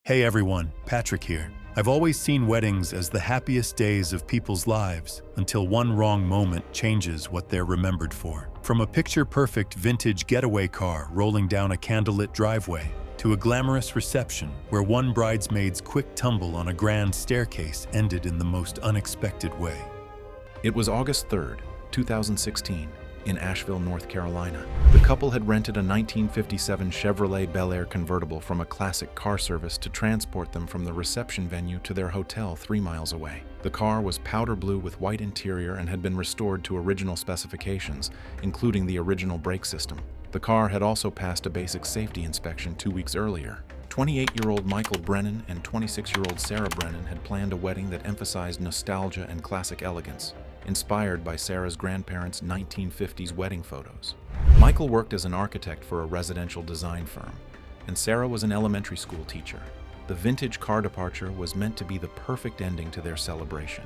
Hey everyone, Patrick here. I've always seen weddings as the happiest days of people's lives until one wrong moment changes what they're remembered for. From a picture-perfect vintage getaway car rolling down a candlelit driveway to a glamorous reception where one bridesmaid's quick tumble on a grand staircase ended in the most unexpected way. It was August 3rd, 2016, in Asheville, North Carolina. The couple had rented a 1957 Chevrolet Bel Air convertible from a classic car service to transport them from the reception venue to their hotel 3 miles away. The car was powder blue with white interior and had been restored to original specifications, including the original brake system. The car had also passed a basic safety inspection 2 weeks earlier. 28-year-old Michael Brennan and 26-year-old Sarah Brennan had planned a wedding that emphasized nostalgia and classic elegance, inspired by Sarah's grandparents' 1950s wedding photos. Michael worked as an architect for a residential design firm, and Sarah was an elementary school teacher. The vintage car departure was meant to be the perfect ending to their celebration.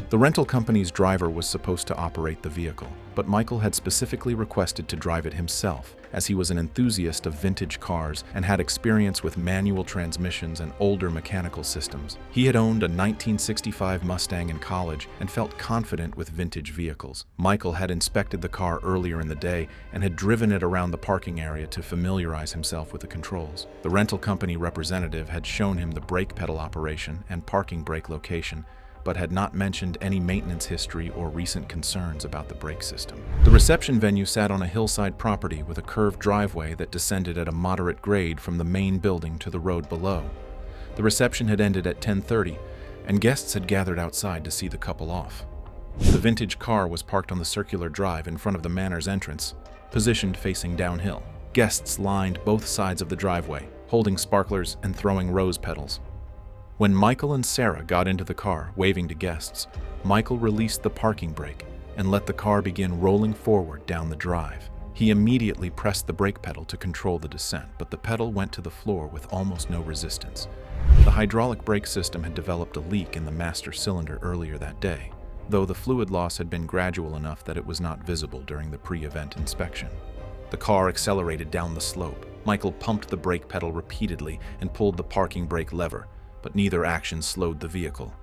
The rental company's driver was supposed to operate the vehicle, but Michael had specifically requested to drive it himself, as he was an enthusiast of vintage cars and had experience with manual transmissions and older mechanical systems. He had owned a 1965 Mustang in college and felt confident with vintage vehicles. Michael had inspected the car earlier in the day and had driven it around the parking area to familiarize himself with the controls. The rental company representative had shown him the brake pedal operation and parking brake location, but had not mentioned any maintenance history or recent concerns about the brake system. The reception venue sat on a hillside property with a curved driveway that descended at a moderate grade from the main building to the road below. The reception had ended at 10:30, and guests had gathered outside to see the couple off. The vintage car was parked on the circular drive in front of the manor's entrance, positioned facing downhill. Guests lined both sides of the driveway, holding sparklers and throwing rose petals. When Michael and Sarah got into the car, waving to guests, Michael released the parking brake and let the car begin rolling forward down the drive. He immediately pressed the brake pedal to control the descent, but the pedal went to the floor with almost no resistance. The hydraulic brake system had developed a leak in the master cylinder earlier that day, though the fluid loss had been gradual enough that it was not visible during the pre-event inspection. The car accelerated down the slope. Michael pumped the brake pedal repeatedly and pulled the parking brake lever, but neither action slowed the vehicle.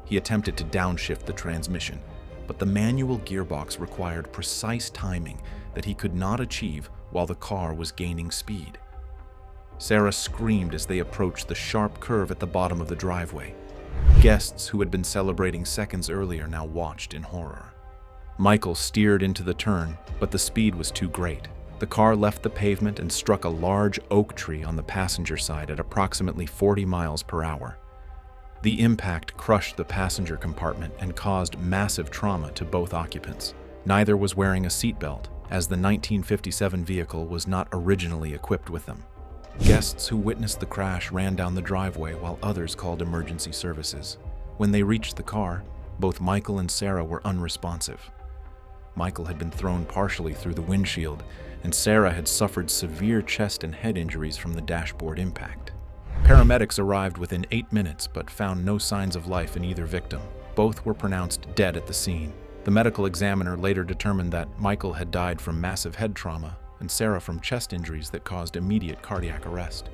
He attempted to downshift the transmission, but the manual gearbox required precise timing that he could not achieve while the car was gaining speed. Sarah screamed as they approached the sharp curve at the bottom of the driveway. Guests who had been celebrating seconds earlier now watched in horror. Michael steered into the turn, but the speed was too great. The car left the pavement and struck a large oak tree on the passenger side at approximately 40 miles per hour. The impact crushed the passenger compartment and caused massive trauma to both occupants. Neither was wearing a seatbelt, as the 1957 vehicle was not originally equipped with them. Guests who witnessed the crash ran down the driveway while others called emergency services. When they reached the car, both Michael and Sarah were unresponsive. Michael had been thrown partially through the windshield, and Sarah had suffered severe chest and head injuries from the dashboard impact. Paramedics arrived within 8 minutes but found no signs of life in either victim. Both were pronounced dead at the scene. The medical examiner later determined that Michael had died from massive head trauma and Sarah from chest injuries that caused immediate cardiac arrest.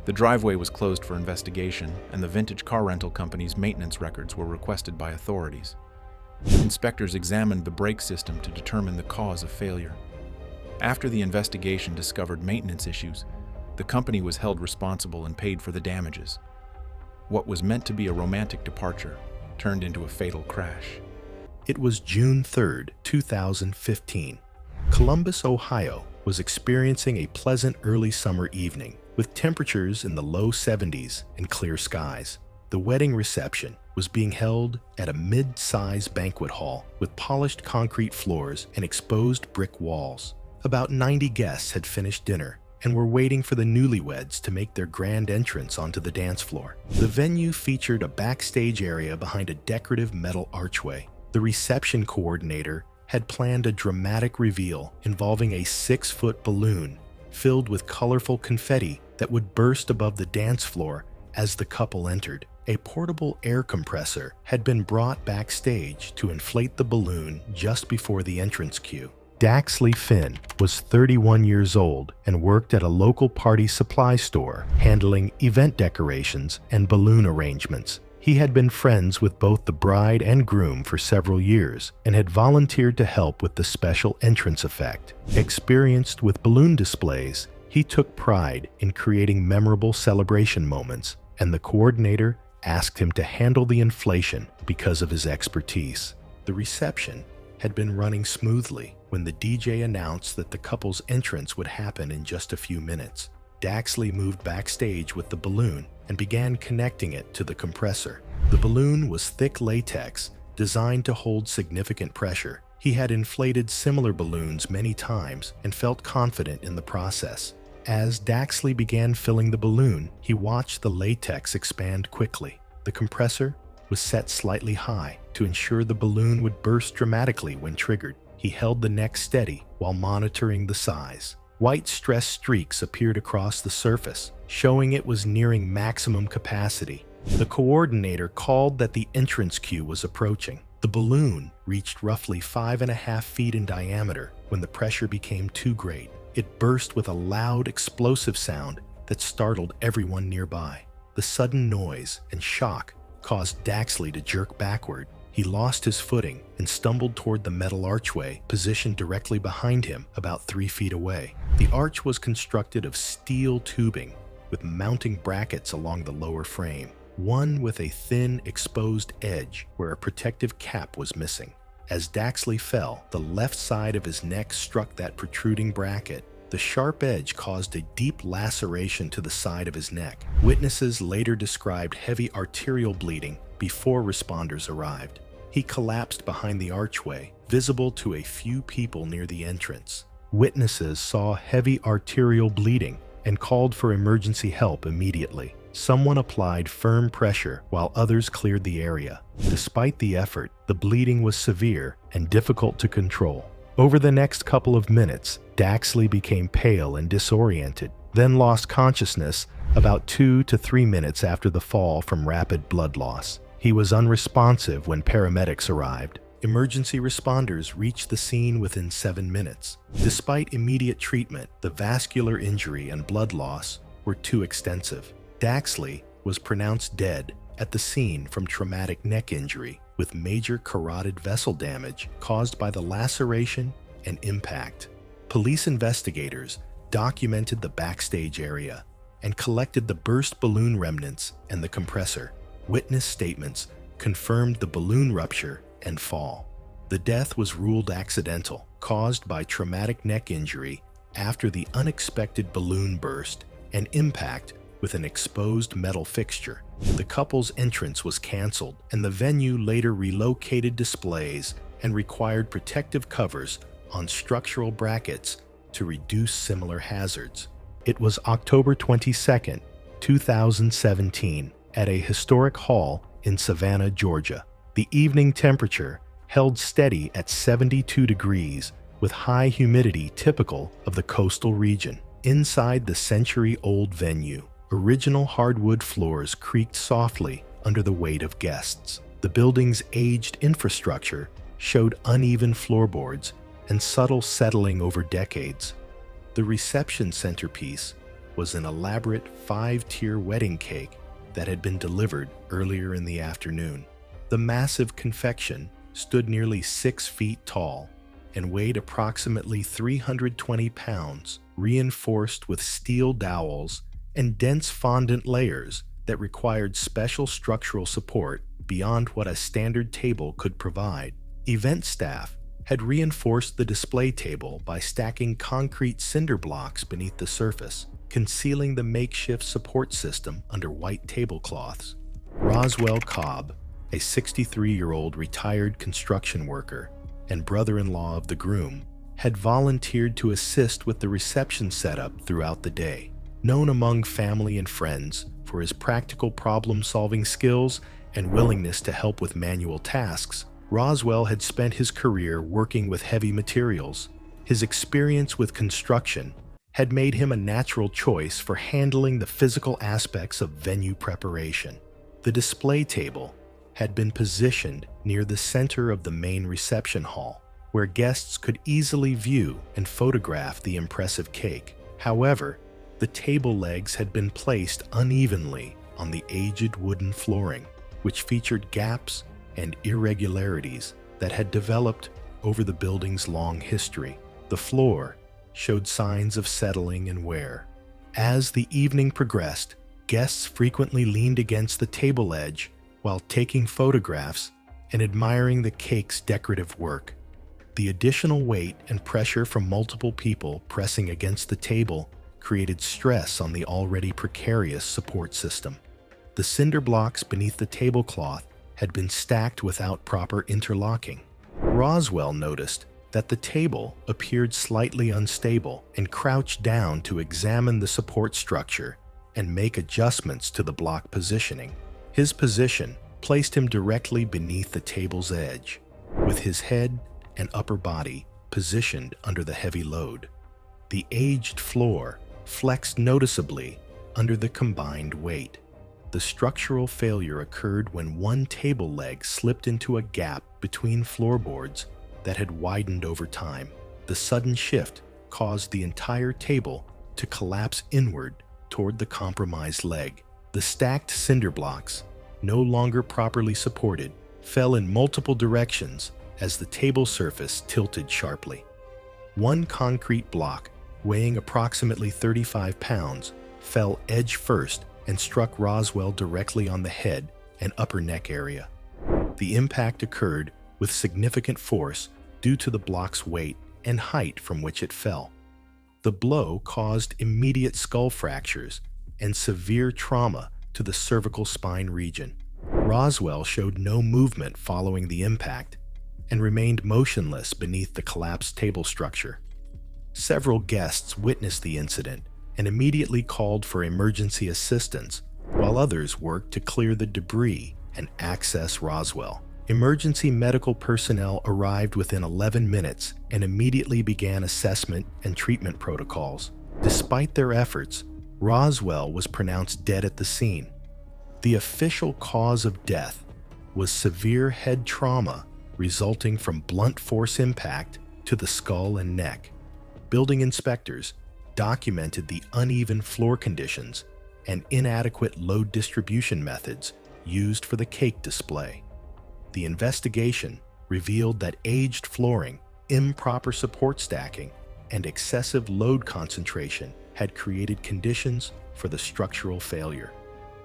The driveway was closed for investigation, and the vintage car rental company's maintenance records were requested by authorities. Inspectors examined the brake system to determine the cause of failure. After the investigation discovered maintenance issues, the company was held responsible and paid for the damages. What was meant to be a romantic departure turned into a fatal crash. It was June 3rd, 2015. Columbus, Ohio was experiencing a pleasant early summer evening with temperatures in the low 70s and clear skies. The wedding reception was being held at a mid-size banquet hall with polished concrete floors and exposed brick walls. About 90 guests had finished dinner and were waiting for the newlyweds to make their grand entrance onto the dance floor. The venue featured a backstage area behind a decorative metal archway. The reception coordinator had planned a dramatic reveal involving a 6-foot balloon filled with colorful confetti that would burst above the dance floor as the couple entered. A portable air compressor had been brought backstage to inflate the balloon just before the entrance cue. Daxley Finn was 31 years old and worked at a local party supply store, handling event decorations and balloon arrangements. He had been friends with both the bride and groom for several years and had volunteered to help with the special entrance effect. Experienced with balloon displays, he took pride in creating memorable celebration moments, and the coordinator asked him to handle the inflation because of his expertise. The reception had been running smoothly when the DJ announced that the couple's entrance would happen in just a few minutes. Daxley moved backstage with the balloon and began connecting it to the compressor. The balloon was thick latex, designed to hold significant pressure. He had inflated similar balloons many times and felt confident in the process. As Daxley began filling the balloon, he watched the latex expand quickly. The compressor was set slightly high to ensure the balloon would burst dramatically when triggered. He held the neck steady while monitoring the size. White stress streaks appeared across the surface, showing it was nearing maximum capacity. The coordinator called that the entrance cue was approaching. The balloon reached roughly 5.5 feet in diameter when the pressure became too great. It burst with a loud, explosive sound that startled everyone nearby. The sudden noise and shock caused Daxley to jerk backward. He lost his footing and stumbled toward the metal archway positioned directly behind him about 3 feet away. The arch was constructed of steel tubing with mounting brackets along the lower frame, one with a thin, exposed edge where a protective cap was missing. As Daxley fell, the left side of his neck struck that protruding bracket. The sharp edge caused a deep laceration to the side of his neck. Witnesses later described heavy arterial bleeding before responders arrived. He collapsed behind the archway, visible to a few people near the entrance. Witnesses saw heavy arterial bleeding and called for emergency help immediately. Someone applied firm pressure while others cleared the area. Despite the effort, the bleeding was severe and difficult to control. Over the next couple of minutes, Daxley became pale and disoriented, then lost consciousness about 2 to 3 minutes after the fall from rapid blood loss. He was unresponsive when paramedics arrived. Emergency responders reached the scene within 7 minutes. Despite immediate treatment, the vascular injury and blood loss were too extensive. Daxley was pronounced dead at the scene from traumatic neck injury with major carotid vessel damage caused by the laceration and impact. Police investigators documented the backstage area and collected the burst balloon remnants and the compressor. Witness statements confirmed the balloon rupture and fall. The death was ruled accidental, caused by traumatic neck injury after the unexpected balloon burst and impact with an exposed metal fixture. The couple's entrance was canceled, and the venue later relocated displays and required protective covers on structural brackets to reduce similar hazards. It was October 22, 2017, at a historic hall in Savannah, Georgia. The evening temperature held steady at 72 degrees with high humidity typical of the coastal region. Inside the century-old venue, original hardwood floors creaked softly under the weight of guests. The building's aged infrastructure showed uneven floorboards and subtle settling over decades. The reception centerpiece was an elaborate 5-tier wedding cake that had been delivered earlier in the afternoon. The massive confection stood nearly 6 feet tall and weighed approximately 320 pounds, reinforced with steel dowels and dense fondant layers that required special structural support beyond what a standard table could provide. Event staff had reinforced the display table by stacking concrete cinder blocks beneath the surface, concealing the makeshift support system under white tablecloths. Roswell Cobb, a 63-year-old retired construction worker and brother-in-law of the groom, had volunteered to assist with the reception setup throughout the day. Known among family and friends for his practical problem-solving skills and willingness to help with manual tasks, Roswell had spent his career working with heavy materials. His experience with construction had made him a natural choice for handling the physical aspects of venue preparation. The display table had been positioned near the center of the main reception hall, where guests could easily view and photograph the impressive cake. However, the table legs had been placed unevenly on the aged wooden flooring, which featured gaps and irregularities that had developed over the building's long history. The floor showed signs of settling and wear. As the evening progressed, guests frequently leaned against the table edge while taking photographs and admiring the cake's decorative work. The additional weight and pressure from multiple people pressing against the table created stress on the already precarious support system. The cinder blocks beneath the tablecloth had been stacked without proper interlocking. Roswell noticed that the table appeared slightly unstable and crouched down to examine the support structure and make adjustments to the block positioning. His position placed him directly beneath the table's edge, with his head and upper body positioned under the heavy load. The aged floor flexed noticeably under the combined weight. The structural failure occurred when one table leg slipped into a gap between floorboards that had widened over time. The sudden shift caused the entire table to collapse inward toward the compromised leg. The stacked cinder blocks, no longer properly supported, fell in multiple directions as the table surface tilted sharply. One concrete block, weighing approximately 35 pounds, fell edge first and struck Roswell directly on the head and upper neck area. The impact occurred with significant force due to the block's weight and height from which it fell. The blow caused immediate skull fractures and severe trauma to the cervical spine region. Roswell showed no movement following the impact and remained motionless beneath the collapsed table structure. Several guests witnessed the incident and immediately called for emergency assistance, while others worked to clear the debris and access Roswell. Emergency medical personnel arrived within 11 minutes and immediately began assessment and treatment protocols. Despite their efforts, Roswell was pronounced dead at the scene. The official cause of death was severe head trauma resulting from blunt force impact to the skull and neck. Building inspectors documented the uneven floor conditions and inadequate load distribution methods used for the cake display. The investigation revealed that aged flooring, improper support stacking, and excessive load concentration had created conditions for the structural failure.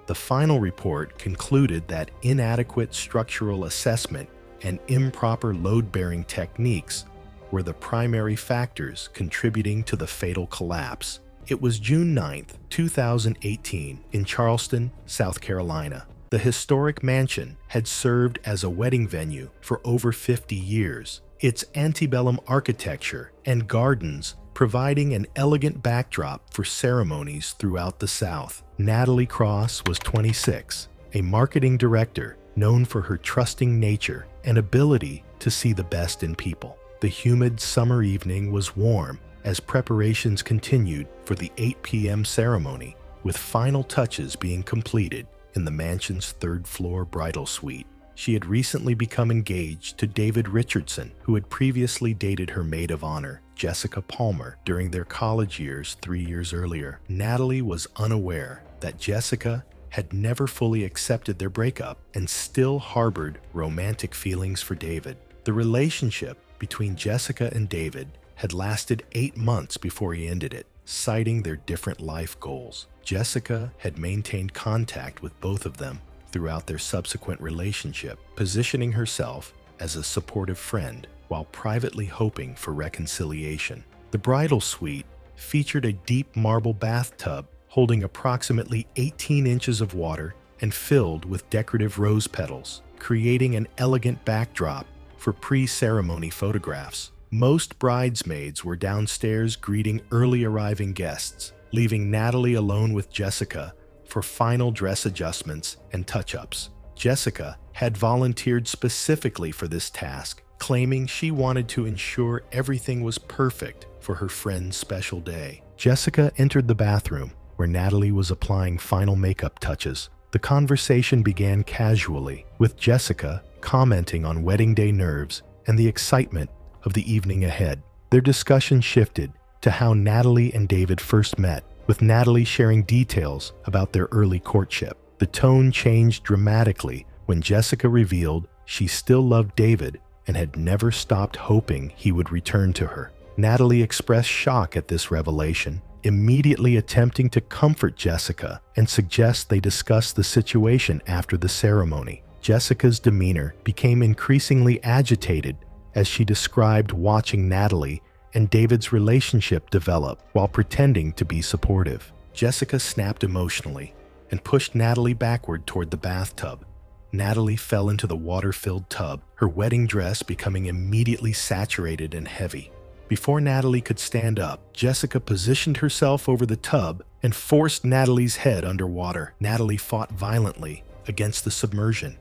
The final report concluded that inadequate structural assessment and improper load-bearing techniques were the primary factors contributing to the fatal collapse. It was June 9, 2018, in Charleston, South Carolina. The historic mansion had served as a wedding venue for over 50 years, its antebellum architecture and gardens providing an elegant backdrop for ceremonies throughout the South. Natalie Cross was 26, a marketing director known for her trusting nature and ability to see the best in people. The humid summer evening was warm as preparations continued for the 8 p.m. ceremony, with final touches being completed in the mansion's third-floor bridal suite. She had recently become engaged to David Richardson, who had previously dated her maid of honor, Jessica Palmer, during their college years 3 years earlier. Natalie was unaware that Jessica had never fully accepted their breakup and still harbored romantic feelings for David. The relationship between Jessica and David had lasted 8 months before he ended it, citing their different life goals. Jessica had maintained contact with both of them throughout their subsequent relationship, positioning herself as a supportive friend while privately hoping for reconciliation. The bridal suite featured a deep marble bathtub holding approximately 18 inches of water and filled with decorative rose petals, creating an elegant backdrop for pre-ceremony photographs. Most bridesmaids were downstairs greeting early arriving guests, leaving Natalie alone with Jessica for final dress adjustments and touch-ups. Jessica had volunteered specifically for this task, claiming she wanted to ensure everything was perfect for her friend's special day. Jessica entered the bathroom, where Natalie was applying final makeup touches. The conversation began casually, with Jessica commenting on wedding day nerves and the excitement of the evening ahead. Their discussion shifted to how Natalie and David first met, with Natalie sharing details about their early courtship. The tone changed dramatically when Jessica revealed she still loved David and had never stopped hoping he would return to her. Natalie expressed shock at this revelation, immediately attempting to comfort Jessica and suggest they discuss the situation after the ceremony. Jessica's demeanor became increasingly agitated as she described watching Natalie and David's relationship develop while pretending to be supportive. Jessica snapped emotionally and pushed Natalie backward toward the bathtub. Natalie fell into the water-filled tub, her wedding dress becoming immediately saturated and heavy. Before Natalie could stand up, Jessica positioned herself over the tub and forced Natalie's head underwater. Natalie fought violently against the submersion,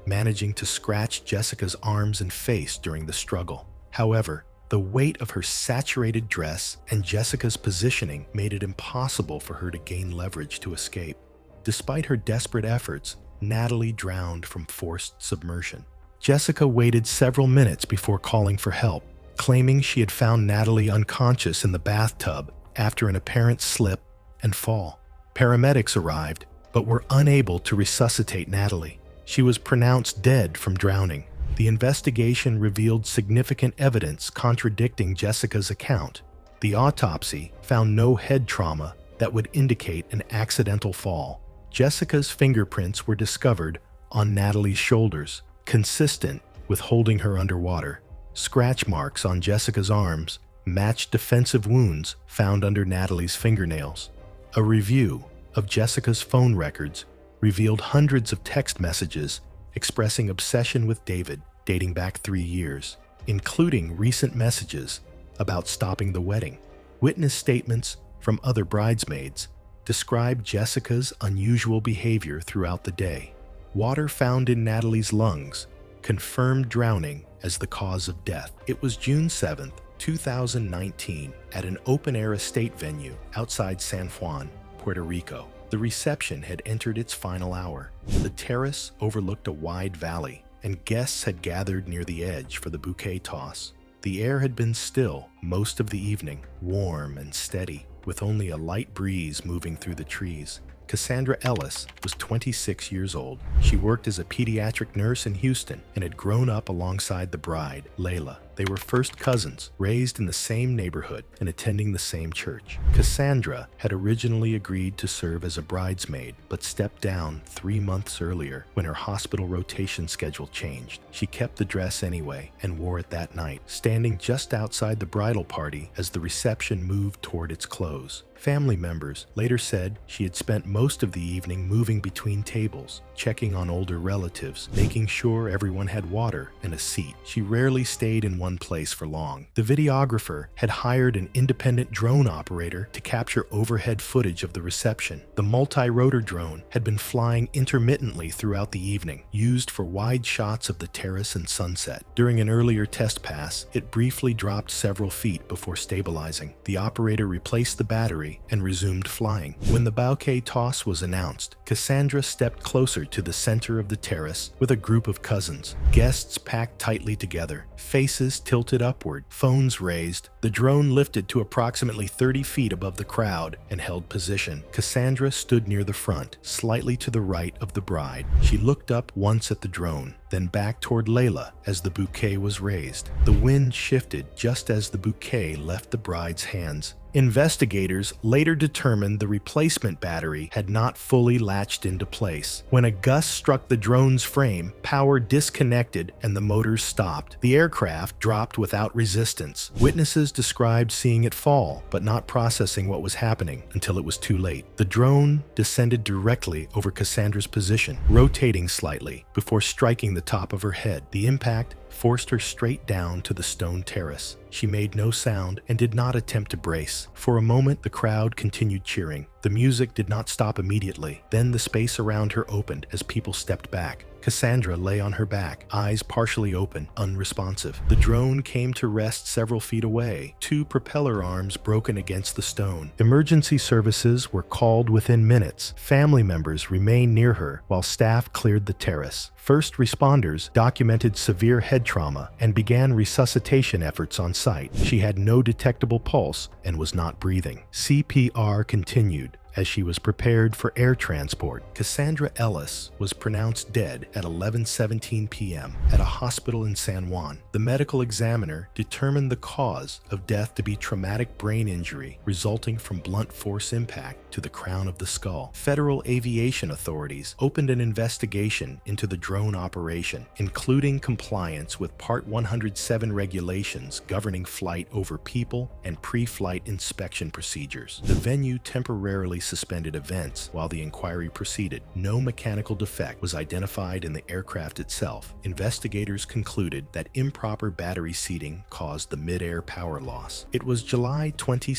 managing to scratch Jessica's arms and face during the struggle. However, the weight of her saturated dress and Jessica's positioning made it impossible for her to gain leverage to escape. Despite her desperate efforts, Natalie drowned from forced submersion. Jessica waited several minutes before calling for help, claiming she had found Natalie unconscious in the bathtub after an apparent slip and fall. Paramedics arrived, but were unable to resuscitate Natalie. She was pronounced dead from drowning. The investigation revealed significant evidence contradicting Jessica's account. The autopsy found no head trauma that would indicate an accidental fall. Jessica's fingerprints were discovered on Natalie's shoulders, consistent with holding her underwater. Scratch marks on Jessica's arms matched defensive wounds found under Natalie's fingernails. A review of Jessica's phone records revealed hundreds of text messages expressing obsession with David dating back 3 years, including recent messages about stopping the wedding. Witness statements from other bridesmaids described Jessica's unusual behavior throughout the day. Water found in Natalie's lungs confirmed drowning as the cause of death. It was June 7, 2019, at an open-air estate venue outside San Juan, Puerto Rico. The reception had entered its final hour. The terrace overlooked a wide valley, and guests had gathered near the edge for the bouquet toss. The air had been still most of the evening, warm and steady, with only a light breeze moving through the trees. Cassandra Ellis was 26 years old. She worked as a pediatric nurse in Houston and had grown up alongside the bride, Layla. They were first cousins, raised in the same neighborhood and attending the same church. Cassandra had originally agreed to serve as a bridesmaid, but stepped down 3 months earlier when her hospital rotation schedule changed. She kept the dress anyway and wore it that night, standing just outside the bridal party as the reception moved toward its close. Family members later said she had spent most of the evening moving between tables, checking on older relatives, making sure everyone had water and a seat. She rarely stayed in one place for long. The videographer had hired an independent drone operator to capture overhead footage of the reception. The multi-rotor drone had been flying intermittently throughout the evening, used for wide shots of the terrace and sunset. During an earlier test pass, it briefly dropped several feet before stabilizing. The operator replaced the battery and resumed flying. When the bouquet toss was announced, Cassandra stepped closer to the center of the terrace with a group of cousins. Guests packed tightly together, faces tilted upward, phones raised. The drone lifted to approximately 30 feet above the crowd and held position. Cassandra stood near the front, slightly to the right of the bride. She looked up once at the drone, then back toward Layla as the bouquet was raised. The wind shifted just as the bouquet left the bride's hands. Investigators later determined the replacement battery had not fully latched into place. When a gust struck the drone's frame, power disconnected and the motors stopped. The aircraft dropped without resistance. Witnesses described seeing it fall, but not processing what was happening until it was too late. The drone descended directly over Cassandra's position, rotating slightly before striking the top of her head. The impact forced her straight down to the stone terrace. She made no sound and did not attempt to brace. For a moment, the crowd continued cheering. The music did not stop immediately. Then the space around her opened as people stepped back. Cassandra lay on her back, eyes partially open, unresponsive. The drone came to rest several feet away, two propeller arms broken against the stone. Emergency services were called within minutes. Family members remained near her while staff cleared the terrace. First responders documented severe head trauma and began resuscitation efforts on site. She had no detectable pulse and was not breathing. CPR continued as she was prepared for air transport. Cassandra Ellis was pronounced dead at 11:17 p.m. at a hospital in San Juan. The medical examiner determined the cause of death to be traumatic brain injury resulting from blunt force impact to the crown of the skull. Federal aviation authorities opened an investigation into the drone operation, including compliance with Part 107 regulations governing flight over people and pre-flight inspection procedures. The venue temporarily suspended events while the inquiry proceeded. No mechanical defect was identified in the aircraft itself. Investigators concluded that improper battery seating caused the mid-air power loss. It was July 22,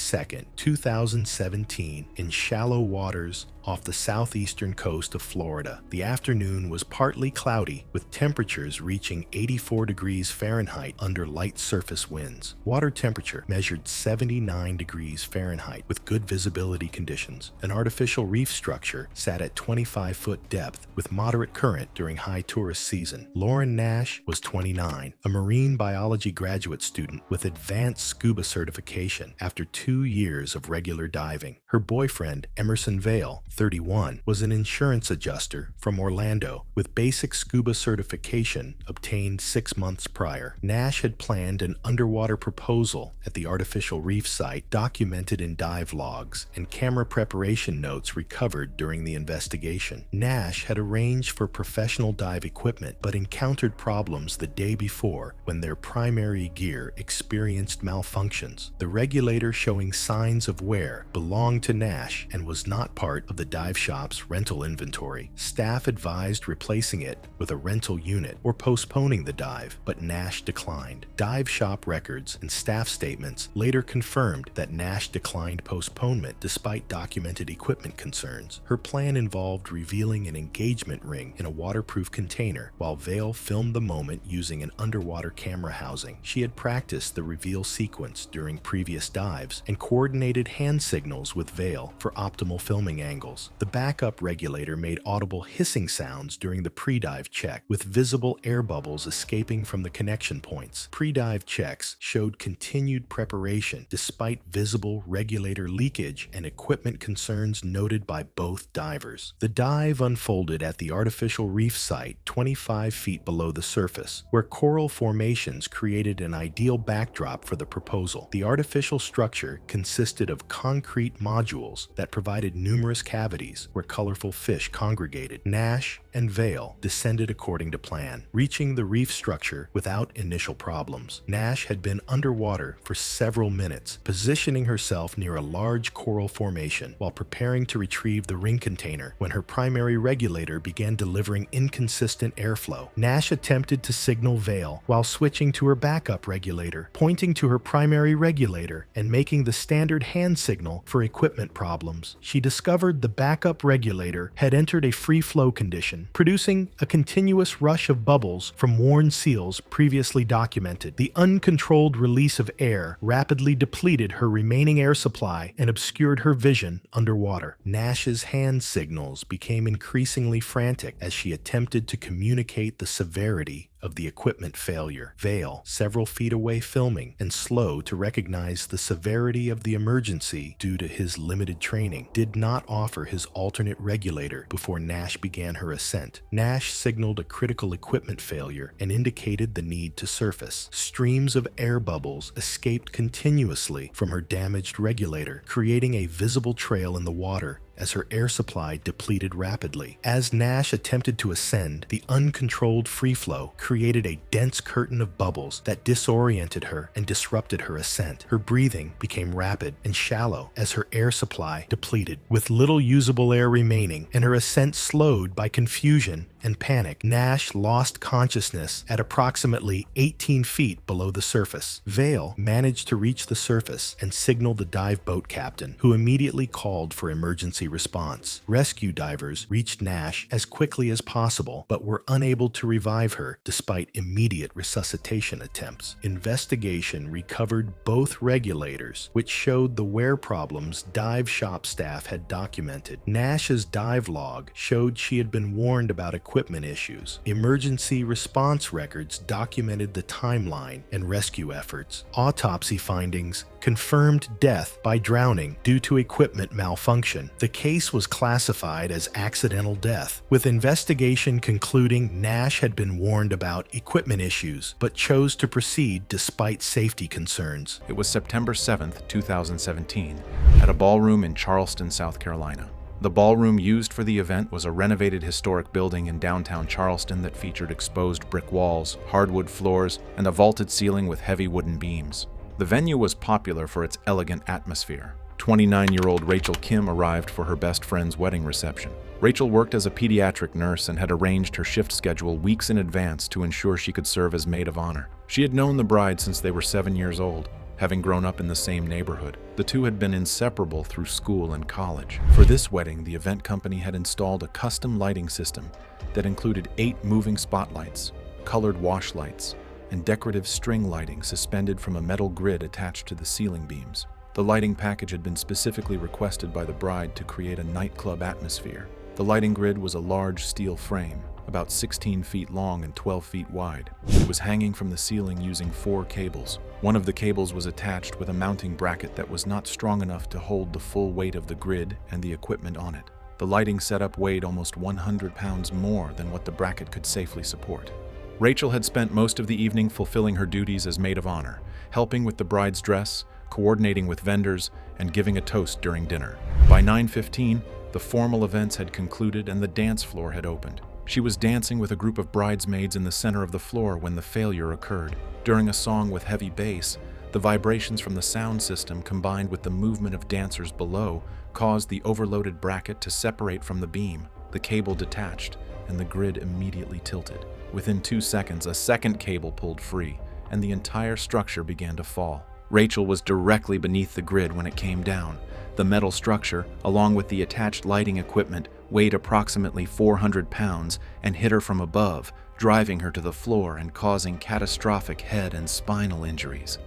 2017, in shallow waters off the southeastern coast of Florida. The afternoon was partly cloudy, with temperatures reaching 84 degrees Fahrenheit under light surface winds. Water temperature measured 79 degrees Fahrenheit with good visibility conditions. An artificial reef structure sat at 25-foot depth with moderate current during high tourist season. Lauren Nash was 29, a marine biology graduate student with advanced scuba certification after 2 years of regular diving. Her boyfriend, Emerson Vale, 31, was an insurance adjuster from Orlando with basic scuba certification obtained 6 months prior. Nash had planned an underwater proposal at the artificial reef site documented in dive logs and camera preparation notes recovered during the investigation. Nash had arranged for professional dive equipment but encountered problems the day before when their primary gear experienced malfunctions. The regulator showing signs of wear belonged to Nash and was not part of the dive shop's rental inventory. Staff advised replacing it with a rental unit or postponing the dive, but Nash declined. Dive shop records and staff statements later confirmed that Nash declined postponement despite documented equipment concerns. Her plan involved revealing an engagement ring in a waterproof container while Vale filmed the moment using an underwater camera housing. She had practiced the reveal sequence during previous dives and coordinated hand signals with Vale for optimal filming angles. The backup regulator made audible hissing sounds during the pre-dive check, with visible air bubbles escaping from the connection points. Pre-dive checks showed continued preparation despite visible regulator leakage and equipment concerns noted by both divers. The dive unfolded at the artificial reef site 25 feet below the surface, where coral formations created an ideal backdrop for the proposal. The artificial structure consisted of concrete modules that provided numerous cavities where colorful fish congregated. Nash and Vale descended according to plan, reaching the reef structure without initial problems. Nash had been underwater for several minutes, positioning herself near a large coral formation while preparing to retrieve the ring container when her primary regulator began delivering inconsistent airflow. Nash attempted to signal Vale while switching to her backup regulator, pointing to her primary regulator and making the standard hand signal for equipment problems. She discovered the backup regulator had entered a free flow condition, producing a continuous rush of bubbles from worn seals previously documented. The uncontrolled release of air rapidly depleted her remaining air supply and obscured her vision underwater. Nash's hand signals became increasingly frantic as she attempted to communicate the severity of the equipment failure. Vale, several feet away filming and slow to recognize the severity of the emergency due to his limited training, did not offer his alternate regulator before Nash began her ascent. Nash signaled a critical equipment failure and indicated the need to surface. Streams of air bubbles escaped continuously from her damaged regulator, creating a visible trail in the water as her air supply depleted rapidly. As Nash attempted to ascend, the uncontrolled free flow created a dense curtain of bubbles that disoriented her and disrupted her ascent. Her breathing became rapid and shallow as her air supply depleted, with little usable air remaining, and her ascent slowed by confusion and panic, Nash lost consciousness at approximately 18 feet below the surface. Vale managed to reach the surface and signal the dive boat captain, who immediately called for emergency response. Rescue divers reached Nash as quickly as possible, but were unable to revive her despite immediate resuscitation attempts. Investigation recovered both regulators, which showed the wear problems dive shop staff had documented. Nash's dive log showed she had been warned about equipment issues. Emergency response records documented the timeline and rescue efforts. Autopsy findings confirmed death by drowning due to equipment malfunction. The case was classified as accidental death, with investigation concluding Nash had been warned about equipment issues, but chose to proceed despite safety concerns. It was September 7th, 2017, at a ballroom in Charleston, South Carolina. The ballroom used for the event was a renovated historic building in downtown Charleston that featured exposed brick walls, hardwood floors, and a vaulted ceiling with heavy wooden beams. The venue was popular for its elegant atmosphere. 29-year-old Rachel Kim arrived for her best friend's wedding reception. Rachel worked as a pediatric nurse and had arranged her shift schedule weeks in advance to ensure she could serve as maid of honor. She had known the bride since they were 7 years old, having grown up in the same neighborhood. The two had been inseparable through school and college. For this wedding, the event company had installed a custom lighting system that included 8 moving spotlights, colored wash lights, and decorative string lighting suspended from a metal grid attached to the ceiling beams. The lighting package had been specifically requested by the bride to create a nightclub atmosphere. The lighting grid was a large steel frame, about 16 feet long and 12 feet wide. It was hanging from the ceiling using 4 cables. One of the cables was attached with a mounting bracket that was not strong enough to hold the full weight of the grid and the equipment on it. The lighting setup weighed almost 100 pounds more than what the bracket could safely support. Rachel had spent most of the evening fulfilling her duties as maid of honor, helping with the bride's dress, coordinating with vendors, and giving a toast during dinner. By 9:15, the formal events had concluded and the dance floor had opened. She was dancing with a group of bridesmaids in the center of the floor when the failure occurred. During a song with heavy bass, the vibrations from the sound system combined with the movement of dancers below caused the overloaded bracket to separate from the beam. The cable detached, and the grid immediately tilted. Within 2 seconds, a second cable pulled free, and the entire structure began to fall. Rachel was directly beneath the grid when it came down. The metal structure, along with the attached lighting equipment, weighed approximately 400 pounds and hit her from above, driving her to the floor and causing catastrophic head and spinal injuries.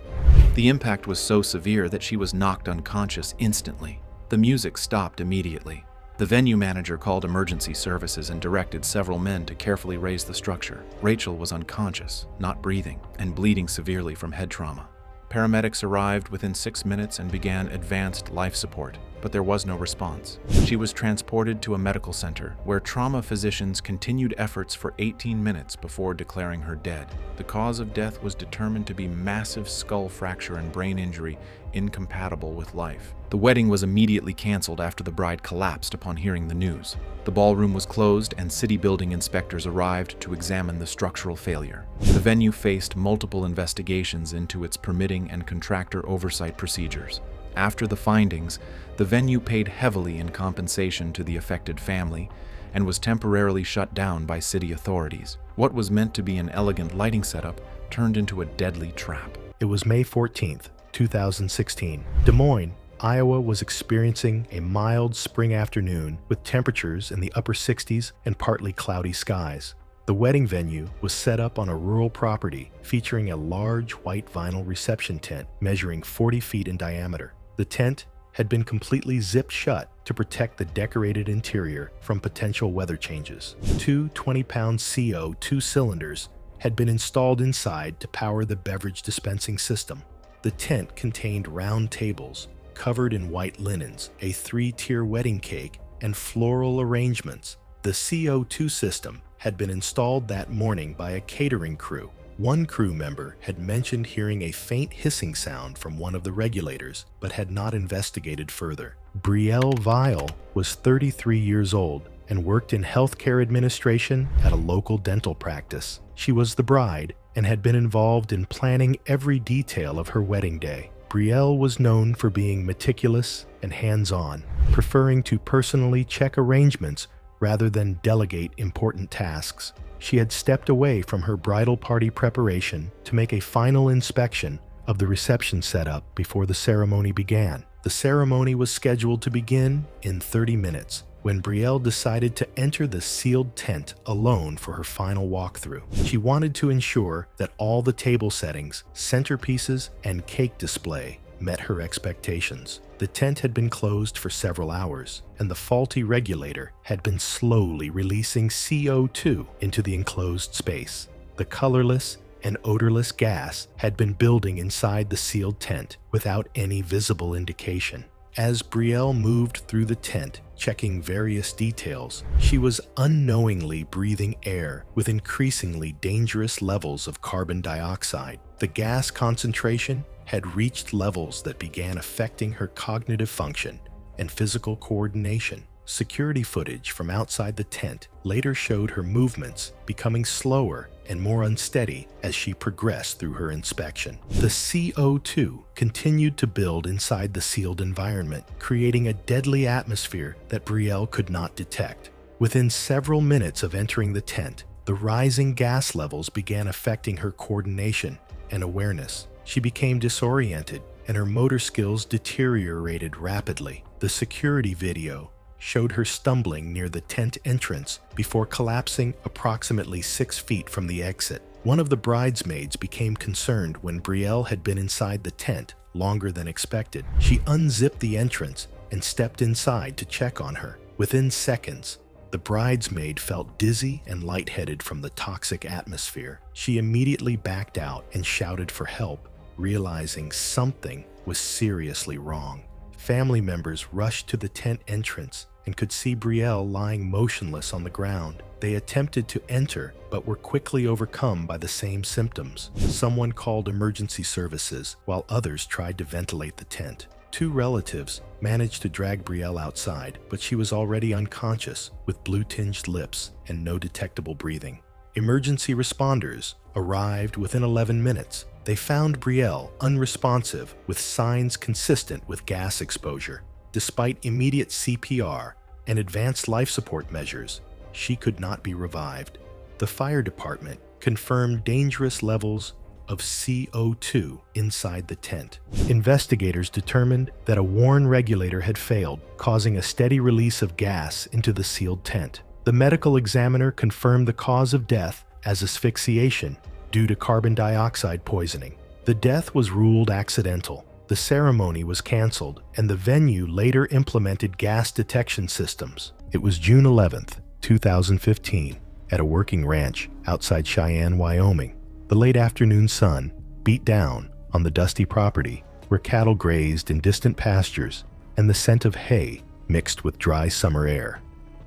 The impact was so severe that she was knocked unconscious instantly. The music stopped immediately. The venue manager called emergency services and directed several men to carefully raise the structure. Rachel was unconscious, not breathing, and bleeding severely from head trauma. Paramedics arrived within 6 minutes and began advanced life support, but there was no response. She was transported to a medical center, where trauma physicians continued efforts for 18 minutes before declaring her dead. The cause of death was determined to be massive skull fracture and brain injury incompatible with life. The wedding was immediately canceled after the bride collapsed upon hearing the news. The ballroom was closed and city building inspectors arrived to examine the structural failure. The venue faced multiple investigations into its permitting and contractor oversight procedures. After the findings, the venue paid heavily in compensation to the affected family and was temporarily shut down by city authorities. What was meant to be an elegant lighting setup turned into a deadly trap. It was May 14th, 2016. Des Moines, Iowa was experiencing a mild spring afternoon with temperatures in the upper 60s and partly cloudy skies. The wedding venue was set up on a rural property featuring a large white vinyl reception tent measuring 40 feet in diameter. The tent had been completely zipped shut to protect the decorated interior from potential weather changes. 2 20-pound CO2 cylinders had been installed inside to power the beverage dispensing system. The tent contained round tables covered in white linens, a 3-tier wedding cake, and floral arrangements. The CO2 system had been installed that morning by a catering crew. One crew member had mentioned hearing a faint hissing sound from one of the regulators, but had not investigated further. Brielle Vile was 33 years old and worked in healthcare administration at a local dental practice. She was the bride and had been involved in planning every detail of her wedding day. Brielle was known for being meticulous and hands-on, preferring to personally check arrangements Rather than delegate important tasks, she had stepped away from her bridal party preparation to make a final inspection of the reception setup before the ceremony began. The ceremony was scheduled to begin in 30 minutes when Brielle decided to enter the sealed tent alone for her final walkthrough. She wanted to ensure that all the table settings, centerpieces, and cake display met her expectations. The tent had been closed for several hours, and the faulty regulator had been slowly releasing CO2 into the enclosed space. The colorless and odorless gas had been building inside the sealed tent without any visible indication. As Brielle moved through the tent, checking various details, she was unknowingly breathing air with increasingly dangerous levels of carbon dioxide. The gas concentration had reached levels that began affecting her cognitive function and physical coordination. Security footage from outside the tent later showed her movements becoming slower and more unsteady as she progressed through her inspection. The CO2 continued to build inside the sealed environment, creating a deadly atmosphere that Brielle could not detect. Within several minutes of entering the tent, the rising gas levels began affecting her coordination and awareness. She became disoriented, and her motor skills deteriorated rapidly. The security video showed her stumbling near the tent entrance before collapsing approximately 6 feet from the exit. One of the bridesmaids became concerned when Brielle had been inside the tent longer than expected. She unzipped the entrance and stepped inside to check on her. Within seconds, the bridesmaid felt dizzy and lightheaded from the toxic atmosphere. She immediately backed out and shouted for help, realizing something was seriously wrong. Family members rushed to the tent entrance and could see Brielle lying motionless on the ground. They attempted to enter, but were quickly overcome by the same symptoms. Someone called emergency services, while others tried to ventilate the tent. 2 relatives managed to drag Brielle outside, but she was already unconscious, with blue-tinged lips and no detectable breathing. Emergency responders arrived within 11 minutes. They found Brielle unresponsive, with signs consistent with gas exposure. Despite immediate CPR and advanced life support measures, she could not be revived. The fire department confirmed dangerous levels of CO2 inside the tent. Investigators determined that a worn regulator had failed, causing a steady release of gas into the sealed tent. The medical examiner confirmed the cause of death as asphyxiation due to carbon dioxide poisoning. The death was ruled accidental. The ceremony was canceled, and the venue later implemented gas detection systems. It was June 11th, 2015, at a working ranch outside Cheyenne, Wyoming. The late afternoon sun beat down on the dusty property where cattle grazed in distant pastures, and the scent of hay mixed with dry summer air.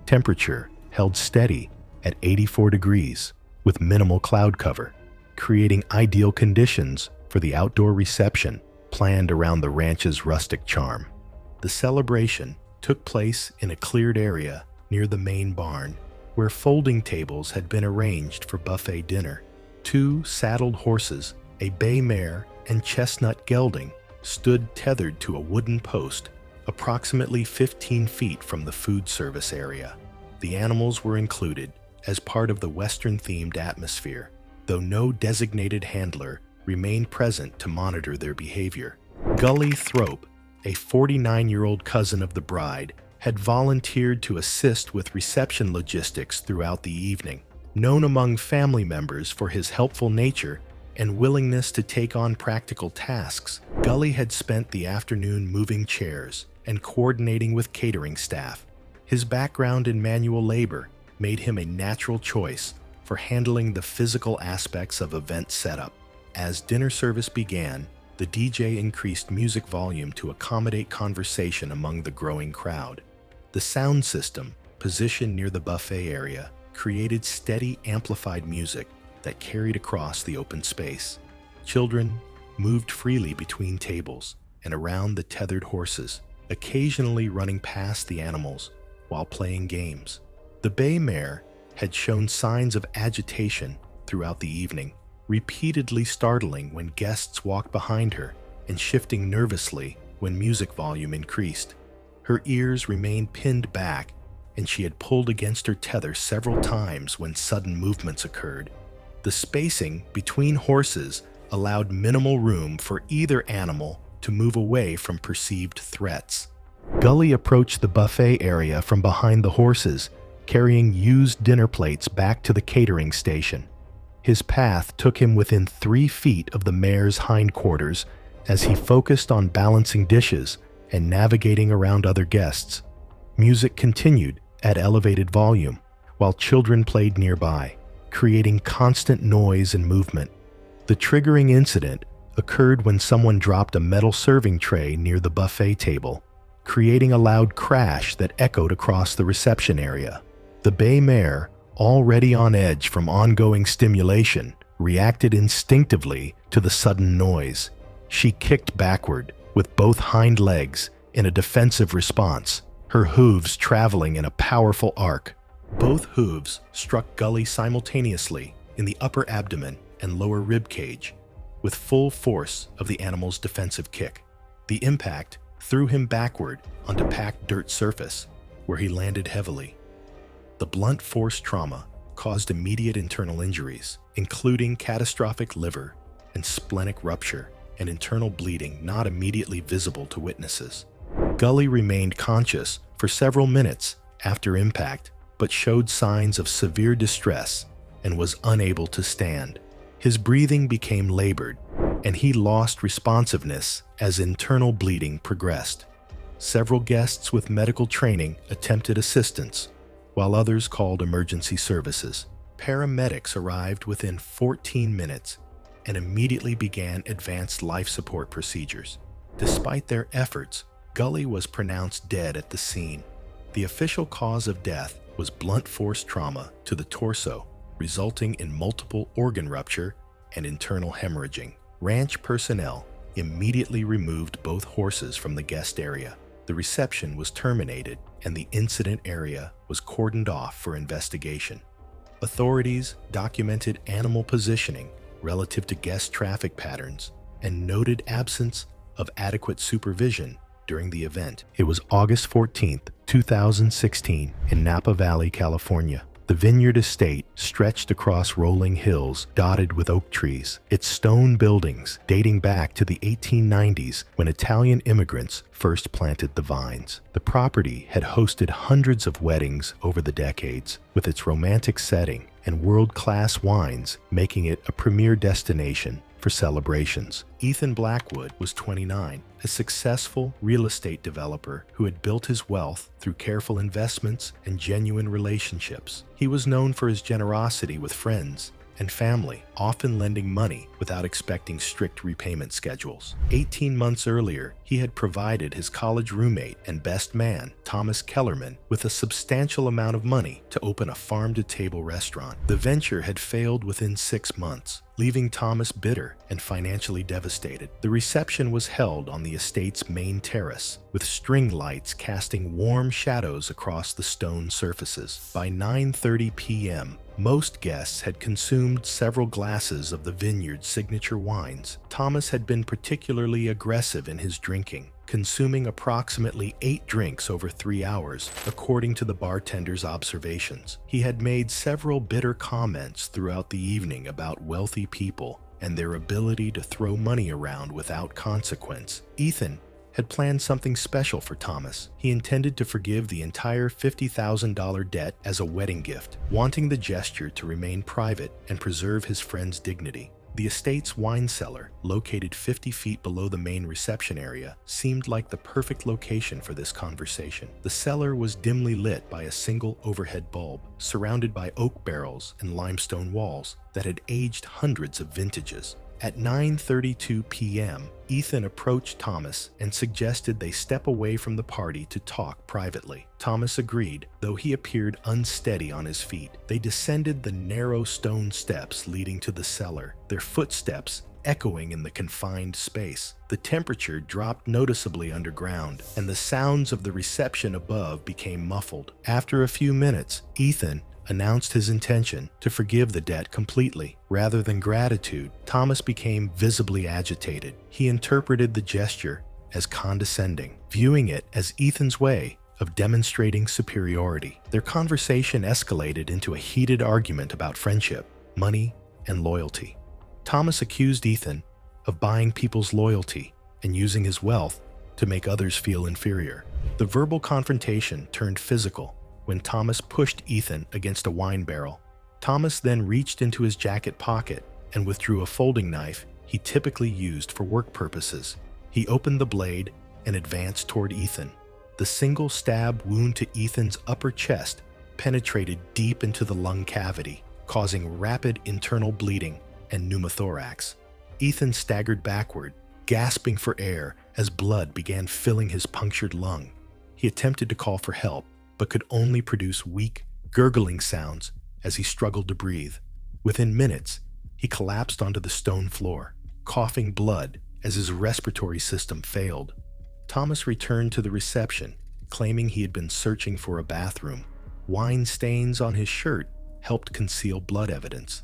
Temperature held steady at 84 degrees with minimal cloud cover, creating ideal conditions for the outdoor reception planned around the ranch's rustic charm. The celebration took place in a cleared area near the main barn, where folding tables had been arranged for buffet dinner. 2 saddled horses, a bay mare and chestnut gelding, stood tethered to a wooden post approximately 15 feet from the food service area. The animals were included as part of the Western-themed atmosphere, though no designated handler remained present to monitor their behavior. Gully Thrope, a 49-year-old cousin of the bride, had volunteered to assist with reception logistics throughout the evening. Known among family members for his helpful nature and willingness to take on practical tasks, Gully had spent the afternoon moving chairs and coordinating with catering staff. His background in manual labor made him a natural choice for handling the physical aspects of event setup. As dinner service began, the DJ increased music volume to accommodate conversation among the growing crowd. The sound system, positioned near the buffet area, created steady, amplified music that carried across the open space. Children moved freely between tables and around the tethered horses, occasionally running past the animals while playing games. The bay mare had shown signs of agitation throughout the evening, repeatedly startling when guests walked behind her and shifting nervously when music volume increased. Her ears remained pinned back and she had pulled against her tether several times when sudden movements occurred. The spacing between horses allowed minimal room for either animal to move away from perceived threats. Gully approached the buffet area from behind the horses, carrying used dinner plates back to the catering station. His path took him within 3 feet of the mare's hindquarters as he focused on balancing dishes and navigating around other guests. Music continued at elevated volume, while children played nearby, creating constant noise and movement. The triggering incident occurred when someone dropped a metal serving tray near the buffet table, creating a loud crash that echoed across the reception area. The bay mare, already on edge from ongoing stimulation, reacted instinctively to the sudden noise. She kicked backward with both hind legs in a defensive response, her hooves traveling in a powerful arc. Both hooves struck Gully simultaneously in the upper abdomen and lower rib cage, with full force of the animal's defensive kick. The impact threw him backward onto packed dirt surface, where he landed heavily. The blunt force trauma caused immediate internal injuries, including catastrophic liver and splenic rupture and internal bleeding not immediately visible to witnesses. Gully remained conscious for several minutes after impact, but showed signs of severe distress and was unable to stand. His breathing became labored, and he lost responsiveness as internal bleeding progressed. Several guests with medical training attempted assistance, while others called emergency services. Paramedics arrived within 14 minutes and immediately began advanced life support procedures. Despite their efforts, Gully was pronounced dead at the scene. The official cause of death was blunt force trauma to the torso, resulting in multiple organ rupture and internal hemorrhaging. Ranch personnel immediately removed both horses from the guest area. The reception was terminated and the incident area was cordoned off for investigation. Authorities documented animal positioning relative to guest traffic patterns and noted absence of adequate supervision during the event. It was August 14, 2016, in Napa Valley, California. The vineyard estate stretched across rolling hills dotted with oak trees, its stone buildings dating back to the 1890s when Italian immigrants first planted the vines. The property had hosted hundreds of weddings over the decades, with its romantic setting and world-class wines making it a premier destination for celebrations. Ethan Blackwood was 29, a successful real estate developer who had built his wealth through careful investments and genuine relationships. He was known for his generosity with friends and family, often lending money without expecting strict repayment schedules. 18 months earlier, he had provided his college roommate and best man, Thomas Kellerman, with a substantial amount of money to open a farm-to-table restaurant. The venture had failed within 6 months, leaving Thomas bitter and financially devastated. The reception was held on the estate's main terrace, with string lights casting warm shadows across the stone surfaces. By 9:30 p.m., most guests had consumed several glasses of the vineyard's signature wines. Thomas had been particularly aggressive in his drinking, consuming approximately 8 drinks over 3 hours, according to the bartender's observations. He had made several bitter comments throughout the evening about wealthy people and their ability to throw money around without consequence. Ethan had planned something special for Thomas. He intended to forgive the entire $50,000 debt as a wedding gift, wanting the gesture to remain private and preserve his friend's dignity. The estate's wine cellar, located 50 feet below the main reception area, seemed like the perfect location for this conversation. The cellar was dimly lit by a single overhead bulb, surrounded by oak barrels and limestone walls that had aged hundreds of vintages. At 9:32 p.m., Ethan approached Thomas and suggested they step away from the party to talk privately. Thomas agreed, though he appeared unsteady on his feet. They descended the narrow stone steps leading to the cellar, their footsteps echoing in the confined space. The temperature dropped noticeably underground, and the sounds of the reception above became muffled. After a few minutes, Ethan announced his intention to forgive the debt completely. Rather than gratitude, Thomas became visibly agitated. He interpreted the gesture as condescending, viewing it as Ethan's way of demonstrating superiority. Their conversation escalated into a heated argument about friendship, money, and loyalty. Thomas accused Ethan of buying people's loyalty and using his wealth to make others feel inferior. The verbal confrontation turned physical when Thomas pushed Ethan against a wine barrel. Thomas then reached into his jacket pocket and withdrew a folding knife he typically used for work purposes. He opened the blade and advanced toward Ethan. The single stab wound to Ethan's upper chest penetrated deep into the lung cavity, causing rapid internal bleeding and pneumothorax. Ethan staggered backward, gasping for air as blood began filling his punctured lung. He attempted to call for help, but could only produce weak, gurgling sounds as he struggled to breathe. Within minutes, he collapsed onto the stone floor, coughing blood as his respiratory system failed. Thomas returned to the reception, claiming he had been searching for a bathroom. Wine stains on his shirt helped conceal blood evidence.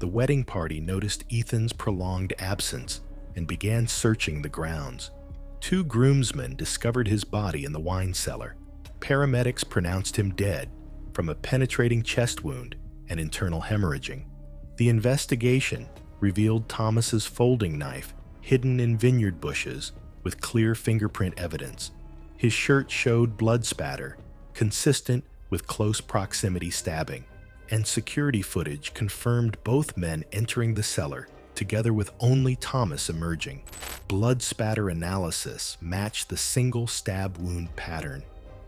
The wedding party noticed Ethan's prolonged absence and began searching the grounds. 2 groomsmen discovered his body in the wine cellar. Paramedics pronounced him dead from a penetrating chest wound and internal hemorrhaging. The investigation revealed Thomas's folding knife hidden in vineyard bushes with clear fingerprint evidence. His shirt showed blood spatter, consistent with close proximity stabbing, and security footage confirmed both men entering the cellar, together with only Thomas emerging. Blood spatter analysis matched the single stab wound pattern,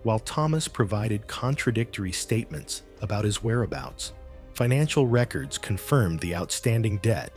while Thomas provided contradictory statements about his whereabouts. Financial records confirmed the outstanding debt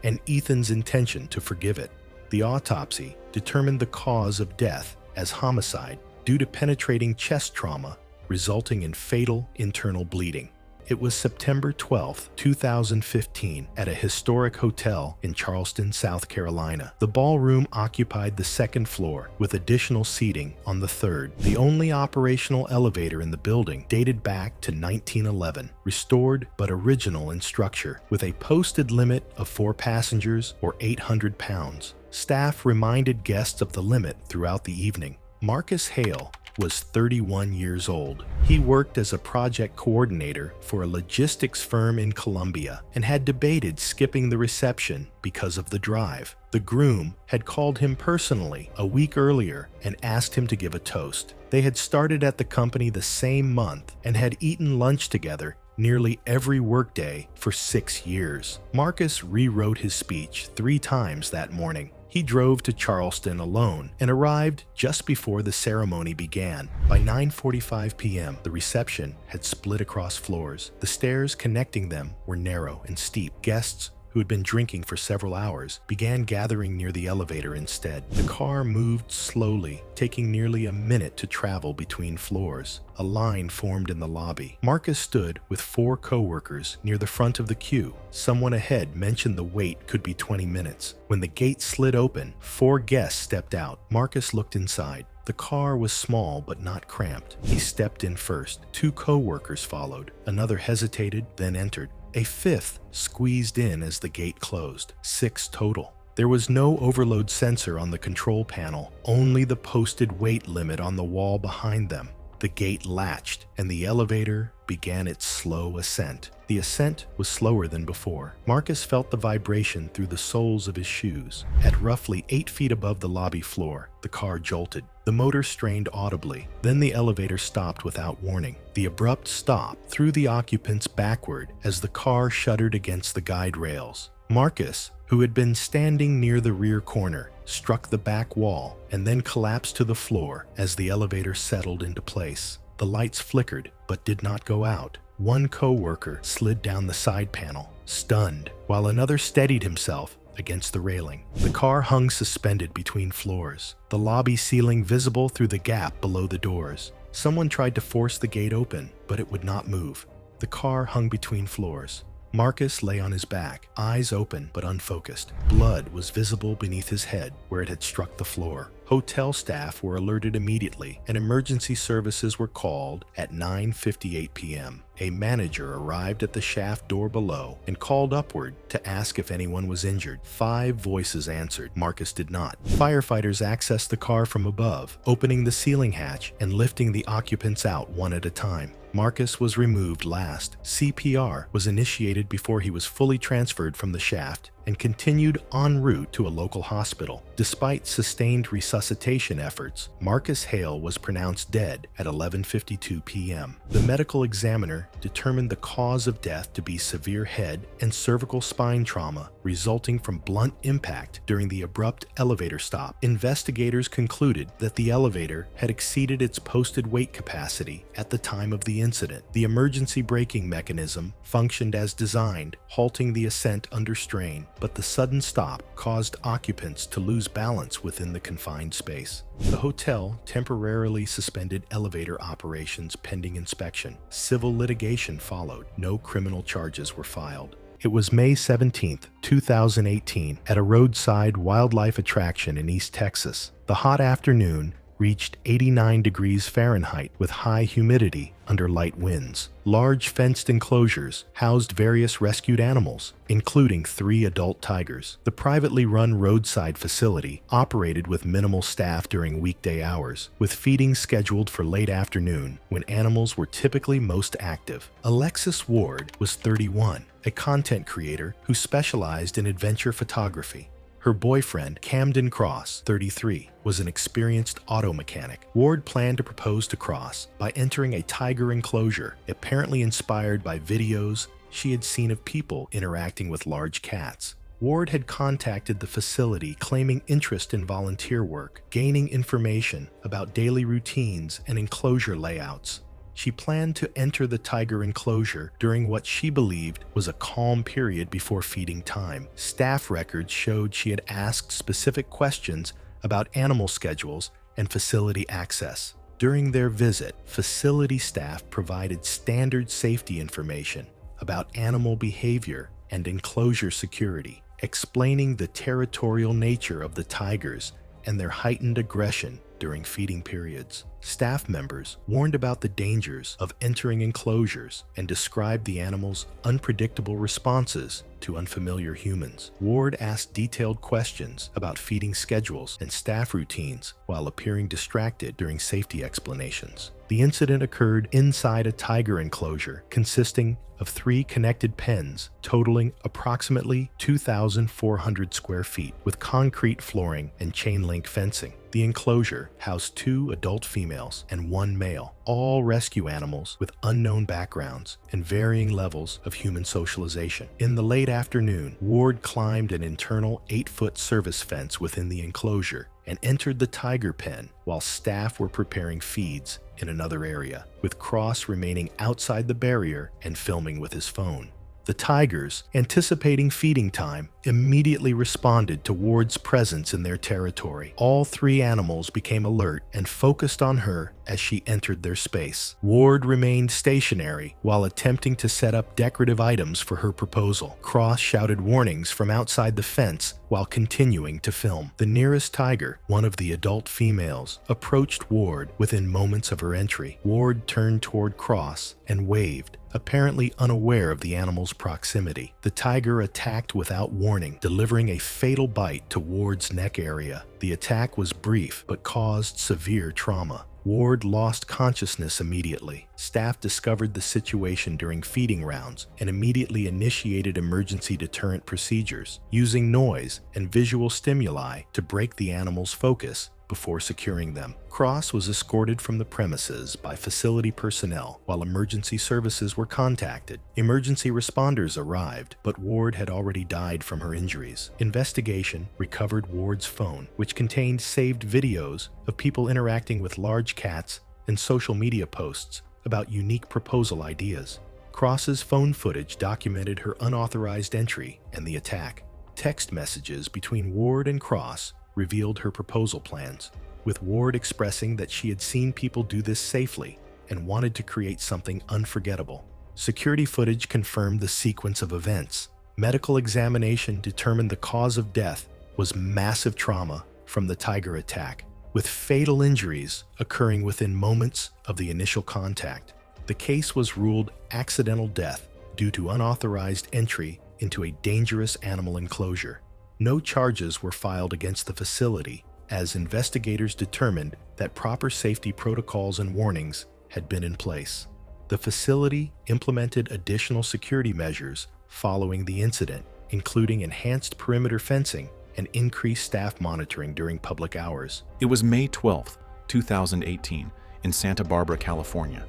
and Ethan's intention to forgive it. The autopsy determined the cause of death as homicide due to penetrating chest trauma resulting in fatal internal bleeding. It was September 12, 2015, at a historic hotel in Charleston, South Carolina. The ballroom occupied the second floor with additional seating on the third. The only operational elevator in the building dated back to 1911, restored but original in structure, with a posted limit of 4 passengers or 800 pounds. Staff reminded guests of the limit throughout the evening. Marcus Hale was 31 years old. He worked as a project coordinator for a logistics firm in Colombia and had debated skipping the reception because of the drive. The groom had called him personally a week earlier and asked him to give a toast. They had started at the company the same month and had eaten lunch together nearly every workday for 6 years. Marcus rewrote his speech 3 times that morning. He drove to Charleston alone and arrived just before the ceremony began. By 9:45 p.m., the reception had split across floors. The stairs connecting them were narrow and steep. Guests who had been drinking for several hours began gathering near the elevator instead. The car moved slowly, taking nearly a minute to travel between floors. A line formed in the lobby. Marcus stood with 4 co-workers near the front of the queue. Someone ahead mentioned the wait could be 20 minutes. When the gate slid open, 4 guests stepped out. Marcus looked inside. The car was small but not cramped. He stepped in first. 2 co-workers followed. Another hesitated, then entered. A 5th squeezed in as the gate closed. 6 total. There was no overload sensor on the control panel, only the posted weight limit on the wall behind them. The gate latched, and the elevator began its slow ascent. The ascent was slower than before. Marcus felt the vibration through the soles of his shoes. At roughly 8 feet above the lobby floor, the car jolted. The motor strained audibly. Then the elevator stopped without warning. The abrupt stop threw the occupants backward as the car shuddered against the guide rails. Marcus, who had been standing near the rear corner, struck the back wall and then collapsed to the floor as the elevator settled into place. The lights flickered but did not go out. One co-worker slid down the side panel, stunned, while another steadied himself against the railing. The car hung suspended between floors, the lobby ceiling visible through the gap below the doors. Someone tried to force the gate open, but it would not move. The car hung between floors. Marcus lay on his back, eyes open but unfocused. Blood was visible beneath his head where it had struck the floor. Hotel staff were alerted immediately, and emergency services were called at 9:58 p.m. A manager arrived at the shaft door below and called upward to ask if anyone was injured. 5 voices answered. Marcus did not. Firefighters accessed the car from above, opening the ceiling hatch and lifting the occupants out one at a time. Marcus was removed last. CPR was initiated before he was fully transferred from the shaft and continued en route to a local hospital. Despite sustained resuscitation efforts, Marcus Hale was pronounced dead at 11:52 p.m. The medical examiner determined the cause of death to be severe head and cervical spine trauma resulting from blunt impact during the abrupt elevator stop. Investigators concluded that the elevator had exceeded its posted weight capacity at the time of the incident. The emergency braking mechanism functioned as designed, halting the ascent under strain, but the sudden stop caused occupants to lose balance within the confined space. The hotel temporarily suspended elevator operations pending inspection. Civil litigation followed. No criminal charges were filed. It was May 17, 2018, at a roadside wildlife attraction in East Texas. The hot afternoon reached 89 degrees Fahrenheit with high humidity under light winds. Large fenced enclosures housed various rescued animals, including 3 adult tigers. The privately run roadside facility operated with minimal staff during weekday hours, with feeding scheduled for late afternoon when animals were typically most active. Alexis Ward was 31, a content creator who specialized in adventure photography. Her boyfriend, Camden Cross, 33, was an experienced auto mechanic. Ward planned to propose to Cross by entering a tiger enclosure, apparently inspired by videos she had seen of people interacting with large cats. Ward had contacted the facility claiming interest in volunteer work, gaining information about daily routines and enclosure layouts. She planned to enter the tiger enclosure during what she believed was a calm period before feeding time. Staff records showed she had asked specific questions about animal schedules and facility access. During their visit, facility staff provided standard safety information about animal behavior and enclosure security, explaining the territorial nature of the tigers and their heightened aggression during feeding periods. Staff members warned about the dangers of entering enclosures and described the animals' unpredictable responses to unfamiliar humans. Ward asked detailed questions about feeding schedules and staff routines while appearing distracted during safety explanations. The incident occurred inside a tiger enclosure consisting of 3 connected pens totaling approximately 2,400 square feet with concrete flooring and chain link fencing. The enclosure housed 2 adult females and 1 male, all rescue animals with unknown backgrounds and varying levels of human socialization. In the late afternoon, Ward climbed an internal 8-foot service fence within the enclosure and entered the tiger pen while staff were preparing feeds in another area, with Cross remaining outside the barrier and filming with his phone. The tigers, anticipating feeding time, immediately responded to Ward's presence in their territory. All 3 animals became alert and focused on her as she entered their space. Ward remained stationary while attempting to set up decorative items for her proposal. Cross shouted warnings from outside the fence while continuing to film. The nearest tiger, one of the adult females, approached Ward within moments of her entry. Ward turned toward Cross and waved, apparently unaware of the animal's proximity. The tiger attacked without warning, delivering a fatal bite to Ward's neck area. The attack was brief but caused severe trauma. Ward lost consciousness immediately. Staff discovered the situation during feeding rounds and immediately initiated emergency deterrent procedures, using noise and visual stimuli to break the animal's focus before securing them. Cross was escorted from the premises by facility personnel while emergency services were contacted. Emergency responders arrived, but Ward had already died from her injuries. Investigation recovered Ward's phone, which contained saved videos of people interacting with large cats and social media posts about unique proposal ideas. Cross's phone footage documented her unauthorized entry and the attack. Text messages between Ward and Cross revealed her proposal plans, with Ward expressing that she had seen people do this safely and wanted to create something unforgettable. Security footage confirmed the sequence of events. Medical examination determined the cause of death was massive trauma from the tiger attack, with fatal injuries occurring within moments of the initial contact. The case was ruled accidental death due to unauthorized entry into a dangerous animal enclosure. No charges were filed against the facility, as investigators determined that proper safety protocols and warnings had been in place. The facility implemented additional security measures following the incident, including enhanced perimeter fencing and increased staff monitoring during public hours. It was May 12, 2018, in Santa Barbara, California.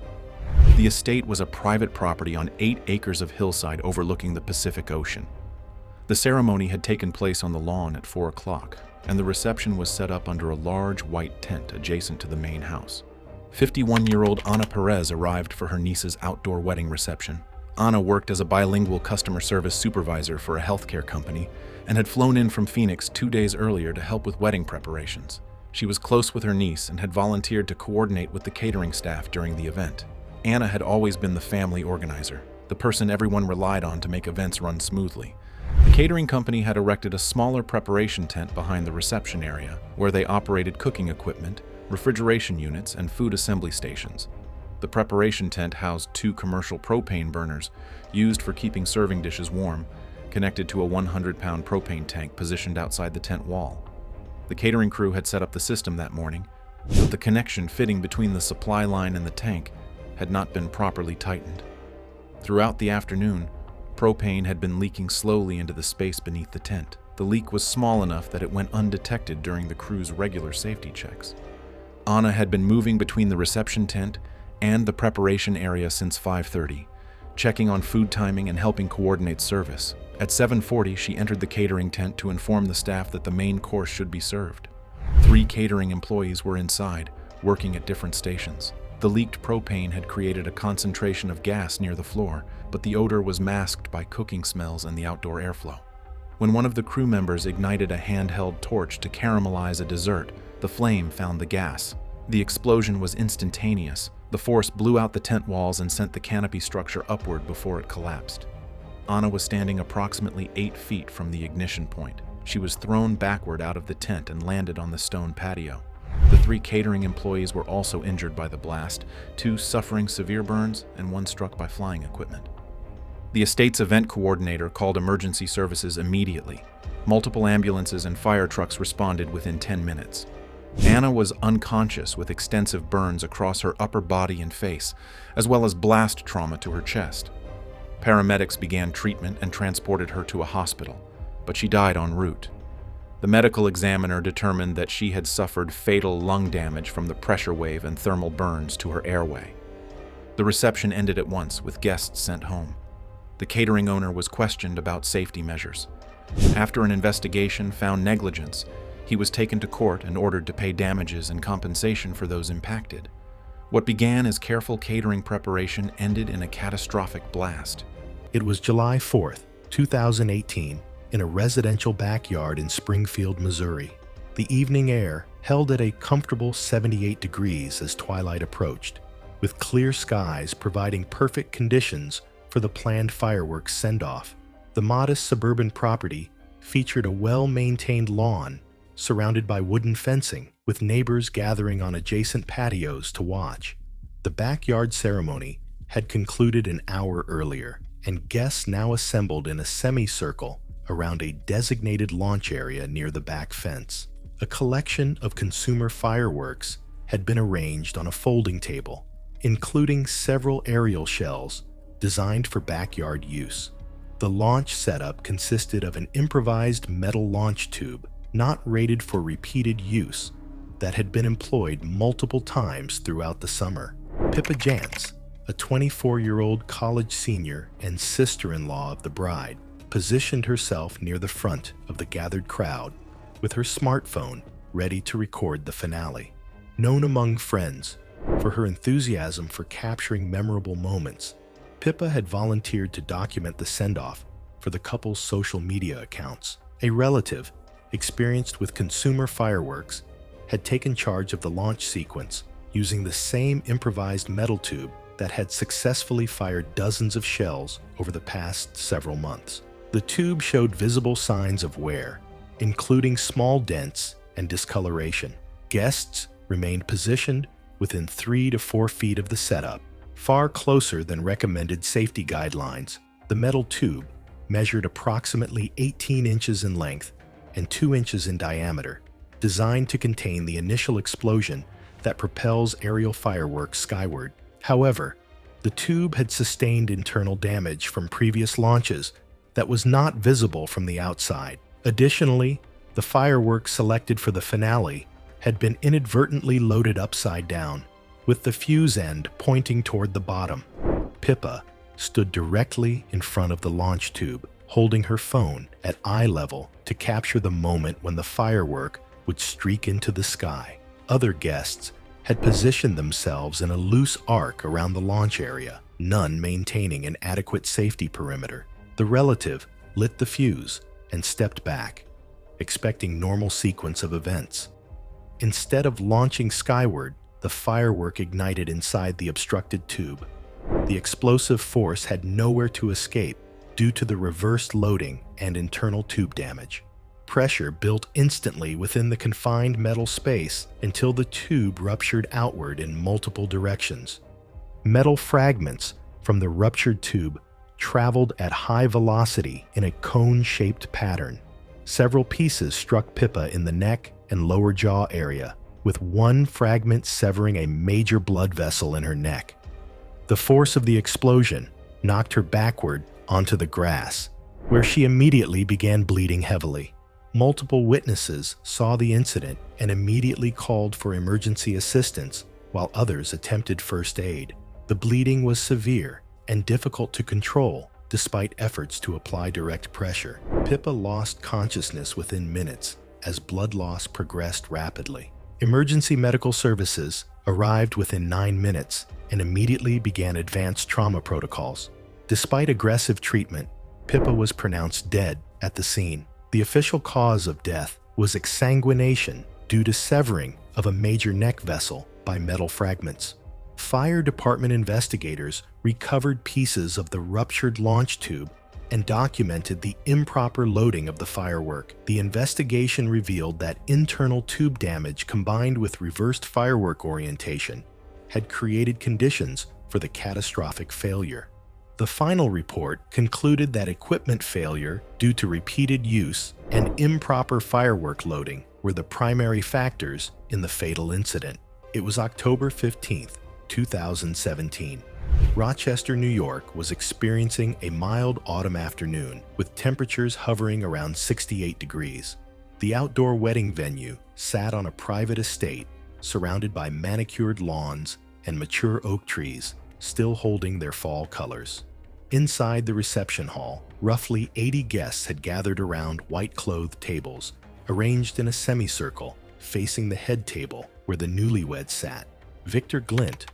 The estate was a private property on 8 acres of hillside overlooking the Pacific Ocean. The ceremony had taken place on the lawn at 4 o'clock, and the reception was set up under a large white tent adjacent to the main house. 51-year-old Ana Perez arrived for her niece's outdoor wedding reception. Ana worked as a bilingual customer service supervisor for a healthcare company and had flown in from Phoenix 2 days earlier to help with wedding preparations. She was close with her niece and had volunteered to coordinate with the catering staff during the event. Ana had always been the family organizer, the person everyone relied on to make events run smoothly. The catering company had erected a smaller preparation tent behind the reception area, where they operated cooking equipment, refrigeration units, and food assembly stations. The preparation tent housed 2 commercial propane burners used for keeping serving dishes warm, connected to a 100-pound propane tank positioned outside the tent wall. The catering crew had set up the system that morning, but the connection fitting between the supply line and the tank had not been properly tightened. Throughout the afternoon, propane had been leaking slowly into the space beneath the tent. The leak was small enough that it went undetected during the crew's regular safety checks. Ana had been moving between the reception tent and the preparation area since 5:30, checking on food timing and helping coordinate service. At 7:40, she entered the catering tent to inform the staff that the main course should be served. 3 catering employees were inside, working at different stations. The leaked propane had created a concentration of gas near the floor, but the odor was masked by cooking smells and the outdoor airflow. When one of the crew members ignited a handheld torch to caramelize a dessert, the flame found the gas. The explosion was instantaneous. The force blew out the tent walls and sent the canopy structure upward before it collapsed. Ana was standing approximately 8 feet from the ignition point. She was thrown backward out of the tent and landed on the stone patio. The 3 catering employees were also injured by the blast, 2 suffering severe burns and 1 struck by flying equipment. The estate's event coordinator called emergency services immediately. Multiple ambulances and fire trucks responded within 10 minutes. Ana was unconscious with extensive burns across her upper body and face, as well as blast trauma to her chest. Paramedics began treatment and transported her to a hospital, but she died en route. The medical examiner determined that she had suffered fatal lung damage from the pressure wave and thermal burns to her airway. The reception ended at once, with guests sent home. The catering owner was questioned about safety measures. After an investigation found negligence, he was taken to court and ordered to pay damages and compensation for those impacted. What began as careful catering preparation ended in a catastrophic blast. It was July 4th, 2018, in a residential backyard in Springfield, Missouri. The evening air held at a comfortable 78 degrees as twilight approached, with clear skies providing perfect conditions for the planned fireworks send-off. The modest suburban property featured a well-maintained lawn surrounded by wooden fencing, with neighbors gathering on adjacent patios to watch. The backyard ceremony had concluded an hour earlier, and guests now assembled in a semicircle around a designated launch area near the back fence. A collection of consumer fireworks had been arranged on a folding table, including several aerial shells designed for backyard use. The launch setup consisted of an improvised metal launch tube, not rated for repeated use, that had been employed multiple times throughout the summer. Pippa Jantz, a 24-year-old college senior and sister-in-law of the bride, positioned herself near the front of the gathered crowd with her smartphone ready to record the finale. Known among friends for her enthusiasm for capturing memorable moments, Pippa had volunteered to document the send-off for the couple's social media accounts. A relative, experienced with consumer fireworks, had taken charge of the launch sequence using the same improvised metal tube that had successfully fired dozens of shells over the past several months. The tube showed visible signs of wear, including small dents and discoloration. Guests remained positioned within 3 to 4 feet of the setup, far closer than recommended safety guidelines. The metal tube measured approximately 18 inches in length and 2 inches in diameter, designed to contain the initial explosion that propels aerial fireworks skyward. However, the tube had sustained internal damage from previous launches that was not visible from the outside. Additionally, the fireworks selected for the finale had been inadvertently loaded upside down, with the fuse end pointing toward the bottom. Pippa stood directly in front of the launch tube, holding her phone at eye level to capture the moment when the firework would streak into the sky. Other guests had positioned themselves in a loose arc around the launch area, none maintaining an adequate safety perimeter. The relative lit the fuse and stepped back, expecting normal sequence of events. Instead of launching skyward, the firework ignited inside the obstructed tube. The explosive force had nowhere to escape due to the reversed loading and internal tube damage. Pressure built instantly within the confined metal space until the tube ruptured outward in multiple directions. Metal fragments from the ruptured tube traveled at high velocity in a cone-shaped pattern. Several pieces struck Pippa in the neck and lower jaw area, with one fragment severing a major blood vessel in her neck. The force of the explosion knocked her backward onto the grass, where she immediately began bleeding heavily. Multiple witnesses saw the incident and immediately called for emergency assistance, while others attempted first aid. The bleeding was severe and difficult to control despite efforts to apply direct pressure. Pippa lost consciousness within minutes as blood loss progressed rapidly. Emergency medical services arrived within 9 minutes and immediately began advanced trauma protocols. Despite aggressive treatment, Pippa was pronounced dead at the scene. The official cause of death was exsanguination due to severing of a major neck vessel by metal fragments. Fire department investigators recovered pieces of the ruptured launch tube and documented the improper loading of the firework. The investigation revealed that internal tube damage combined with reversed firework orientation had created conditions for the catastrophic failure. The final report concluded that equipment failure due to repeated use and improper firework loading were the primary factors in the fatal incident. It was October 15, 2017. Rochester, New York was experiencing a mild autumn afternoon with temperatures hovering around 68 degrees. The outdoor wedding venue sat on a private estate surrounded by manicured lawns and mature oak trees, still holding their fall colors. Inside the reception hall, roughly 80 guests had gathered around white-clothed tables, arranged in a semicircle, facing the head table where the newlyweds sat. Victor Glint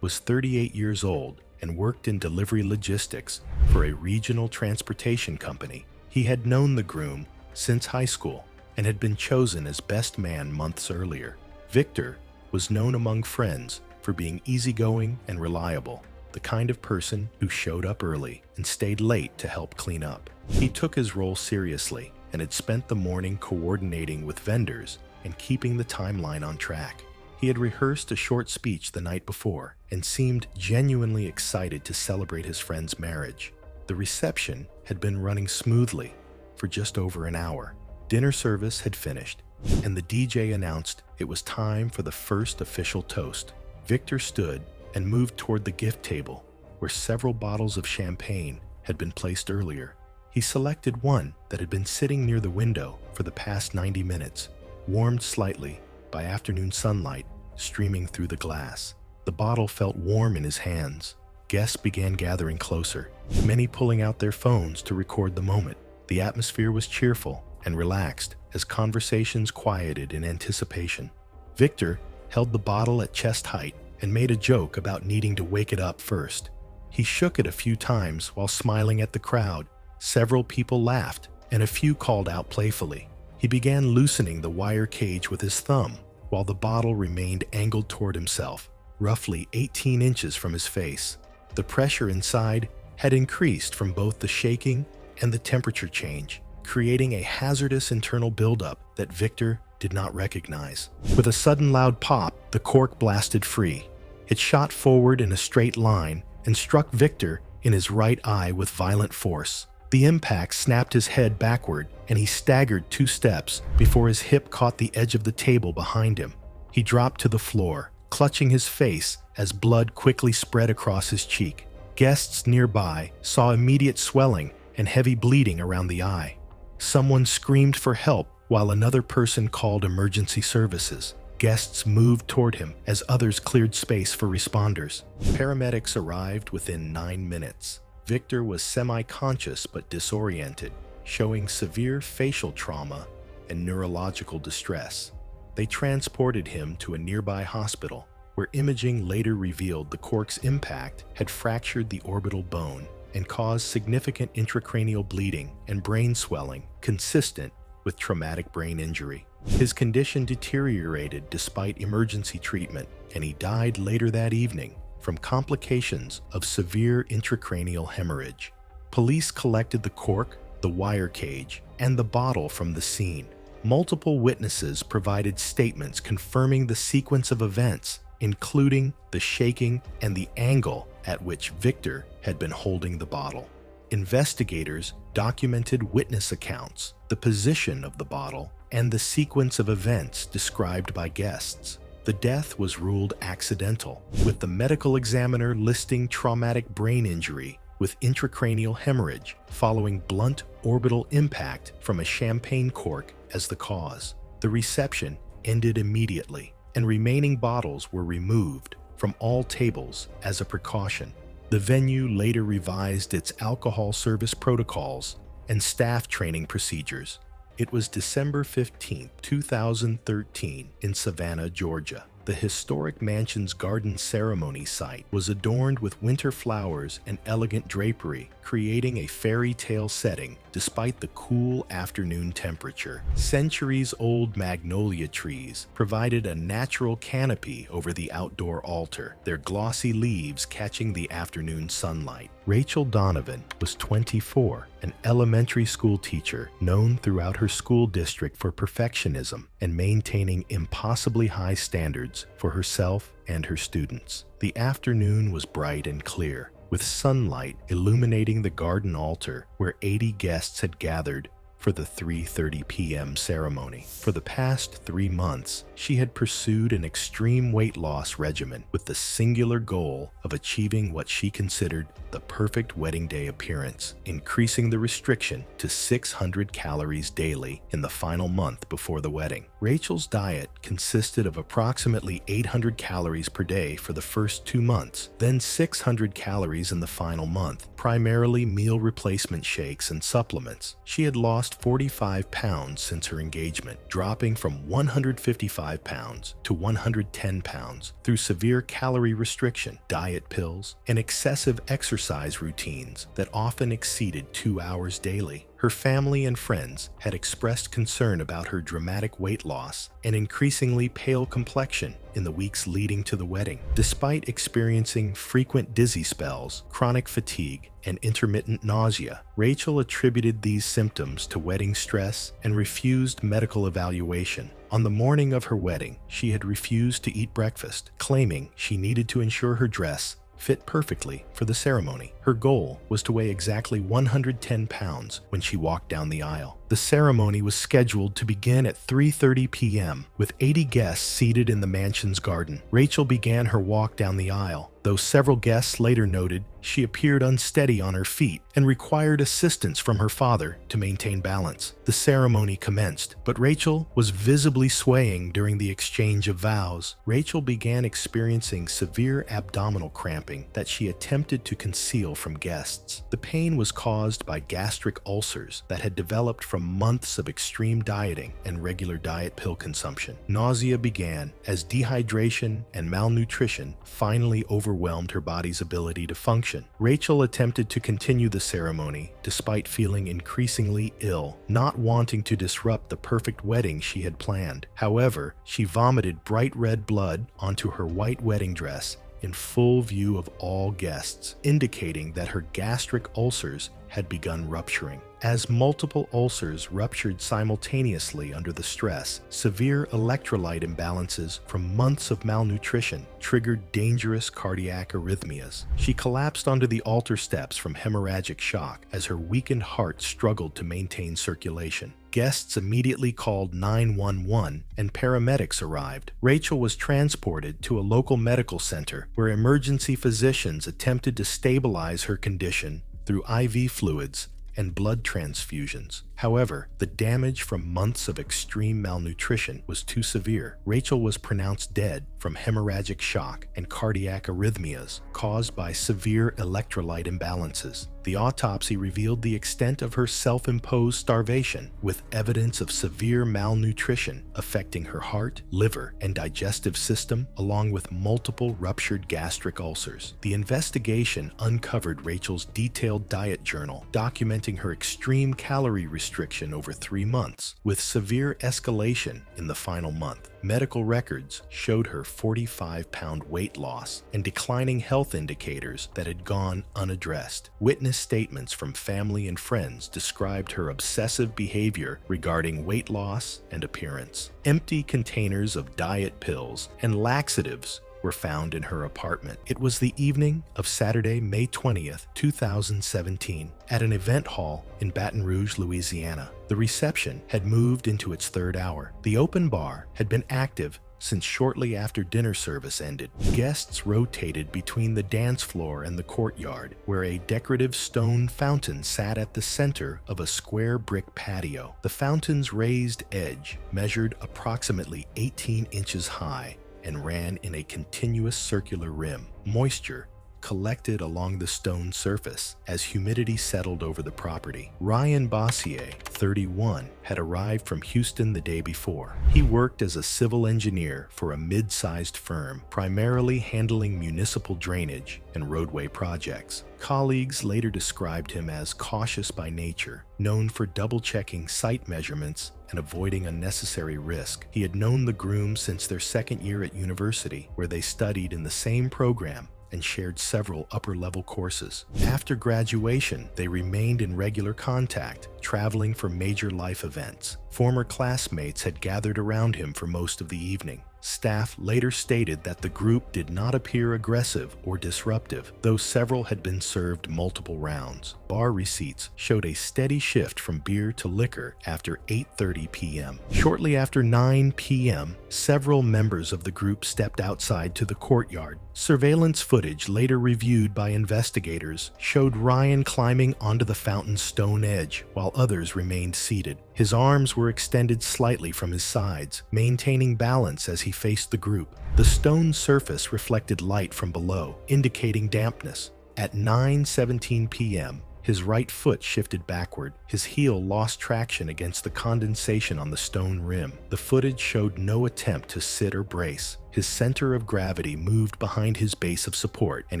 was 38 years old and worked in delivery logistics for a regional transportation company. He had known the groom since high school and had been chosen as best man months earlier. Victor was known among friends for being easygoing and reliable, the kind of person who showed up early and stayed late to help clean up. He took his role seriously and had spent the morning coordinating with vendors and keeping the timeline on track. He had rehearsed a short speech the night before and seemed genuinely excited to celebrate his friend's marriage. The reception had been running smoothly for just over an hour. Dinner service had finished, and the DJ announced it was time for the first official toast. Victor stood and moved toward the gift table, where several bottles of champagne had been placed earlier. He selected one that had been sitting near the window for the past 90 minutes, warmed slightly by afternoon sunlight streaming through the glass. The bottle felt warm in his hands. Guests began gathering closer, many pulling out their phones to record the moment. The atmosphere was cheerful and relaxed as conversations quieted in anticipation. Victor held the bottle at chest height and made a joke about needing to wake it up first. He shook it a few times while smiling at the crowd. Several people laughed, and a few called out playfully. He began loosening the wire cage with his thumb, while the bottle remained angled toward himself, roughly 18 inches from his face. The pressure inside had increased from both the shaking and the temperature change. creating a hazardous internal buildup that Victor did not recognize. With a sudden loud pop, the cork blasted free. It shot forward in a straight line and struck Victor in his right eye with violent force. The impact snapped his head backward, and he staggered 2 steps before his hip caught the edge of the table behind him. He dropped to the floor, clutching his face as blood quickly spread across his cheek. Guests nearby saw immediate swelling and heavy bleeding around the eye. Someone screamed for help while another person called emergency services. Guests moved toward him as others cleared space for responders. Paramedics arrived within 9 minutes. Victor was semi-conscious but disoriented, showing severe facial trauma and neurological distress. They transported him to a nearby hospital, where imaging later revealed the cork's impact had fractured the orbital bone and caused significant intracranial bleeding and brain swelling consistent with traumatic brain injury. His condition deteriorated despite emergency treatment, and he died later that evening from complications of severe intracranial hemorrhage. Police collected the cork, the wire cage, and the bottle from the scene. Multiple witnesses provided statements confirming the sequence of events, including the shaking and the angle at which Victor had been holding the bottle. Investigators documented witness accounts, the position of the bottle, and the sequence of events described by guests. The death was ruled accidental, with the medical examiner listing traumatic brain injury with intracranial hemorrhage following blunt orbital impact from a champagne cork as the cause. The reception ended immediately, and remaining bottles were removed from all tables as a precaution. The venue later revised its alcohol service protocols and staff training procedures. It was December 15, 2013 in Savannah, Georgia. The historic mansion's garden ceremony site was adorned with winter flowers and elegant drapery, creating a fairy tale setting despite the cool afternoon temperature. Centuries-old magnolia trees provided a natural canopy over the outdoor altar, their glossy leaves catching the afternoon sunlight. Rachel Donovan was 24, an elementary school teacher known throughout her school district for perfectionism and maintaining impossibly high standards for herself and her students. The afternoon was bright and clear, with sunlight illuminating the garden altar where 80 guests had gathered for the 3:30 p.m. ceremony. For the past 3 months, she had pursued an extreme weight loss regimen with the singular goal of achieving what she considered the perfect wedding day appearance, increasing the restriction to 600 calories daily in the final month before the wedding. Rachel's diet consisted of approximately 800 calories per day for the first 2 months, then 600 calories in the final month, primarily meal replacement shakes and supplements. She had lost 45 pounds since her engagement, dropping from 155 pounds to 110 pounds through severe calorie restriction, diet pills, and excessive exercise routines that often exceeded 2 hours daily. Her family and friends had expressed concern about her dramatic weight loss and increasingly pale complexion in the weeks leading to the wedding. Despite experiencing frequent dizzy spells, chronic fatigue, and intermittent nausea, Rachel attributed these symptoms to wedding stress and refused medical evaluation. On the morning of her wedding, she had refused to eat breakfast, claiming she needed to ensure her dress fit perfectly for the ceremony. Her goal was to weigh exactly 110 pounds when she walked down the aisle. The ceremony was scheduled to begin at 3:30 p.m. with 80 guests seated in the mansion's garden. Rachel began her walk down the aisle, though several guests later noted she appeared unsteady on her feet and required assistance from her father to maintain balance. The ceremony commenced, but Rachel was visibly swaying during the exchange of vows. Rachel began experiencing severe abdominal cramping that she attempted to conceal from guests. The pain was caused by gastric ulcers that had developed from months of extreme dieting and regular diet pill consumption. Nausea began as dehydration and malnutrition finally overwhelmed her body's ability to function. Rachel attempted to continue the ceremony despite feeling increasingly ill, not wanting to disrupt the perfect wedding she had planned. However, she vomited bright red blood onto her white wedding dress in full view of all guests, indicating that her gastric ulcers had begun rupturing. As multiple ulcers ruptured simultaneously under the stress, severe electrolyte imbalances from months of malnutrition triggered dangerous cardiac arrhythmias. She collapsed onto the altar steps from hemorrhagic shock as her weakened heart struggled to maintain circulation. Guests immediately called 911 and paramedics arrived. Rachel was transported to a local medical center where emergency physicians attempted to stabilize her condition through IV fluids and blood transfusions. However, the damage from months of extreme malnutrition was too severe. Rachel was pronounced dead from hemorrhagic shock and cardiac arrhythmias caused by severe electrolyte imbalances. The autopsy revealed the extent of her self-imposed starvation, with evidence of severe malnutrition affecting her heart, liver, and digestive system, along with multiple ruptured gastric ulcers. The investigation uncovered Rachel's detailed diet journal, documenting her extreme calorie restriction over 3 months, with severe escalation in the final month. Medical records showed her 45-pound weight loss and declining health indicators that had gone unaddressed. Witness statements from family and friends described her obsessive behavior regarding weight loss and appearance. Empty containers of diet pills and laxatives were found in her apartment. It was the evening of Saturday, May 20th, 2017, at an event hall in Baton Rouge, Louisiana. The reception had moved into its 3rd hour. The open bar had been active since shortly after dinner service ended. Guests rotated between the dance floor and the courtyard, where a decorative stone fountain sat at the center of a square brick patio. The fountain's raised edge measured approximately 18 inches high and ran in a continuous circular rim. Moisture collected along the stone surface as humidity settled over the property. Ryan Bossier, 31, had arrived from Houston the day before. He worked as a civil engineer for a mid-sized firm, primarily handling municipal drainage and roadway projects. Colleagues later described him as cautious by nature, known for double-checking site measurements and avoiding unnecessary risk. He had known the groom since their 2nd year at university, where they studied in the same program and shared several upper-level courses. After graduation, they remained in regular contact, traveling for major life events. Former classmates had gathered around him for most of the evening. Staff later stated that the group did not appear aggressive or disruptive, though several had been served multiple rounds. Bar receipts showed a steady shift from beer to liquor after 8:30 p.m. Shortly after 9 p.m., several members of the group stepped outside to the courtyard. Surveillance footage later reviewed by investigators showed Ryan climbing onto the fountain's stone edge, while others remained seated. His arms were extended slightly from his sides, maintaining balance as he faced the group. The stone surface reflected light from below, indicating dampness. At 9:17 p.m., his right foot shifted backward. His heel lost traction against the condensation on the stone rim. The footage showed no attempt to sit or brace. His center of gravity moved behind his base of support, and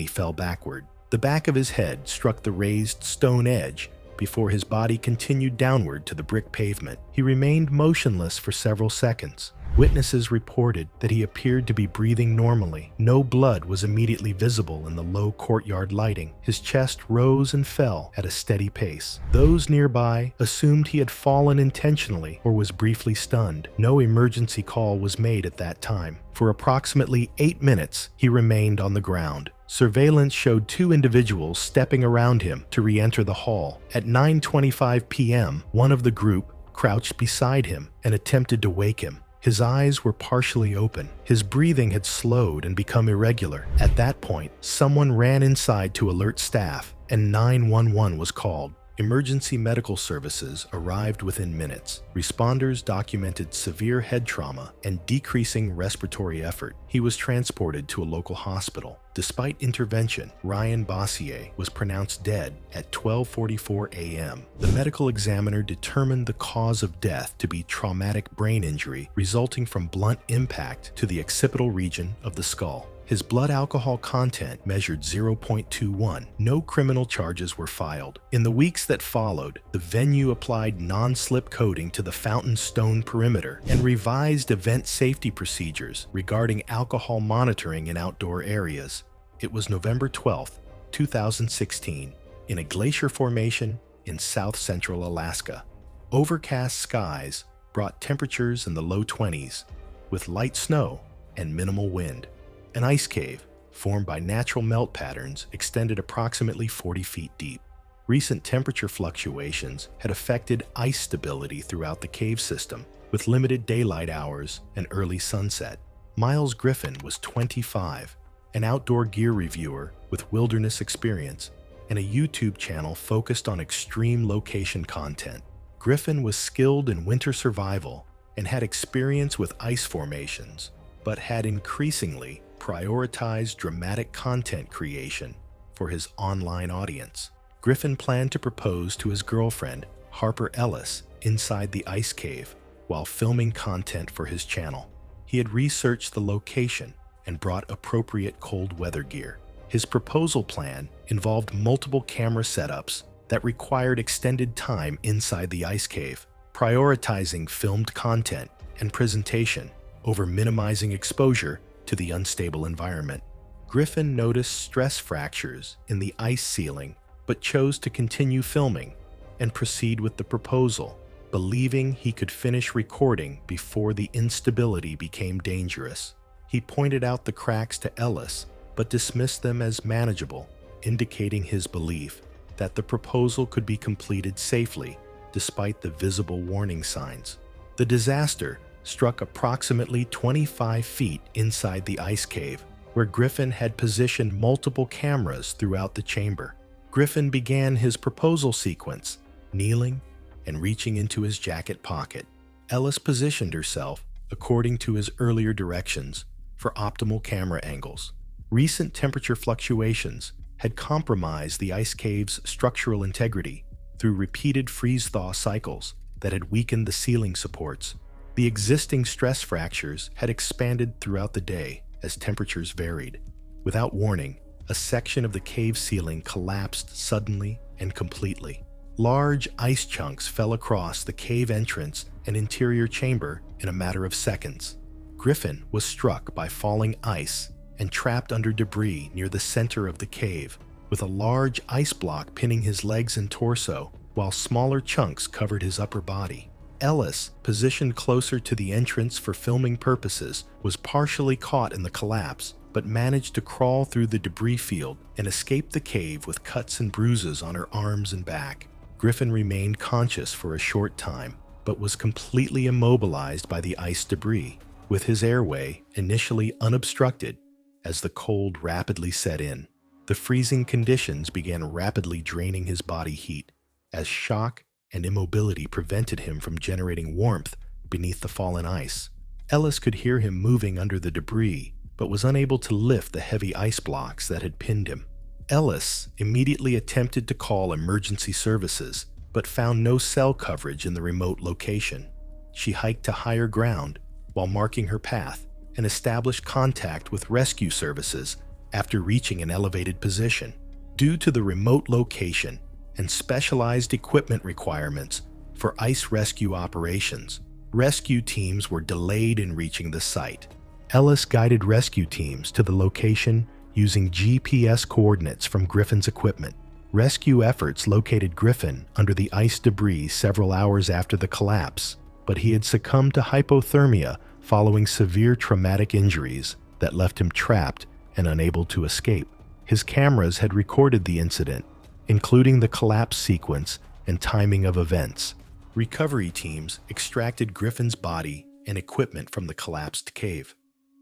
he fell backward. The back of his head struck the raised stone edge before his body continued downward to the brick pavement. He remained motionless for several seconds. Witnesses reported that he appeared to be breathing normally. No blood was immediately visible in the low courtyard lighting. His chest rose and fell at a steady pace. Those nearby assumed he had fallen intentionally or was briefly stunned. No emergency call was made at that time. For approximately 8 minutes, he remained on the ground. Surveillance showed 2 individuals stepping around him to re-enter the hall. At 9:25 p.m., one of the group crouched beside him and attempted to wake him. His eyes were partially open. His breathing had slowed and become irregular. At that point, someone ran inside to alert staff, and 911 was called. Emergency medical services arrived within minutes. Responders documented severe head trauma and decreasing respiratory effort. He was transported to a local hospital. Despite intervention, Ryan Bossier was pronounced dead at 12:44 a.m. The medical examiner determined the cause of death to be traumatic brain injury resulting from blunt impact to the occipital region of the skull. His blood alcohol content measured 0.21. No criminal charges were filed. In the weeks that followed, the venue applied non-slip coating to the fountain stone perimeter and revised event safety procedures regarding alcohol monitoring in outdoor areas. It was November 12, 2016, in a glacier formation in south-central Alaska. Overcast skies brought temperatures in the low 20s, with light snow and minimal wind. An ice cave, formed by natural melt patterns, extended approximately 40 feet deep. Recent temperature fluctuations had affected ice stability throughout the cave system, with limited daylight hours and early sunset. Miles Griffin was 25, an outdoor gear reviewer with wilderness experience and a YouTube channel focused on extreme location content. Griffin was skilled in winter survival and had experience with ice formations, but had increasingly prioritized dramatic content creation for his online audience. Griffin planned to propose to his girlfriend, Harper Ellis, inside the ice cave while filming content for his channel. He had researched the location and brought appropriate cold weather gear. His proposal plan involved multiple camera setups that required extended time inside the ice cave, prioritizing filmed content and presentation over minimizing exposure to the unstable environment. Griffin noticed stress fractures in the ice ceiling, but chose to continue filming and proceed with the proposal, believing he could finish recording before the instability became dangerous. He pointed out the cracks to Ellis, but dismissed them as manageable, indicating his belief that the proposal could be completed safely despite the visible warning signs. The disaster struck approximately 25 feet inside the ice cave, where Griffin had positioned multiple cameras throughout the chamber. Griffin began his proposal sequence, kneeling and reaching into his jacket pocket. Ellis positioned herself according to his earlier directions for optimal camera angles. Recent temperature fluctuations had compromised the ice cave's structural integrity through repeated freeze-thaw cycles that had weakened the ceiling supports. The existing stress fractures had expanded throughout the day as temperatures varied. Without warning, a section of the cave ceiling collapsed suddenly and completely. Large ice chunks fell across the cave entrance and interior chamber in a matter of seconds. Griffin was struck by falling ice and trapped under debris near the center of the cave, with a large ice block pinning his legs and torso, while smaller chunks covered his upper body. Ellis, positioned closer to the entrance for filming purposes, was partially caught in the collapse, but managed to crawl through the debris field and escape the cave with cuts and bruises on her arms and back. Griffin remained conscious for a short time, but was completely immobilized by the ice debris, with his airway initially unobstructed as the cold rapidly set in. The freezing conditions began rapidly draining his body heat, as shock and immobility prevented him from generating warmth beneath the fallen ice. Ellis could hear him moving under the debris, but was unable to lift the heavy ice blocks that had pinned him. Ellis immediately attempted to call emergency services, but found no cell coverage in the remote location. She hiked to higher ground while marking her path and established contact with rescue services after reaching an elevated position. Due to the remote location and specialized equipment requirements for ice rescue operations, rescue teams were delayed in reaching the site. Ellis guided rescue teams to the location using GPS coordinates from Griffin's equipment. Rescue efforts located Griffin under the ice debris several hours after the collapse, but he had succumbed to hypothermia following severe traumatic injuries that left him trapped and unable to escape. His cameras had recorded the incident, including the collapse sequence and timing of events. Recovery teams extracted Griffin's body and equipment from the collapsed cave.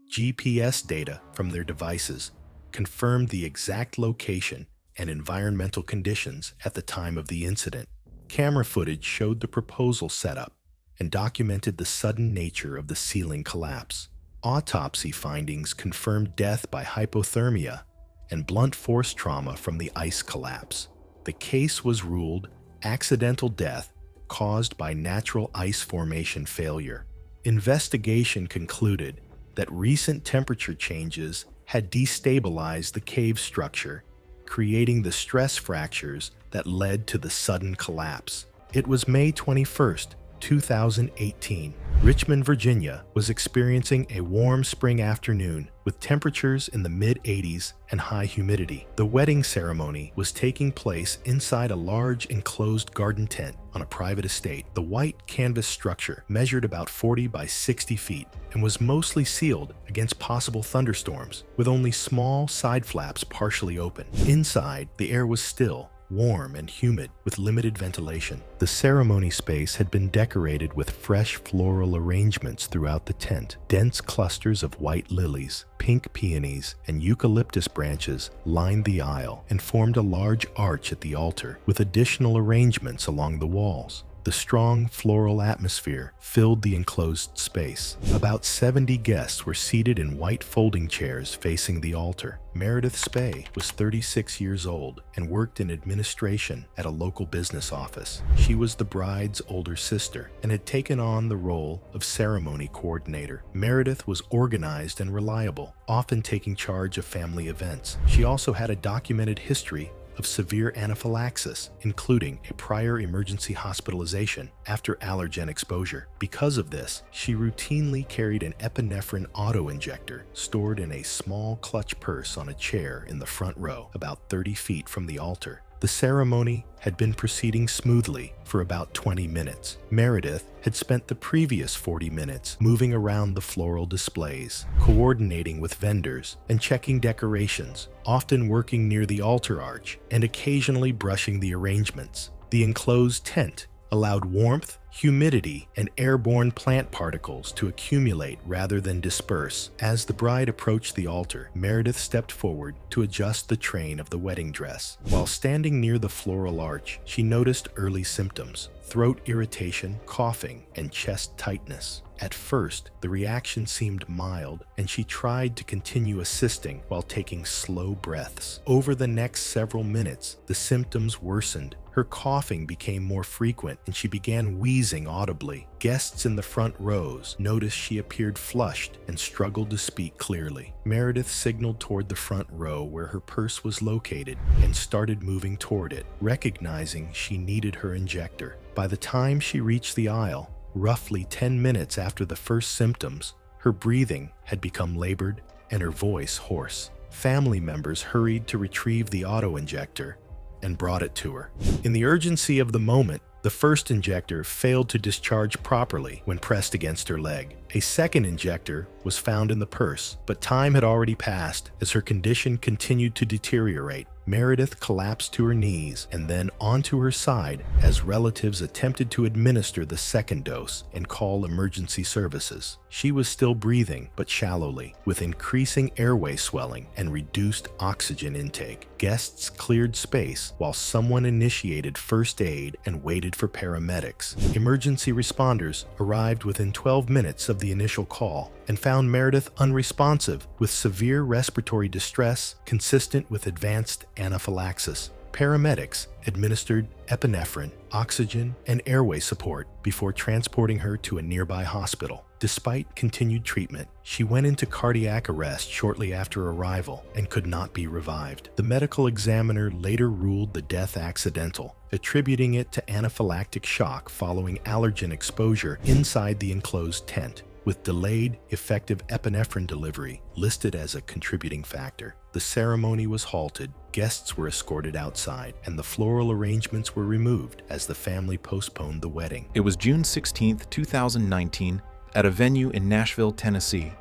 GPS data from their devices confirmed the exact location and environmental conditions at the time of the incident. Camera footage showed the proposal setup and documented the sudden nature of the ceiling collapse. Autopsy findings confirmed death by hypothermia and blunt force trauma from the ice collapse. The case was ruled accidental death caused by natural ice formation failure. Investigation concluded that recent temperature changes had destabilized the cave structure, creating the stress fractures that led to the sudden collapse. It was May 21st, 2018, Richmond, Virginia was experiencing a warm spring afternoon with temperatures in the mid-80s and high humidity. The wedding ceremony was taking place inside a large enclosed garden tent on a private estate. The white canvas structure measured about 40 by 60 feet and was mostly sealed against possible thunderstorms, with only small side flaps partially open. Inside, the air was still, warm and humid with limited ventilation. The ceremony space had been decorated with fresh floral arrangements throughout the tent. Dense clusters of white lilies, pink peonies, and eucalyptus branches lined the aisle and formed a large arch at the altar, with additional arrangements along the walls. The strong floral atmosphere filled the enclosed space. About 70 guests were seated in white folding chairs facing the altar. Meredith Spey was 36 years old and worked in administration at a local business office. She was the bride's older sister and had taken on the role of ceremony coordinator. Meredith was organized and reliable, often taking charge of family events. She also had a documented history of severe anaphylaxis, including a prior emergency hospitalization after allergen exposure. Because of this, she routinely carried an epinephrine auto-injector stored in a small clutch purse on a chair in the front row, about 30 feet from the altar. The ceremony had been proceeding smoothly for about 20 minutes. Meredith had spent the previous 40 minutes moving around the floral displays, coordinating with vendors and checking decorations, often working near the altar arch and occasionally brushing the arrangements. The enclosed tent allowed warmth, humidity, and airborne plant particles to accumulate rather than disperse. As the bride approached the altar, Meredith stepped forward to adjust the train of the wedding dress. While standing near the floral arch, she noticed early symptoms: throat irritation, coughing, and chest tightness. At first, the reaction seemed mild, and she tried to continue assisting while taking slow breaths. Over the next several minutes, the symptoms worsened. Her coughing became more frequent, and she began wheezing audibly. Guests in the front rows noticed she appeared flushed and struggled to speak clearly. Meredith signaled toward the front row where her purse was located and started moving toward it, recognizing she needed her injector. By the time she reached the aisle, roughly 10 minutes after the first symptoms, her breathing had become labored and her voice hoarse. Family members hurried to retrieve the auto-injector and brought it to her. In the urgency of the moment, the first injector failed to discharge properly when pressed against her leg. A second injector was found in the purse, but time had already passed as her condition continued to deteriorate. Meredith collapsed to her knees and then onto her side as relatives attempted to administer the second dose and call emergency services. She was still breathing, but shallowly, with increasing airway swelling and reduced oxygen intake. Guests cleared space while someone initiated first aid and waited for paramedics. Emergency responders arrived within 12 minutes of the initial call and found Meredith unresponsive with severe respiratory distress consistent with advanced anaphylaxis. Paramedics administered epinephrine, oxygen, and airway support before transporting her to a nearby hospital. Despite continued treatment, she went into cardiac arrest shortly after arrival and could not be revived. The medical examiner later ruled the death accidental, attributing it to anaphylactic shock following allergen exposure inside the enclosed tent, with delayed effective epinephrine delivery listed as a contributing factor. The ceremony was halted, guests were escorted outside, and the floral arrangements were removed as the family postponed the wedding. It was June 16, 2019, at a venue in Nashville, Tennessee.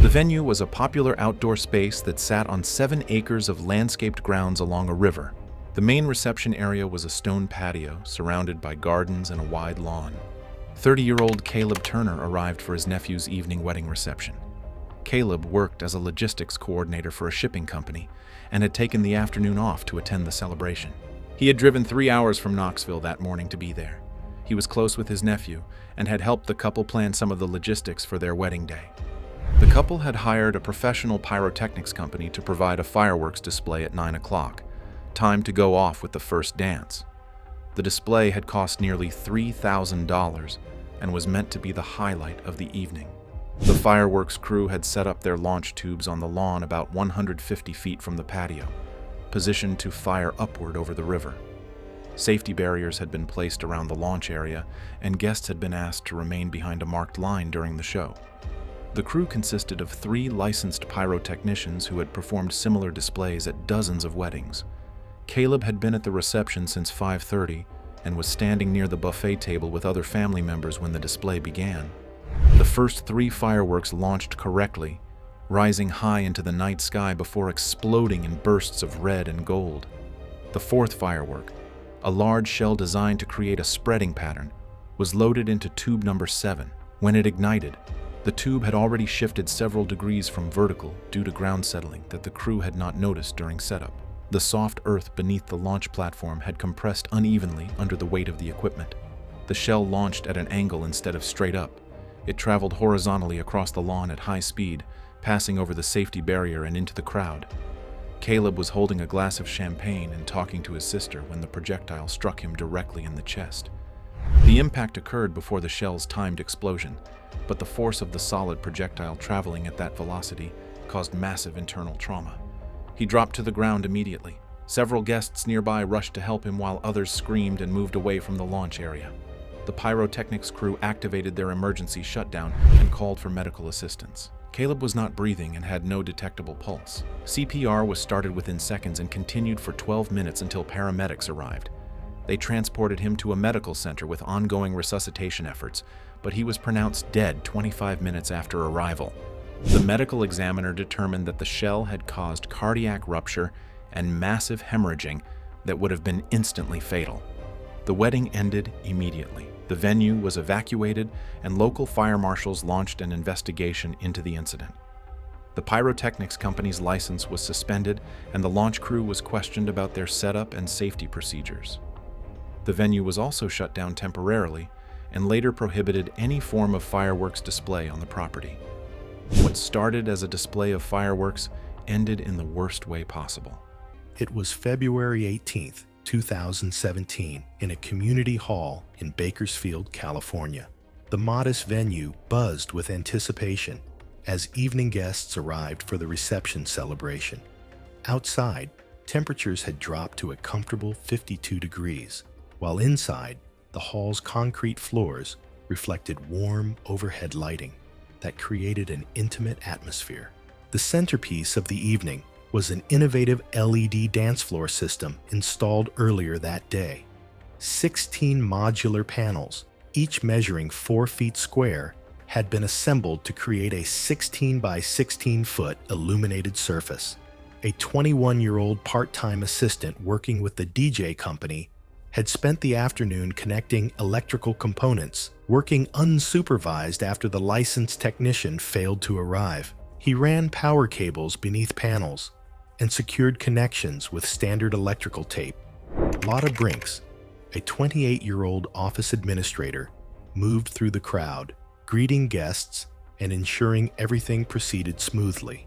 The venue was a popular outdoor space that sat on 7 acres of landscaped grounds along a river. The main reception area was a stone patio surrounded by gardens and a wide lawn. 30-year-old Caleb Turner arrived for his nephew's evening wedding reception. Caleb worked as a logistics coordinator for a shipping company and had taken the afternoon off to attend the celebration. He had driven 3 hours from Knoxville that morning to be there. He was close with his nephew and had helped the couple plan some of the logistics for their wedding day. The couple had hired a professional pyrotechnics company to provide a fireworks display at 9 o'clock, time to go off with the first dance. The display had cost nearly $3,000 and was meant to be the highlight of the evening. The fireworks crew had set up their launch tubes on the lawn about 150 feet from the patio, positioned to fire upward over the river. Safety barriers had been placed around the launch area, and guests had been asked to remain behind a marked line during the show. The crew consisted of 3 licensed pyrotechnicians who had performed similar displays at dozens of weddings. Caleb had been at the reception since 5:30 and was standing near the buffet table with other family members when the display began. The first 3 fireworks launched correctly, rising high into the night sky before exploding in bursts of red and gold. The 4th firework, a large shell designed to create a spreading pattern, was loaded into tube number 7. When it ignited, the tube had already shifted several degrees from vertical due to ground settling that the crew had not noticed during setup. The soft earth beneath the launch platform had compressed unevenly under the weight of the equipment. The shell launched at an angle instead of straight up. It traveled horizontally across the lawn at high speed, passing over the safety barrier and into the crowd. Caleb was holding a glass of champagne and talking to his sister when the projectile struck him directly in the chest. The impact occurred before the shell's timed explosion, but the force of the solid projectile traveling at that velocity caused massive internal trauma. He dropped to the ground immediately. Several guests nearby rushed to help him while others screamed and moved away from the launch area. The pyrotechnics crew activated their emergency shutdown and called for medical assistance. Caleb was not breathing and had no detectable pulse. CPR was started within seconds and continued for 12 minutes until paramedics arrived. They transported him to a medical center with ongoing resuscitation efforts, but he was pronounced dead 25 minutes after arrival. The medical examiner determined that the shell had caused cardiac rupture and massive hemorrhaging that would have been instantly fatal. The wedding ended immediately. The venue was evacuated, and local fire marshals launched an investigation into the incident. The pyrotechnics company's license was suspended, and the launch crew was questioned about their setup and safety procedures. The venue was also shut down temporarily, and later prohibited any form of fireworks display on the property. What started as a display of fireworks ended in the worst way possible. It was February 18th, 2017, in a community hall in Bakersfield, California. The modest venue buzzed with anticipation as evening guests arrived for the reception celebration. Outside, temperatures had dropped to a comfortable 52 degrees, while inside, the hall's concrete floors reflected warm overhead lighting that created an intimate atmosphere. The centerpiece of the evening was an innovative LED dance floor system installed earlier that day. 16 modular panels, each measuring 4 feet square, had been assembled to create a 16 by 16 foot illuminated surface. A 21-year-old part-time assistant working with the DJ company had spent the afternoon connecting electrical components, working unsupervised after the licensed technician failed to arrive. He ran power cables beneath panels and secured connections with standard electrical tape. Lotta Brinks, a 28-year-old office administrator, moved through the crowd, greeting guests and ensuring everything proceeded smoothly.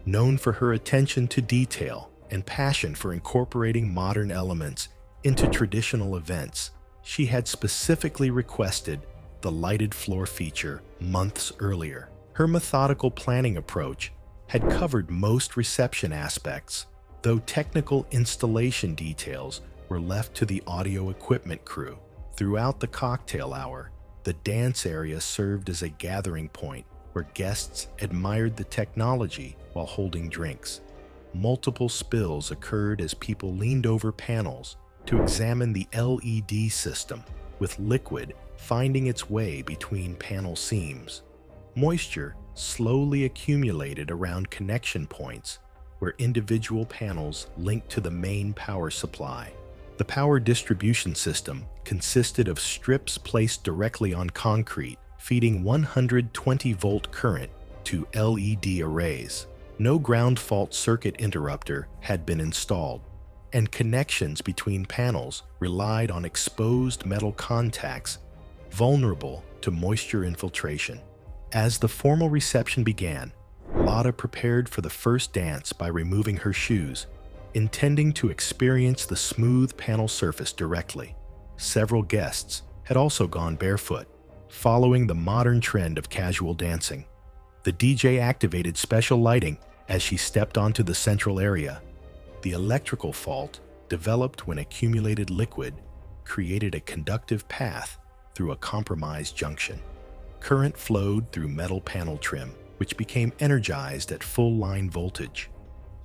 Known for her attention to detail and passion for incorporating modern elements into traditional events, she had specifically requested the lighted floor feature months earlier. Her methodical planning approach had covered most reception aspects, though technical installation details were left to the audio equipment crew. Throughout the cocktail hour, the dance area served as a gathering point where guests admired the technology while holding drinks. Multiple spills occurred as people leaned over panels to examine the LED system, with liquid finding its way between panel seams. Moisture slowly accumulated around connection points where individual panels linked to the main power supply. The power distribution system consisted of strips placed directly on concrete, feeding 120-volt current to LED arrays. No ground fault circuit interrupter had been installed, and connections between panels relied on exposed metal contacts vulnerable to moisture infiltration. As the formal reception began, Lotta prepared for the first dance by removing her shoes, intending to experience the smooth panel surface directly. Several guests had also gone barefoot, following the modern trend of casual dancing. The DJ activated special lighting as she stepped onto the central area. The electrical fault developed when accumulated liquid created a conductive path through a compromised junction. Current flowed through metal panel trim, which became energized at full line voltage.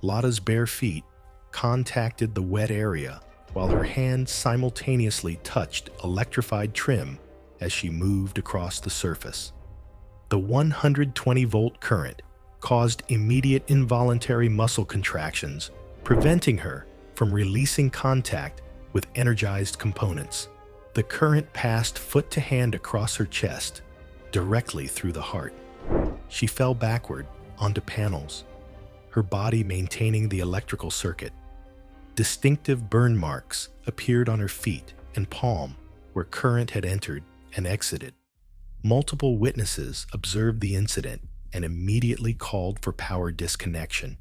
Lotta's bare feet contacted the wet area while her hand simultaneously touched electrified trim as she moved across the surface. The 120-volt current caused immediate involuntary muscle contractions, preventing her from releasing contact with energized components. The current passed foot to hand across her chest, directly through the heart. She fell backward onto panels, her body maintaining the electrical circuit. Distinctive burn marks appeared on her feet and palm where current had entered and exited. Multiple witnesses observed the incident and immediately called for power disconnection.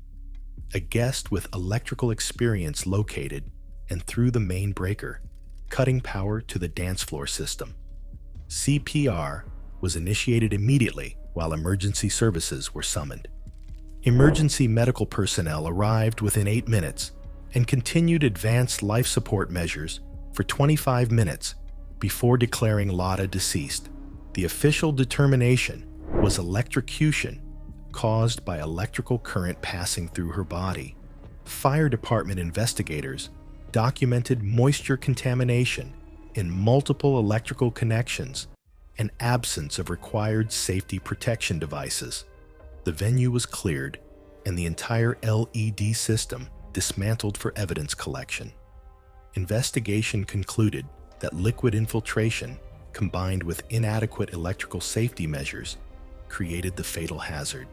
A guest with electrical experience located and threw the main breaker, cutting power to the dance floor system. CPR was initiated immediately while emergency services were summoned. Emergency medical personnel arrived within 8 minutes and continued advanced life support measures for 25 minutes before declaring Lotta deceased. The official determination was electrocution caused by electrical current passing through her body. Fire department investigators documented moisture contamination in multiple electrical connections and absence of required safety protection devices. The venue was cleared and the entire LED system dismantled for evidence collection. Investigation concluded that liquid infiltration combined with inadequate electrical safety measures created the fatal hazard.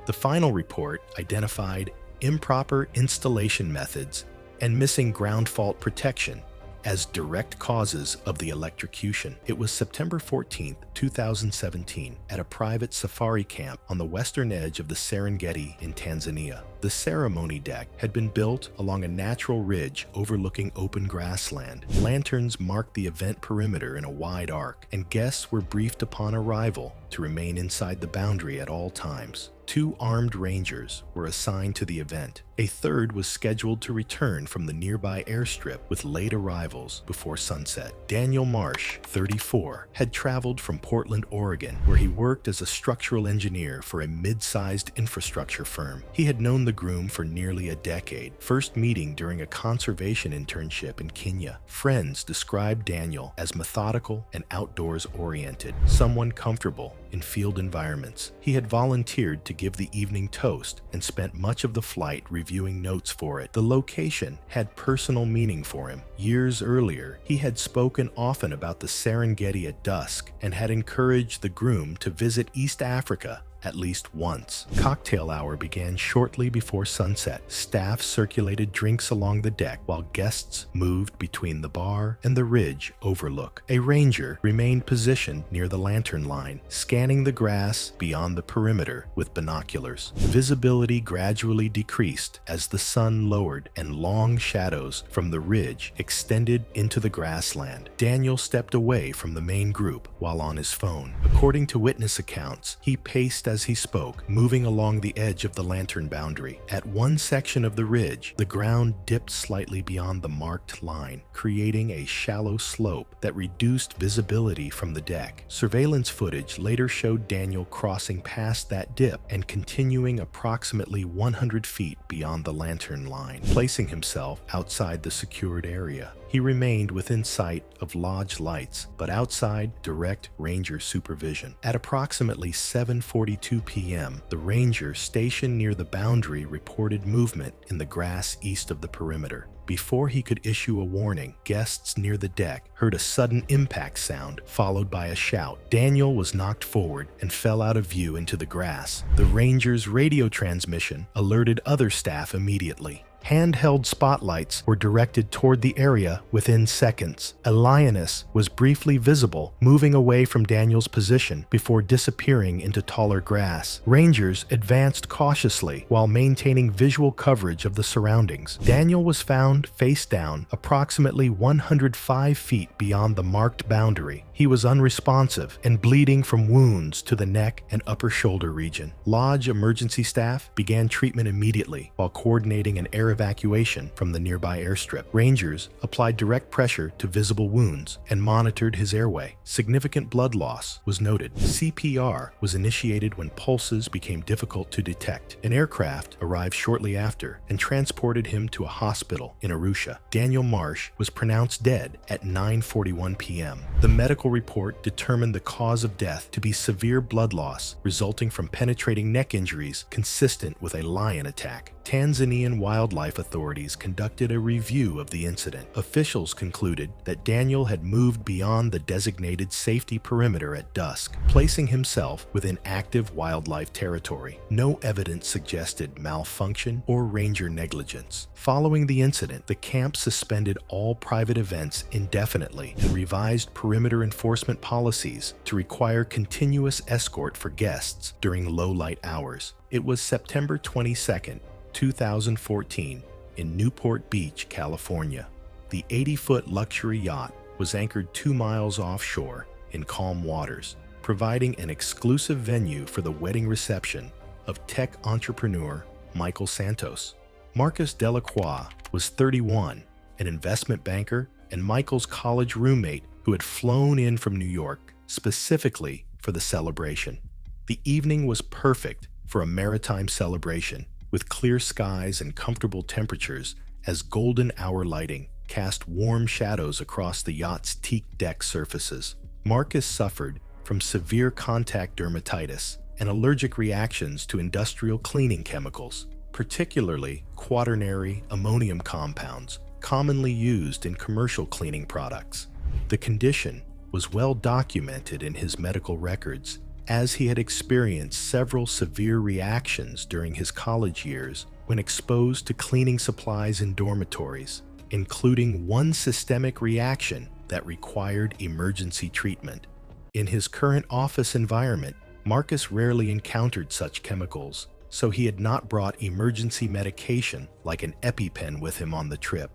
The final report identified improper installation methods and missing ground fault protection as direct causes of the electrocution. It was September 14, 2017, at a private safari camp on the western edge of the Serengeti in Tanzania. The ceremony deck had been built along a natural ridge overlooking open grassland. Lanterns marked the event perimeter in a wide arc, and guests were briefed upon arrival to remain inside the boundary at all times. 2 armed rangers were assigned to the event. A third was scheduled to return from the nearby airstrip with late arrivals before sunset. Daniel Marsh, 34, had traveled from Portland, Oregon, where he worked as a structural engineer for a mid-sized infrastructure firm. He had known the groom for nearly a decade, first meeting during a conservation internship in Kenya. Friends described Daniel as methodical and outdoors-oriented, someone comfortable in field environments. He had volunteered to give the evening toast and spent much of the flight reviewing notes for it. The location had personal meaning for him. Years earlier, he had spoken often about the Serengeti at dusk and had encouraged the groom to visit East Africa at least once. Cocktail hour began shortly before sunset. Staff circulated drinks along the deck while guests moved between the bar and the ridge overlook. A ranger remained positioned near the lantern line, scanning the grass beyond the perimeter with binoculars. Visibility gradually decreased as the sun lowered and long shadows from the ridge extended into the grassland. Daniel stepped away from the main group while on his phone. According to witness accounts, he paced as he spoke, moving along the edge of the lantern boundary. At one section of the ridge, the ground dipped slightly beyond the marked line, creating a shallow slope that reduced visibility from the deck. Surveillance footage later showed Daniel crossing past that dip and continuing approximately 100 feet beyond the lantern line, placing himself outside the secured area. He remained within sight of lodge lights, but outside direct ranger supervision. At approximately 7:42 p.m., the ranger stationed near the boundary reported movement in the grass east of the perimeter. Before he could issue a warning, guests near the deck heard a sudden impact sound, followed by a shout. Daniel was knocked forward and fell out of view into the grass. The ranger's radio transmission alerted other staff immediately. Handheld spotlights were directed toward the area within seconds. A lioness was briefly visible, moving away from Daniel's position before disappearing into taller grass. Rangers advanced cautiously while maintaining visual coverage of the surroundings. Daniel was found face down, approximately 105 feet beyond the marked boundary. He was unresponsive and bleeding from wounds to the neck and upper shoulder region. Lodge emergency staff began treatment immediately while coordinating an air evacuation from the nearby airstrip. Rangers applied direct pressure to visible wounds and monitored his airway. Significant blood loss was noted. CPR was initiated when pulses became difficult to detect. An aircraft arrived shortly after and transported him to a hospital in Arusha. Daniel Marsh was pronounced dead at 9:41 p.m. The medical report determined the cause of death to be severe blood loss resulting from penetrating neck injuries consistent with a lion attack. Tanzanian wildlife authorities conducted a review of the incident. Officials concluded that Daniel had moved beyond the designated safety perimeter at dusk, placing himself within active wildlife territory. No evidence suggested malfunction or ranger negligence. Following the incident, the camp suspended all private events indefinitely and revised perimeter enforcement policies to require continuous escort for guests during low-light hours. It was September 22, 2014, in Newport Beach, California. The 80-foot luxury yacht was anchored 2 miles offshore in calm waters, providing an exclusive venue for the wedding reception of tech entrepreneur Michael Santos. Marcus Delacroix was 31, an investment banker and Michael's college roommate who had flown in from New York specifically for the celebration. The evening was perfect for a maritime celebration, with clear skies and comfortable temperatures as golden hour lighting cast warm shadows across the yacht's teak deck surfaces. Marcus suffered from severe contact dermatitis and allergic reactions to industrial cleaning chemicals, particularly quaternary ammonium compounds commonly used in commercial cleaning products. The condition was well documented in his medical records, as he had experienced several severe reactions during his college years when exposed to cleaning supplies in dormitories, including one systemic reaction that required emergency treatment. In his current office environment, Marcus rarely encountered such chemicals, so he had not brought emergency medication like an EpiPen with him on the trip.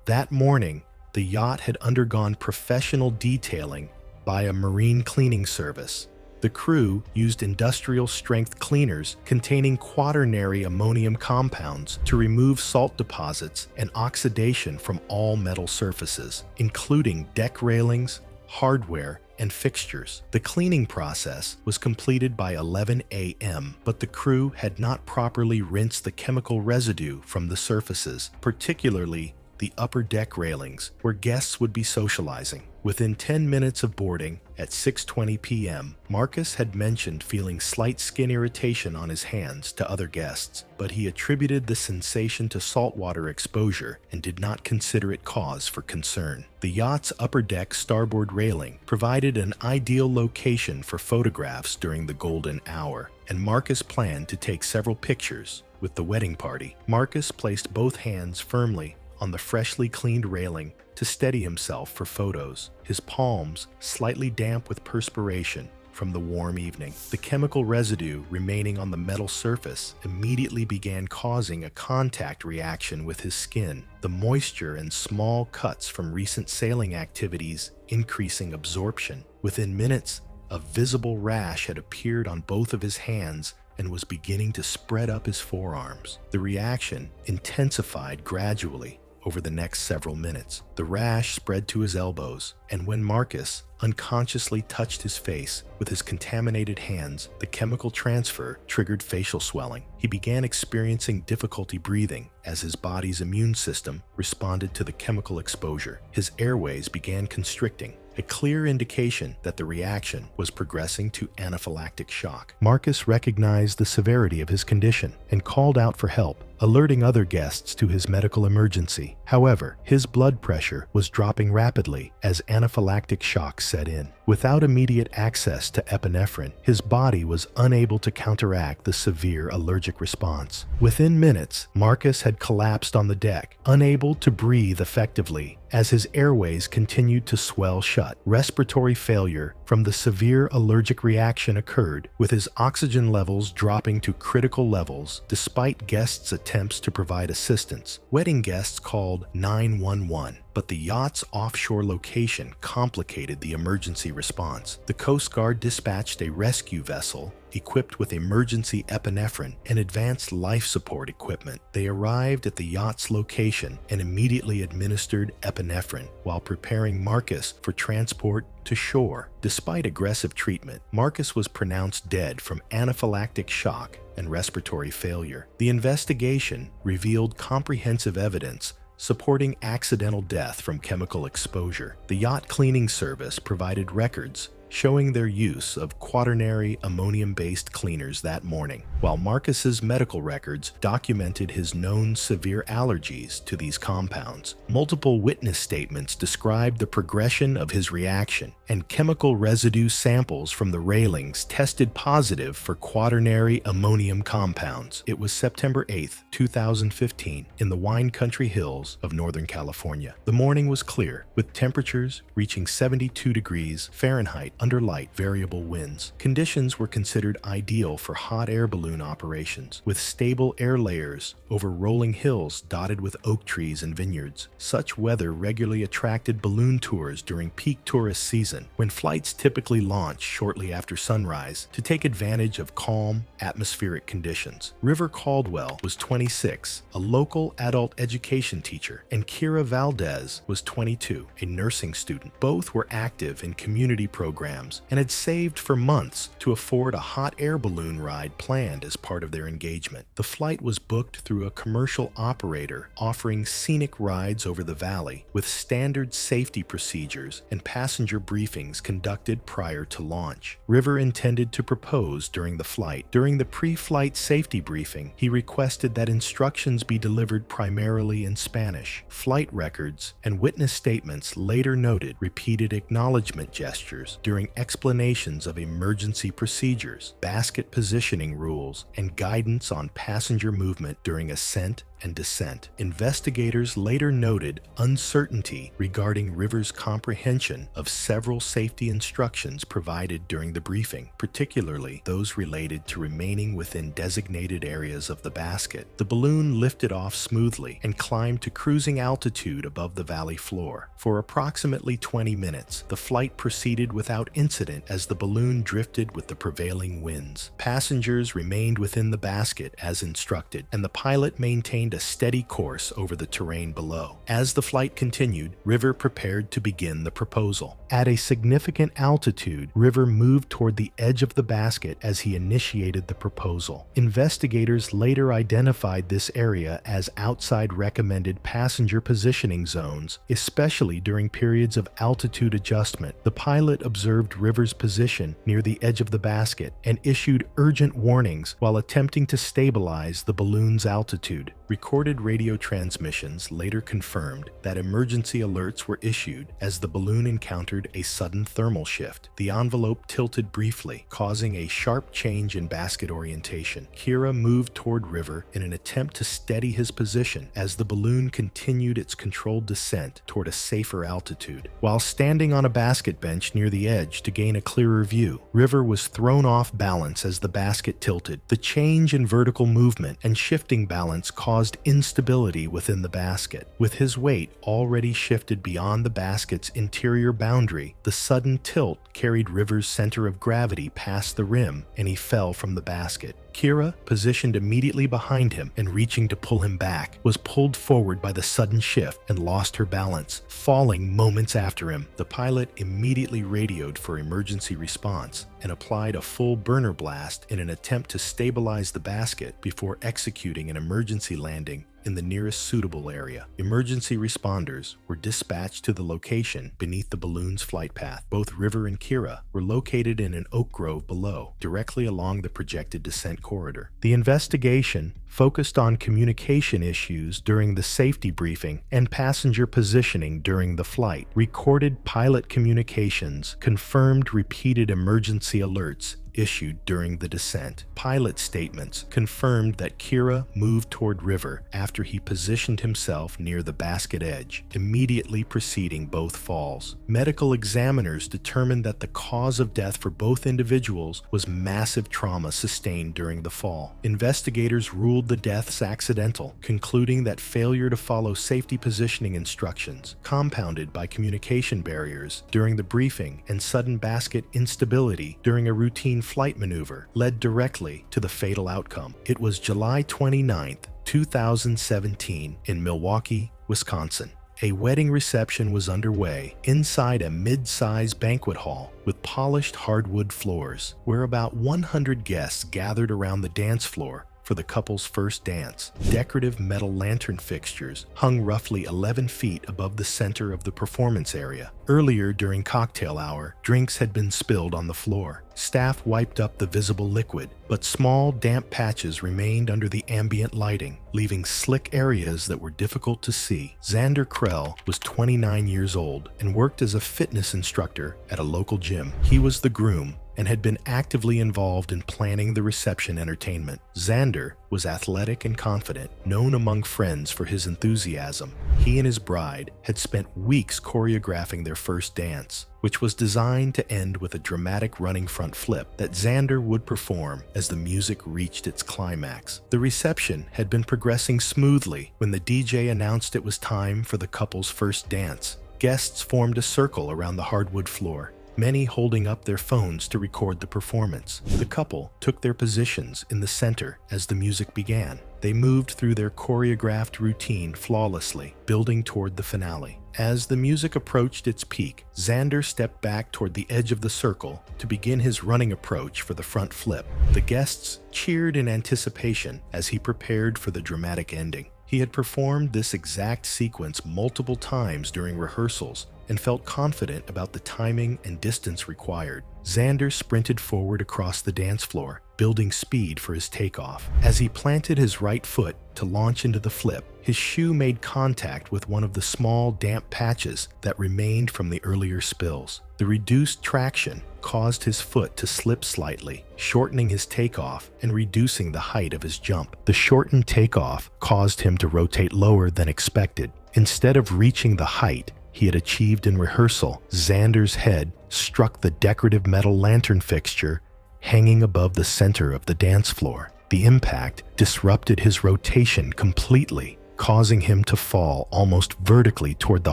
That morning, the yacht had undergone professional detailing by a marine cleaning service. The crew used industrial-strength cleaners containing quaternary ammonium compounds to remove salt deposits and oxidation from all metal surfaces, including deck railings, hardware, and fixtures. The cleaning process was completed by 11 a.m., but the crew had not properly rinsed the chemical residue from the surfaces, particularly the upper deck railings, where guests would be socializing. Within 10 minutes of boarding, at 6:20 p.m., Marcus had mentioned feeling slight skin irritation on his hands to other guests, but he attributed the sensation to saltwater exposure and did not consider it cause for concern. The yacht's upper deck starboard railing provided an ideal location for photographs during the golden hour, and Marcus planned to take several pictures with the wedding party. Marcus placed both hands firmly on the freshly cleaned railing to steady himself for photos, his palms slightly damp with perspiration from the warm evening. The chemical residue remaining on the metal surface immediately began causing a contact reaction with his skin, the moisture and small cuts from recent sailing activities increasing absorption. Within minutes, a visible rash had appeared on both of his hands and was beginning to spread up his forearms. The reaction intensified gradually over the next several minutes. The rash spread to his elbows, and when Marcus unconsciously touched his face with his contaminated hands, the chemical transfer triggered facial swelling. He began experiencing difficulty breathing as his body's immune system responded to the chemical exposure. His airways began constricting, a clear indication that the reaction was progressing to anaphylactic shock. Marcus recognized the severity of his condition and called out for help, alerting other guests to his medical emergency. However, his blood pressure was dropping rapidly as anaphylactic shock set in. Without immediate access to epinephrine, his body was unable to counteract the severe allergic response. Within minutes, Marcus had collapsed on the deck, unable to breathe effectively as his airways continued to swell shut. Respiratory failure from the severe allergic reaction occurred, with his oxygen levels dropping to critical levels despite guests' attempts to provide assistance. Wedding guests called 911, but the yacht's offshore location complicated the emergency response. The Coast Guard dispatched a rescue vessel equipped with emergency epinephrine and advanced life support equipment. They arrived at the yacht's location and immediately administered epinephrine while preparing Marcus for transport to shore. Despite aggressive treatment, Marcus was pronounced dead from anaphylactic shock and respiratory failure. The investigation revealed comprehensive evidence supporting accidental death from chemical exposure. The yacht cleaning service provided records showing their use of quaternary ammonium-based cleaners that morning, while Marcus's medical records documented his known severe allergies to these compounds. Multiple witness statements described the progression of his reaction, and chemical residue samples from the railings tested positive for quaternary ammonium compounds. It was September 8, 2015, in the wine country hills of Northern California. The morning was clear, with temperatures reaching 72 degrees Fahrenheit under light variable winds. Conditions were considered ideal for hot air balloon operations, with stable air layers over rolling hills dotted with oak trees and vineyards. Such weather regularly attracted balloon tours during peak tourist season, when flights typically launch shortly after sunrise to take advantage of calm, atmospheric conditions. River Caldwell was 26, a local adult education teacher, and Kira Valdez was 22, a nursing student. Both were active in community programs and had saved for months to afford a hot air balloon ride planned as part of their engagement. The flight was booked through a commercial operator offering scenic rides over the valley, with standard safety procedures and passenger briefings conducted prior to launch. River intended to propose during the flight. During the pre-flight safety briefing, he requested that instructions be delivered primarily in Spanish. Flight records and witness statements later noted repeated acknowledgement gestures during explanations of emergency procedures, basket positioning rules, and guidance on passenger movement during ascent and descent. Investigators later noted uncertainty regarding River's comprehension of several safety instructions provided during the briefing, particularly those related to remaining within designated areas of the basket. The balloon lifted off smoothly and climbed to cruising altitude above the valley floor. For approximately 20 minutes, the flight proceeded without incident as the balloon drifted with the prevailing winds. Passengers remained within the basket as instructed, and the pilot maintained a steady course over the terrain below. As the flight continued, River prepared to begin the proposal. At a significant altitude, River moved toward the edge of the basket as he initiated the proposal. Investigators later identified this area as outside recommended passenger positioning zones, especially during periods of altitude adjustment. The pilot observed River's position near the edge of the basket and issued urgent warnings while attempting to stabilize the balloon's altitude. Recorded radio transmissions later confirmed that emergency alerts were issued as the balloon encountered a sudden thermal shift. The envelope tilted briefly, causing a sharp change in basket orientation. Kira moved toward River in an attempt to steady his position as the balloon continued its controlled descent toward a safer altitude. While standing on a basket bench near the edge to gain a clearer view, River was thrown off balance as the basket tilted. The change in vertical movement and shifting balance caused instability within the basket. With his weight already shifted beyond the basket's interior boundary, the sudden tilt carried River's center of gravity past the rim, and he fell from the basket. Kira, positioned immediately behind him and reaching to pull him back, was pulled forward by the sudden shift and lost her balance, falling moments after him. The pilot immediately radioed for emergency response and applied a full burner blast in an attempt to stabilize the basket before executing an emergency landing in the nearest suitable area. Emergency responders were dispatched to the location beneath the balloon's flight path. Both River and Kira were located in an oak grove below, directly along the projected descent corridor. The investigation focused on communication issues during the safety briefing and passenger positioning during the flight. Recorded pilot communications confirmed repeated emergency alerts issued during the descent. Pilot statements confirmed that Kira moved toward river after he positioned himself near the basket edge, immediately preceding both falls. Medical examiners determined that the cause of death for both individuals was massive trauma sustained during the fall. Investigators ruled the deaths accidental, concluding that failure to follow safety positioning instructions, compounded by communication barriers during the briefing and sudden basket instability during a routine flight maneuver, led directly to the fatal outcome. It was July 29, 2017, in Milwaukee, Wisconsin. A wedding reception was underway inside a mid-size banquet hall with polished hardwood floors, where about 100 guests gathered around the dance floor for the couple's first dance. Decorative metal lantern fixtures hung roughly 11 feet above the center of the performance area. Earlier during cocktail hour, drinks had been spilled on the floor. Staff wiped up the visible liquid, but small, damp patches remained under the ambient lighting, leaving slick areas that were difficult to see. Xander Krell was 29 years old and worked as a fitness instructor at a local gym. He was the groom and had been actively involved in planning the reception entertainment. Xander was athletic and confident, known among friends for his enthusiasm. He and his bride had spent weeks choreographing their first dance, which was designed to end with a dramatic running front flip that Xander would perform as the music reached its climax. The reception had been progressing smoothly when the DJ announced it was time for the couple's first dance. Guests formed a circle around the hardwood floor, many holding up their phones to record the performance. The couple took their positions in the center as the music began. They moved through their choreographed routine flawlessly, building toward the finale. As the music approached its peak, Xander stepped back toward the edge of the circle to begin his running approach for the front flip. The guests cheered in anticipation as he prepared for the dramatic ending. He had performed this exact sequence multiple times during rehearsals and felt confident about the timing and distance required. Xander sprinted forward across the dance floor, building speed for his takeoff. As he planted his right foot to launch into the flip, his shoe made contact with one of the small, damp patches that remained from the earlier spills. The reduced traction caused his foot to slip slightly, shortening his takeoff and reducing the height of his jump. The shortened takeoff caused him to rotate lower than expected. Instead of reaching the height he had achieved in rehearsal, Xander's head struck the decorative metal lantern fixture hanging above the center of the dance floor. The impact disrupted his rotation completely, causing him to fall almost vertically toward the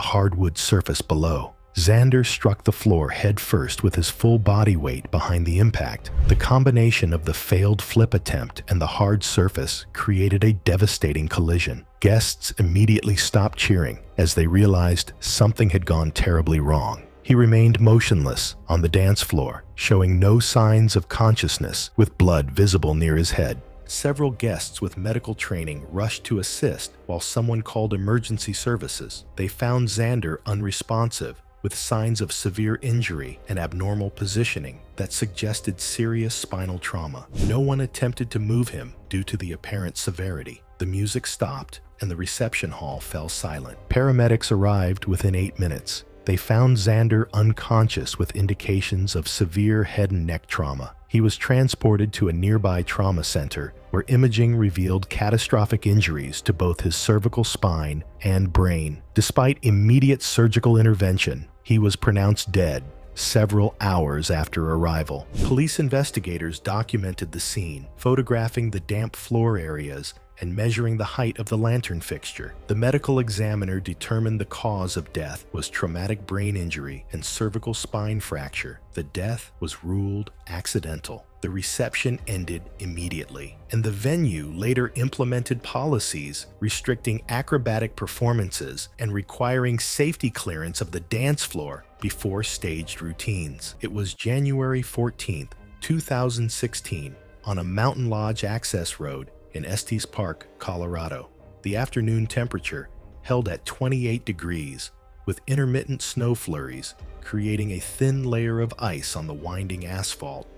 hardwood surface below. Xander struck the floor head first with his full body weight behind the impact. The combination of the failed flip attempt and the hard surface created a devastating collision. Guests immediately stopped cheering as they realized something had gone terribly wrong. He remained motionless on the dance floor, showing no signs of consciousness, with blood visible near his head. Several guests with medical training rushed to assist while someone called emergency services. They found Xander unresponsive, with signs of severe injury and abnormal positioning that suggested serious spinal trauma. No one attempted to move him due to the apparent severity. The music stopped and the reception hall fell silent. Paramedics arrived within 8 minutes. They found Xander unconscious with indications of severe head and neck trauma. He was transported to a nearby trauma center where imaging revealed catastrophic injuries to both his cervical spine and brain. Despite immediate surgical intervention, he was pronounced dead several hours after arrival. Police investigators documented the scene, photographing the damp floor areas and measuring the height of the lantern fixture. The medical examiner determined the cause of death was traumatic brain injury and cervical spine fracture. The death was ruled accidental. The reception ended immediately, and the venue later implemented policies restricting acrobatic performances and requiring safety clearance of the dance floor before staged routines. It was January 14, 2016, on a mountain lodge access road in Estes Park, Colorado. The afternoon temperature held at 28 degrees, with intermittent snow flurries creating a thin layer of ice on the winding asphalt.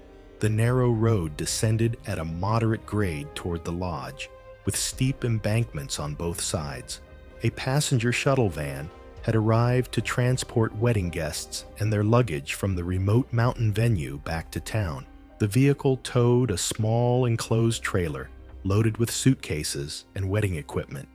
The narrow road descended at a moderate grade toward the lodge, with steep embankments on both sides. A passenger shuttle van had arrived to transport wedding guests and their luggage from the remote mountain venue back to town. The vehicle towed a small enclosed trailer loaded with suitcases and wedding equipment.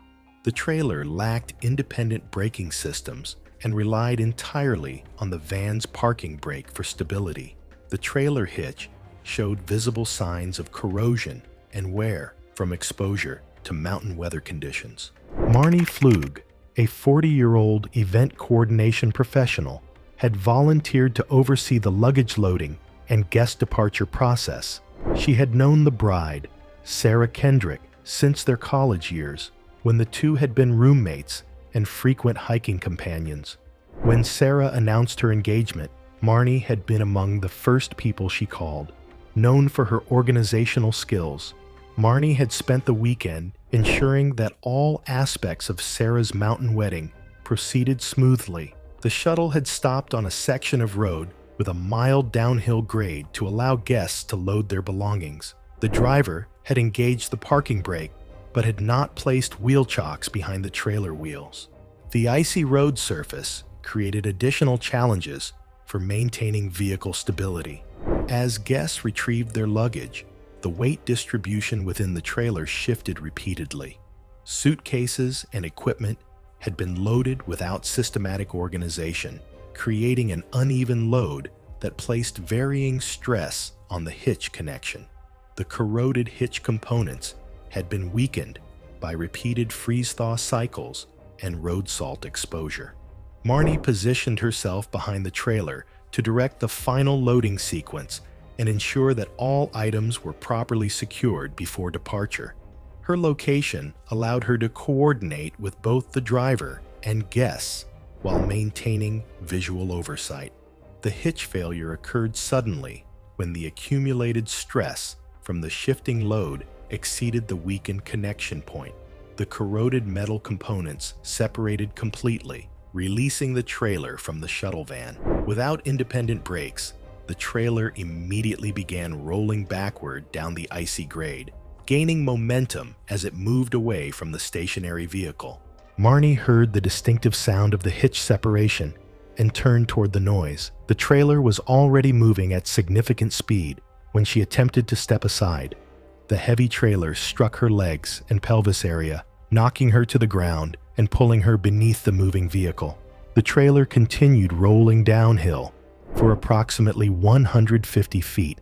The trailer lacked independent braking systems and relied entirely on the van's parking brake for stability. The trailer hitch showed visible signs of corrosion and wear from exposure to mountain weather conditions. Marnie Flug, a 40-year-old event coordination professional, had volunteered to oversee the luggage loading and guest departure process. She had known the bride, Sarah Kendrick, since their college years, when the two had been roommates and frequent hiking companions. When Sarah announced her engagement, Marnie had been among the first people she called. Known for her organizational skills, Marnie had spent the weekend ensuring that all aspects of Sarah's mountain wedding proceeded smoothly. The shuttle had stopped on a section of road with a mild downhill grade to allow guests to load their belongings. The driver had engaged the parking brake, but had not placed wheel chocks behind the trailer wheels. The icy road surface created additional challenges for maintaining vehicle stability. As guests retrieved their luggage, the weight distribution within the trailer shifted repeatedly. Suitcases and equipment had been loaded without systematic organization, creating an uneven load that placed varying stress on the hitch connection. The corroded hitch components had been weakened by repeated freeze-thaw cycles and road salt exposure. Marnie positioned herself behind the trailer to direct the final loading sequence and ensure that all items were properly secured before departure. Her location allowed her to coordinate with both the driver and guests while maintaining visual oversight. The hitch failure occurred suddenly when the accumulated stress from the shifting load exceeded the weakened connection point. The corroded metal components separated completely, releasing the trailer from the shuttle van. Without independent brakes, the trailer immediately began rolling backward down the icy grade, gaining momentum as it moved away from the stationary vehicle. Marnie heard the distinctive sound of the hitch separation and turned toward the noise. The trailer was already moving at significant speed when she attempted to step aside. The heavy trailer struck her legs and pelvis area, knocking her to the ground and pulling her beneath the moving vehicle. The trailer continued rolling downhill for approximately 150 feet,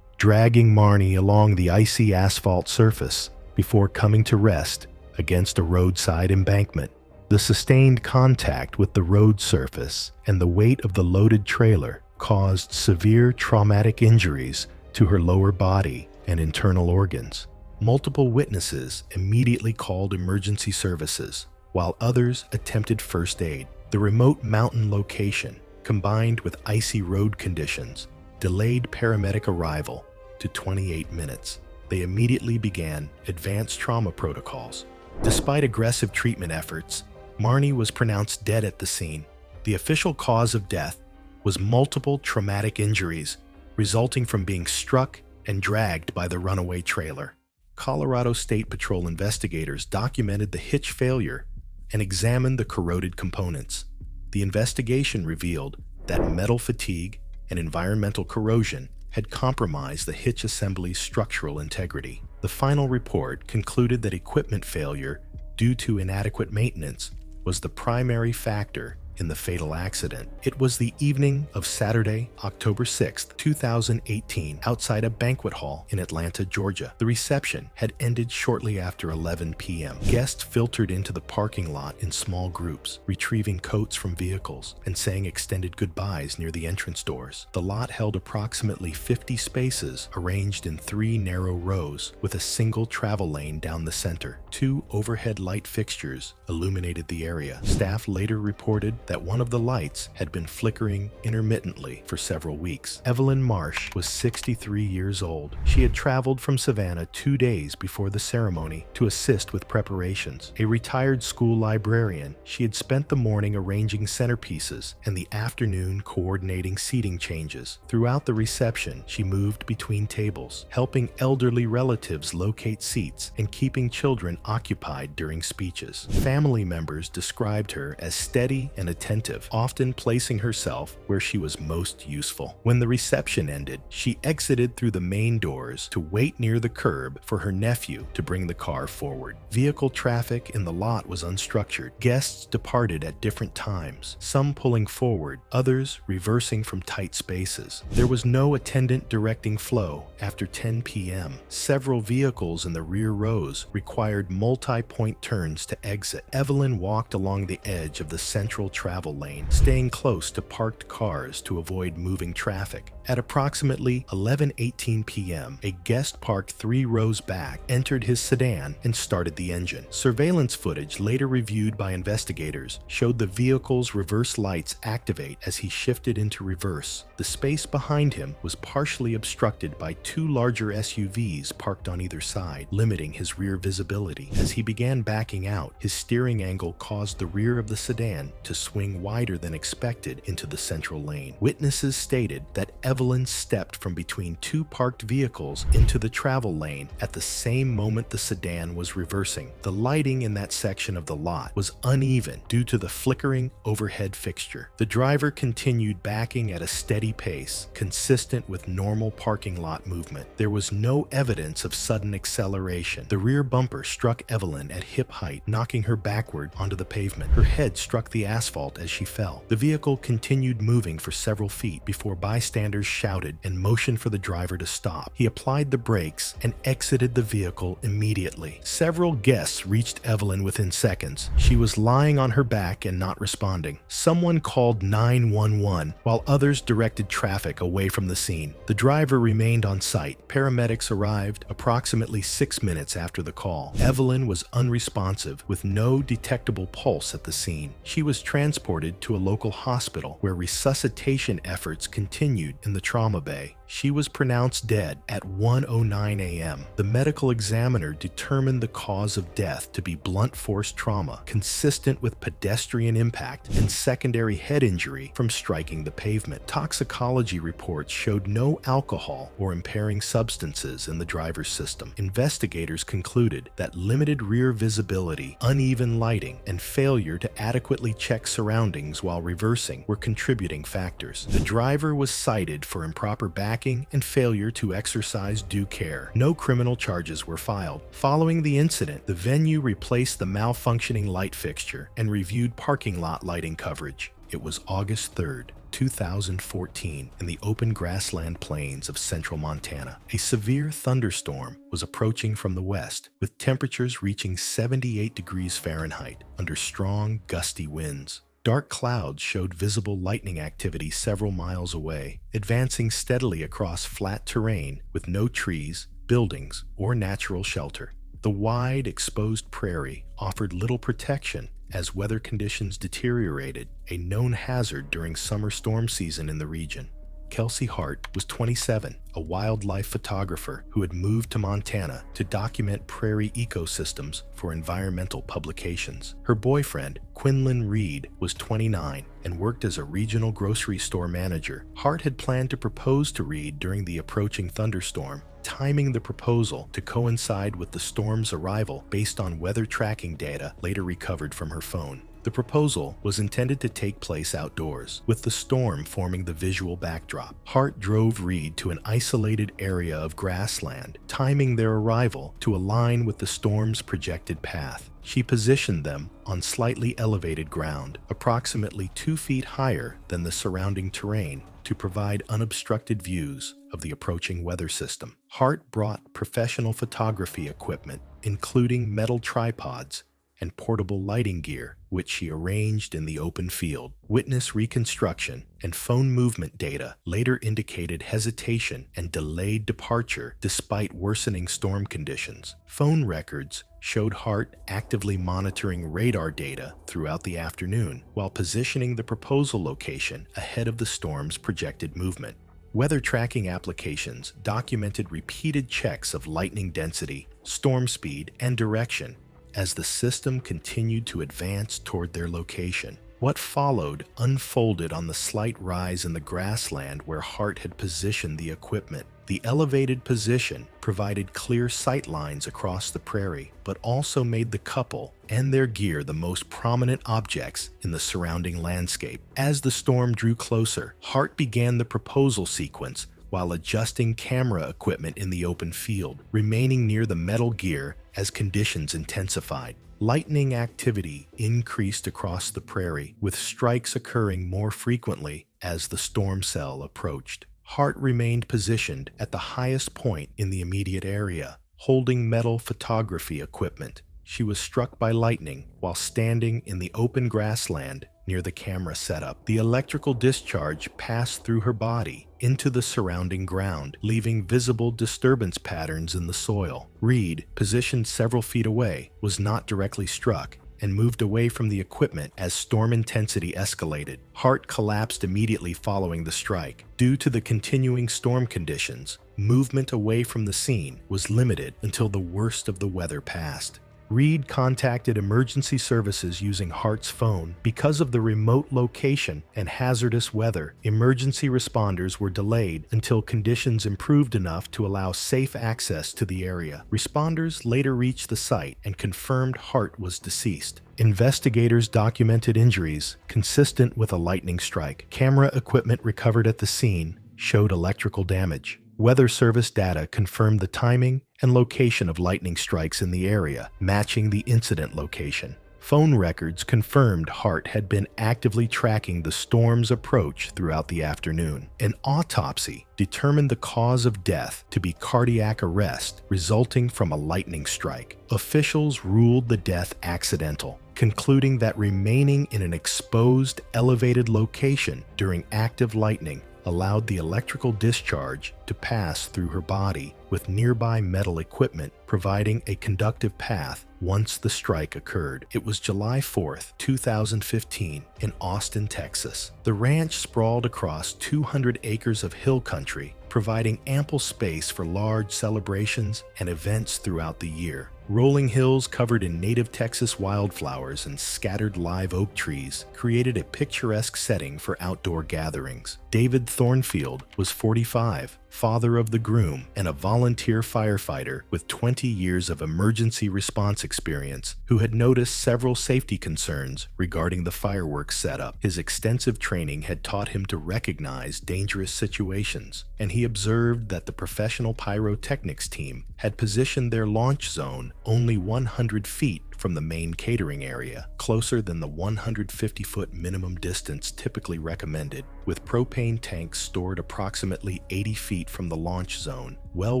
dragging Marnie along the icy asphalt surface before coming to rest against a roadside embankment. The sustained contact with the road surface and the weight of the loaded trailer caused severe traumatic injuries to her lower body and internal organs. Multiple witnesses immediately called emergency services, while others attempted first aid. The remote mountain location, combined with icy road conditions, delayed paramedic arrival to 28 minutes. They immediately began advanced trauma protocols. Despite aggressive treatment efforts, Marnie was pronounced dead at the scene. The official cause of death was multiple traumatic injuries resulting from being struck and dragged by the runaway trailer. Colorado State Patrol investigators documented the hitch failure and examined the corroded components. The investigation revealed that metal fatigue and environmental corrosion had compromised the hitch assembly's structural integrity. The final report concluded that equipment failure due to inadequate maintenance was the primary factor in the fatal accident. It was the evening of Saturday, October 6, 2018, outside a banquet hall in Atlanta, Georgia. The reception had ended shortly after 11 p.m. Guests filtered into the parking lot in small groups, retrieving coats from vehicles and saying extended goodbyes near the entrance doors. The lot held approximately 50 spaces arranged in 3 narrow rows with a single travel lane down the center. 2 overhead light fixtures illuminated the area. Staff later reported that one of the lights had been flickering intermittently for several weeks. Evelyn Marsh was 63 years old. She had traveled from Savannah 2 days before the ceremony to assist with preparations. A retired school librarian, she had spent the morning arranging centerpieces and the afternoon coordinating seating changes. Throughout the reception, she moved between tables, helping elderly relatives locate seats and keeping children occupied during speeches. Family members described her as steady and attentive, often placing herself where she was most useful. When the reception ended, she exited through the main doors to wait near the curb for her nephew to bring the car forward. Vehicle traffic in the lot was unstructured. Guests departed at different times, some pulling forward, others reversing from tight spaces. There was no attendant directing flow after 10 p.m. Several vehicles in the rear rows required multi-point turns to exit. Evelyn walked along the edge of the central travel lane, staying close to parked cars to avoid moving traffic. At approximately 11:18 p.m., a guest parked 3 rows back entered his sedan and started the engine. Surveillance footage later reviewed by investigators showed the vehicle's reverse lights activate as he shifted into reverse. The space behind him was partially obstructed by 2 larger SUVs parked on either side, limiting his rear visibility. As he began backing out, his steering angle caused the rear of the sedan to swing wider than expected into the central lane. Witnesses stated that Evelyn stepped from between 2 parked vehicles into the travel lane at the same moment the sedan was reversing. The lighting in that section of the lot was uneven due to the flickering overhead fixture. The driver continued backing at a steady pace, consistent with normal parking lot movement. There was no evidence of sudden acceleration. The rear bumper struck Evelyn at hip height, knocking her backward onto the pavement. Her head struck the asphalt as she fell. The vehicle continued moving for several feet before bystanders shouted and motioned for the driver to stop. He applied the brakes and exited the vehicle immediately. Several guests reached Evelyn within seconds. She was lying on her back and not responding. Someone called 911 while others directed traffic away from the scene. The driver remained on site. Paramedics arrived approximately 6 minutes after the call. Evelyn was unresponsive with no detectable pulse at the scene. She was transported to a local hospital where resuscitation efforts continued in the trauma bay. She was pronounced dead at 1:09 a.m. The medical examiner determined the cause of death to be blunt force trauma, consistent with pedestrian impact and secondary head injury from striking the pavement. Toxicology reports showed no alcohol or impairing substances in the driver's system. Investigators concluded that limited rear visibility, uneven lighting, and failure to adequately check surroundings while reversing were contributing factors. The driver was cited for improper backing and failure to exercise due care. No criminal charges were filed. Following the incident, the venue replaced the malfunctioning light fixture and reviewed parking lot lighting coverage. It was August 3rd, 2014, in the open grassland plains of central Montana. A severe thunderstorm was approaching from the west, with temperatures reaching 78 degrees Fahrenheit under strong, gusty winds. Dark clouds showed visible lightning activity several miles away, advancing steadily across flat terrain with no trees, buildings, or natural shelter. The wide, exposed prairie offered little protection as weather conditions deteriorated, a known hazard during summer storm season in the region. Kelsey Hart was 27, a wildlife photographer who had moved to Montana to document prairie ecosystems for environmental publications. Her boyfriend, Quinlan Reed, was 29 and worked as a regional grocery store manager. Hart had planned to propose to Reed during the approaching thunderstorm, timing the proposal to coincide with the storm's arrival based on weather tracking data later recovered from her phone. The proposal was intended to take place outdoors, with the storm forming the visual backdrop. Hart drove Reed to an isolated area of grassland, timing their arrival to align with the storm's projected path. She positioned them on slightly elevated ground, approximately 2 feet higher than the surrounding terrain, to provide unobstructed views of the approaching weather system. Hart brought professional photography equipment, including metal tripods and portable lighting gear, which she arranged in the open field. Witness reconstruction and phone movement data later indicated hesitation and delayed departure despite worsening storm conditions. Phone records showed Hart actively monitoring radar data throughout the afternoon while positioning the proposal location ahead of the storm's projected movement. Weather tracking applications documented repeated checks of lightning density, storm speed, and direction as the system continued to advance toward their location. What followed unfolded on the slight rise in the grassland where Hart had positioned the equipment. The elevated position provided clear sight lines across the prairie, but also made the couple and their gear the most prominent objects in the surrounding landscape. As the storm drew closer, Hart began the proposal sequence while adjusting camera equipment in the open field, remaining near the metal gear as conditions intensified. Lightning activity increased across the prairie, with strikes occurring more frequently as the storm cell approached. Hart remained positioned at the highest point in the immediate area, holding metal photography equipment. She was struck by lightning while standing in the open grassland near the camera setup. The electrical discharge passed through her body into the surrounding ground, leaving visible disturbance patterns in the soil. Reed, positioned several feet away, was not directly struck and moved away from the equipment as storm intensity escalated. Hart collapsed immediately following the strike. Due to the continuing storm conditions, movement away from the scene was limited until the worst of the weather passed. Reed contacted emergency services using Hart's phone. Because of the remote location and hazardous weather, emergency responders were delayed until conditions improved enough to allow safe access to the area. Responders later reached the site and confirmed Hart was deceased. Investigators documented injuries consistent with a lightning strike. Camera equipment recovered at the scene showed electrical damage. Weather Service data confirmed the timing and location of lightning strikes in the area, matching the incident location. Phone records confirmed Hart had been actively tracking the storm's approach throughout the afternoon. An autopsy determined the cause of death to be cardiac arrest resulting from a lightning strike. Officials ruled the death accidental, concluding that remaining in an exposed, elevated location during active lightning allowed the electrical discharge to pass through her body, with nearby metal equipment providing a conductive path once the strike occurred. It was July 4th, 2015, in Austin, Texas. The ranch sprawled across 200 acres of hill country, providing ample space for large celebrations and events throughout the year. Rolling hills covered in native Texas wildflowers and scattered live oak trees created a picturesque setting for outdoor gatherings. David Thornfield was 45, father of the groom, and a volunteer firefighter with 20 years of emergency response experience, who had noticed several safety concerns regarding the fireworks setup. His extensive training had taught him to recognize dangerous situations, and he observed that the professional pyrotechnics team had positioned their launch zone only 100 feet from the main catering area, closer than the 150-foot minimum distance typically recommended, with propane tanks stored approximately 80 feet from the launch zone, well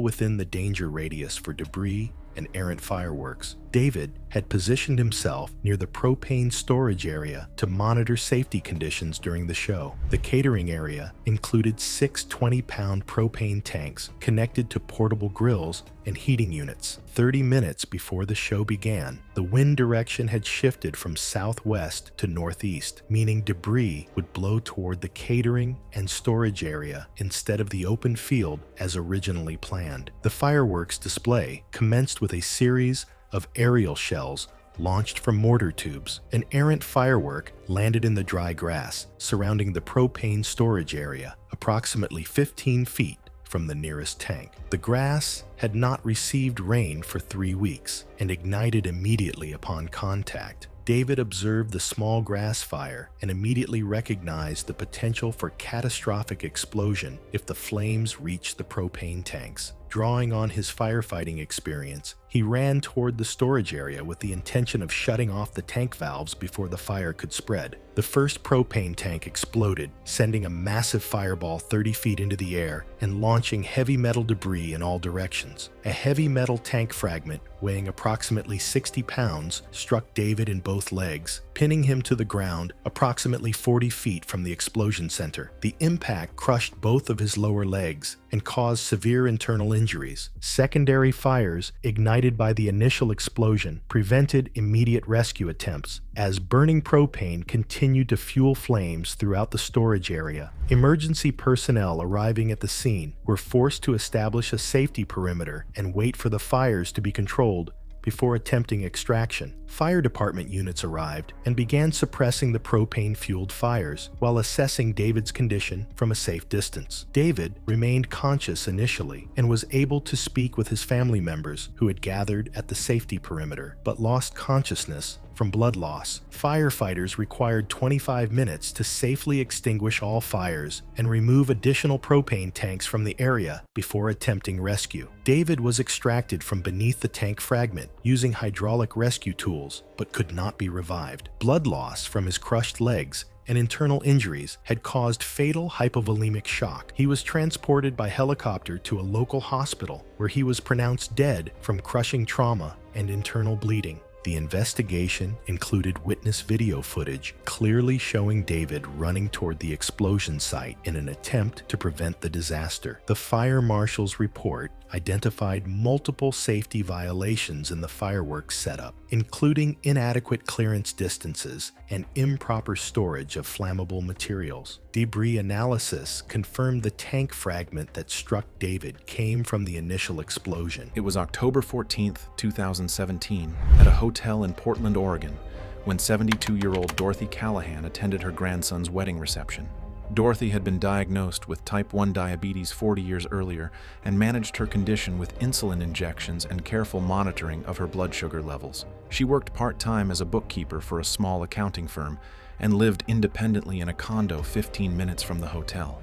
within the danger radius for debris and errant fireworks. David had positioned himself near the propane storage area to monitor safety conditions during the show. The catering area included 6 20-pound propane tanks connected to portable grills and heating units. 30 minutes before the show began, the wind direction had shifted from southwest to northeast, meaning debris would blow toward the catering and storage area instead of the open field as originally planned. The fireworks display commenced with a series of aerial shells launched from mortar tubes. An errant firework landed in the dry grass surrounding the propane storage area, approximately 15 feet from the nearest tank. The grass had not received rain for 3 weeks and ignited immediately upon contact. David observed the small grass fire and immediately recognized the potential for catastrophic explosion if the flames reached the propane tanks. Drawing on his firefighting experience, he ran toward the storage area with the intention of shutting off the tank valves before the fire could spread. The first propane tank exploded, sending a massive fireball 30 feet into the air and launching heavy metal debris in all directions. A heavy metal tank fragment weighing approximately 60 pounds struck David in both legs, pinning him to the ground approximately 40 feet from the explosion center. The impact crushed both of his lower legs and caused severe internal injuries. Secondary fires ignited by the initial explosion prevented immediate rescue attempts, as burning propane continued to fuel flames throughout the storage area. Emergency personnel arriving at the scene were forced to establish a safety perimeter and wait for the fires to be controlled before attempting extraction. Fire department units arrived and began suppressing the propane-fueled fires while assessing David's condition from a safe distance. David remained conscious initially and was able to speak with his family members who had gathered at the safety perimeter, but lost consciousness from blood loss. Firefighters required 25 minutes to safely extinguish all fires and remove additional propane tanks from the area before attempting rescue. David was extracted from beneath the tank fragment using hydraulic rescue tools, but could not be revived. Blood loss from his crushed legs and internal injuries had caused fatal hypovolemic shock. He was transported by helicopter to a local hospital where he was pronounced dead from crushing trauma and internal bleeding. The investigation included witness video footage clearly showing David running toward the explosion site in an attempt to prevent the disaster. The fire marshal's report identified multiple safety violations in the fireworks setup, including inadequate clearance distances and improper storage of flammable materials. Debris analysis confirmed the tank fragment that struck David came from the initial explosion. It was October 14th, 2017, at a hotel in Portland, Oregon, when 72-year-old Dorothy Callahan attended her grandson's wedding reception. Dorothy had been diagnosed with type 1 diabetes 40 years earlier and managed her condition with insulin injections and careful monitoring of her blood sugar levels. She worked part-time as a bookkeeper for a small accounting firm and lived independently in a condo 15 minutes from the hotel.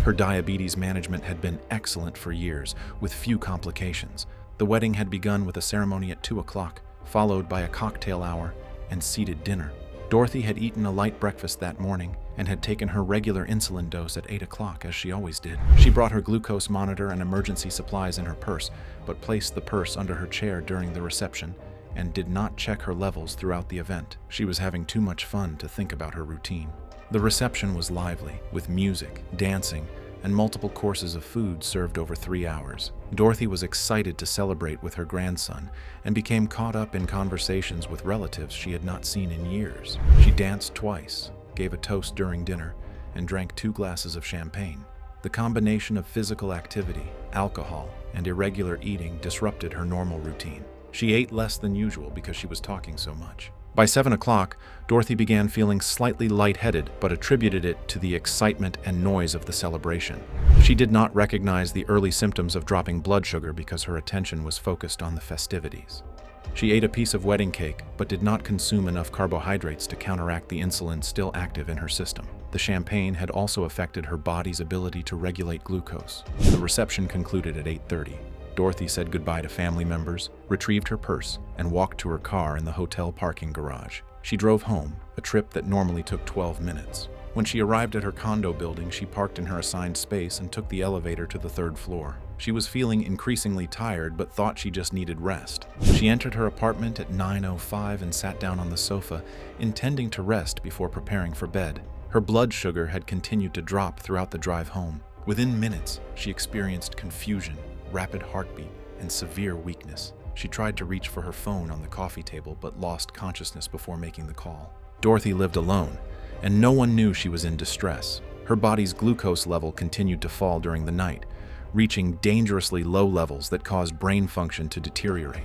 Her diabetes management had been excellent for years, with few complications. The wedding had begun with a ceremony at 2 o'clock, followed by a cocktail hour and seated dinner. Dorothy had eaten a light breakfast that morning and had taken her regular insulin dose at 8 o'clock, as she always did. She brought her glucose monitor and emergency supplies in her purse, but placed the purse under her chair during the reception and did not check her levels throughout the event. She was having too much fun to think about her routine. The reception was lively, with music, dancing, and multiple courses of food served over 3 hours. Dorothy was excited to celebrate with her grandson and became caught up in conversations with relatives she had not seen in years. She danced twice, gave a toast during dinner, and drank 2 glasses of champagne. The combination of physical activity, alcohol, and irregular eating disrupted her normal routine. She ate less than usual because she was talking so much. By 7 o'clock, Dorothy began feeling slightly lightheaded, but attributed it to the excitement and noise of the celebration. She did not recognize the early symptoms of dropping blood sugar because her attention was focused on the festivities. She ate a piece of wedding cake, but did not consume enough carbohydrates to counteract the insulin still active in her system. The champagne had also affected her body's ability to regulate glucose. The reception concluded at 8:30. Dorothy said goodbye to family members, retrieved her purse, and walked to her car in the hotel parking garage. She drove home, a trip that normally took 12 minutes. When she arrived at her condo building, she parked in her assigned space and took the elevator to the 3rd floor. She was feeling increasingly tired, but thought she just needed rest. She entered her apartment at 9:05 and sat down on the sofa, intending to rest before preparing for bed. Her blood sugar had continued to drop throughout the drive home. Within minutes, she experienced confusion, rapid heartbeat, and severe weakness. She tried to reach for her phone on the coffee table but lost consciousness before making the call. Dorothy lived alone, and no one knew she was in distress. Her body's glucose level continued to fall during the night, reaching dangerously low levels that caused brain function to deteriorate.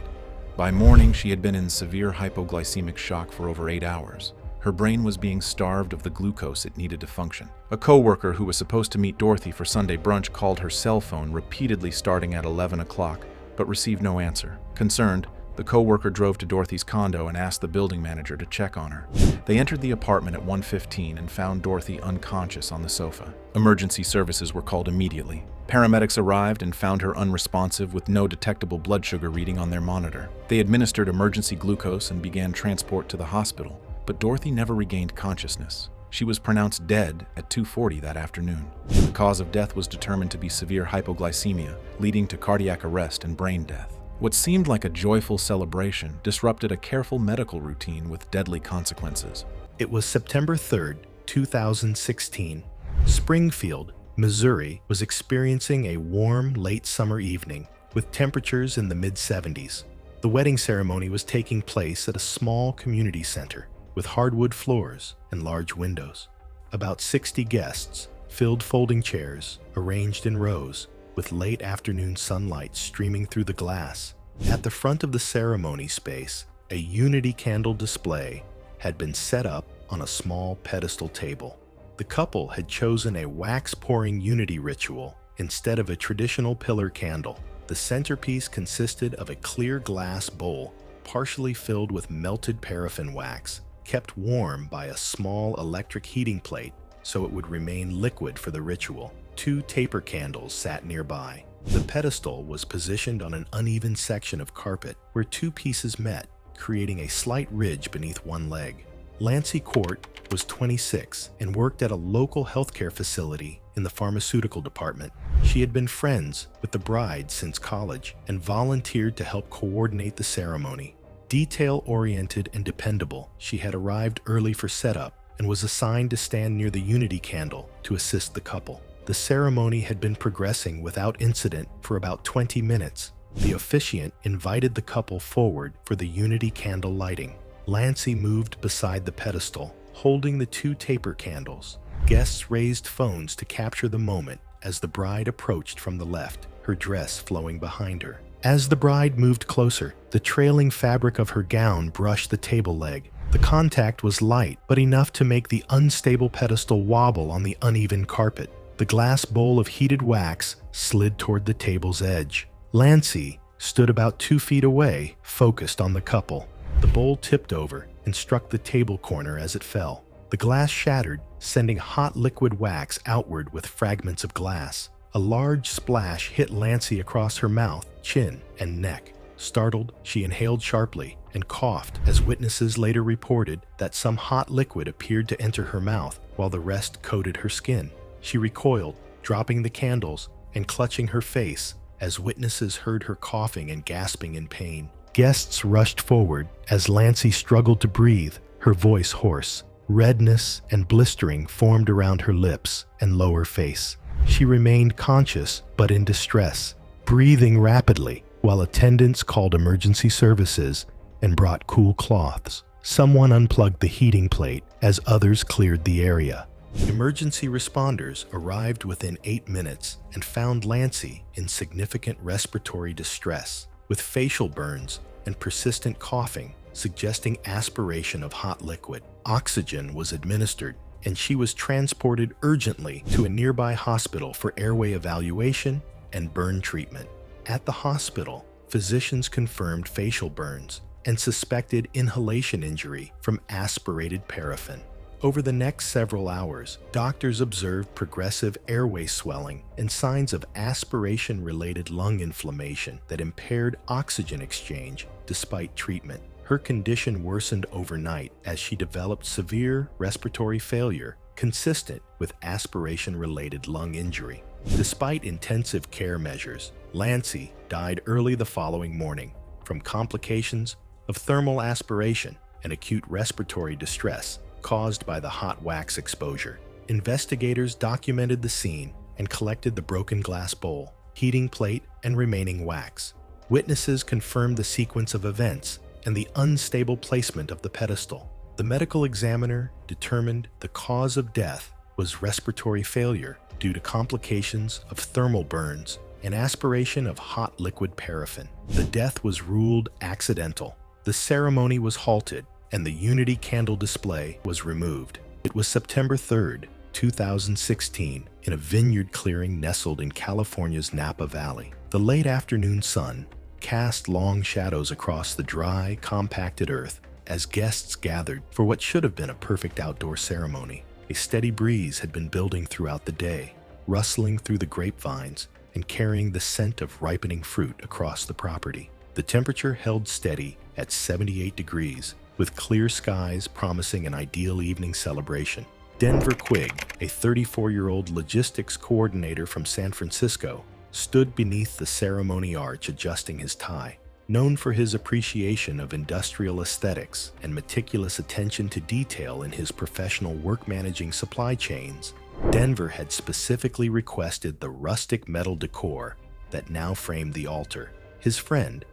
By morning, she had been in severe hypoglycemic shock for over 8 hours. Her brain was being starved of the glucose it needed to function. A co-worker who was supposed to meet Dorothy for Sunday brunch called her cell phone repeatedly starting at 11 o'clock, but received no answer. Concerned, the co-worker drove to Dorothy's condo and asked the building manager to check on her. They entered the apartment at 1:15 and found Dorothy unconscious on the sofa. Emergency services were called immediately. Paramedics arrived and found her unresponsive with no detectable blood sugar reading on their monitor. They administered emergency glucose and began transport to the hospital. But Dorothy never regained consciousness. She was pronounced dead at 2:40 that afternoon. The cause of death was determined to be severe hypoglycemia, leading to cardiac arrest and brain death. What seemed like a joyful celebration disrupted a careful medical routine with deadly consequences. It was September 3rd, 2016. Springfield, Missouri was experiencing a warm, late summer evening with temperatures in the mid-70s. The wedding ceremony was taking place at a small community center with hardwood floors and large windows. About 60 guests filled folding chairs arranged in rows with late afternoon sunlight streaming through the glass. At the front of the ceremony space, a unity candle display had been set up on a small pedestal table. The couple had chosen a wax-pouring unity ritual instead of a traditional pillar candle. The centerpiece consisted of a clear glass bowl partially filled with melted paraffin wax, kept warm by a small electric heating plate so it would remain liquid for the ritual. 2 taper candles sat nearby. The pedestal was positioned on an uneven section of carpet where 2 pieces met, creating a slight ridge beneath one leg. Lancey Court was 26 and worked at a local healthcare facility in the pharmaceutical department. She had been friends with the bride since college and volunteered to help coordinate the ceremony. Detail-oriented and dependable, she had arrived early for setup and was assigned to stand near the unity candle to assist the couple. The ceremony had been progressing without incident for about 20 minutes. The officiant invited the couple forward for the unity candle lighting. Lancey moved beside the pedestal, holding the 2 taper candles. Guests raised phones to capture the moment as the bride approached from the left, her dress flowing behind her. As the bride moved closer, the trailing fabric of her gown brushed the table leg. The contact was light, but enough to make the unstable pedestal wobble on the uneven carpet. The glass bowl of heated wax slid toward the table's edge. Lancey stood about 2 feet away, focused on the couple. The bowl tipped over and struck the table corner as it fell. The glass shattered, sending hot liquid wax outward with fragments of glass. A large splash hit Lancey across her mouth, chin, and neck. Startled, she inhaled sharply and coughed as witnesses later reported that some hot liquid appeared to enter her mouth while the rest coated her skin. She recoiled, dropping the candles and clutching her face as witnesses heard her coughing and gasping in pain. Guests rushed forward as Lancey struggled to breathe, her voice hoarse. Redness and blistering formed around her lips and lower face. She remained conscious but in distress, breathing rapidly while attendants called emergency services and brought cool cloths. Someone unplugged the heating plate as others cleared the area. Emergency responders arrived within 8 minutes and found Lancey in significant respiratory distress, with facial burns and persistent coughing, suggesting aspiration of hot liquid. Oxygen was administered, and she was transported urgently to a nearby hospital for airway evaluation and burn treatment. At the hospital, physicians confirmed facial burns and suspected inhalation injury from aspirated paraffin. Over the next several hours, doctors observed progressive airway swelling and signs of aspiration-related lung inflammation that impaired oxygen exchange despite treatment. Her condition worsened overnight as she developed severe respiratory failure consistent with aspiration-related lung injury. Despite intensive care measures, Lancey died early the following morning from complications of thermal aspiration and acute respiratory distress caused by the hot wax exposure. Investigators documented the scene and collected the broken glass bowl, heating plate, and remaining wax. Witnesses confirmed the sequence of events and the unstable placement of the pedestal. The medical examiner determined the cause of death was respiratory failure due to complications of thermal burns and aspiration of hot liquid paraffin. The death was ruled accidental. The ceremony was halted and the unity candle display was removed. It was September 3rd, 2016, in a vineyard clearing nestled in California's Napa Valley. The late afternoon sun cast long shadows across the dry, compacted earth as guests gathered for what should have been a perfect outdoor ceremony. A steady breeze had been building throughout the day, rustling through the grapevines and carrying the scent of ripening fruit across the property. The temperature held steady at 78 degrees, with clear skies promising an ideal evening celebration. Denver Quigg, a 34-year-old logistics coordinator from San Francisco, stood beneath the ceremony arch adjusting his tie. Known for his appreciation of industrial aesthetics and meticulous attention to detail in his professional work managing supply chains, Denver had specifically requested the rustic metal decor that now framed the altar. His friend,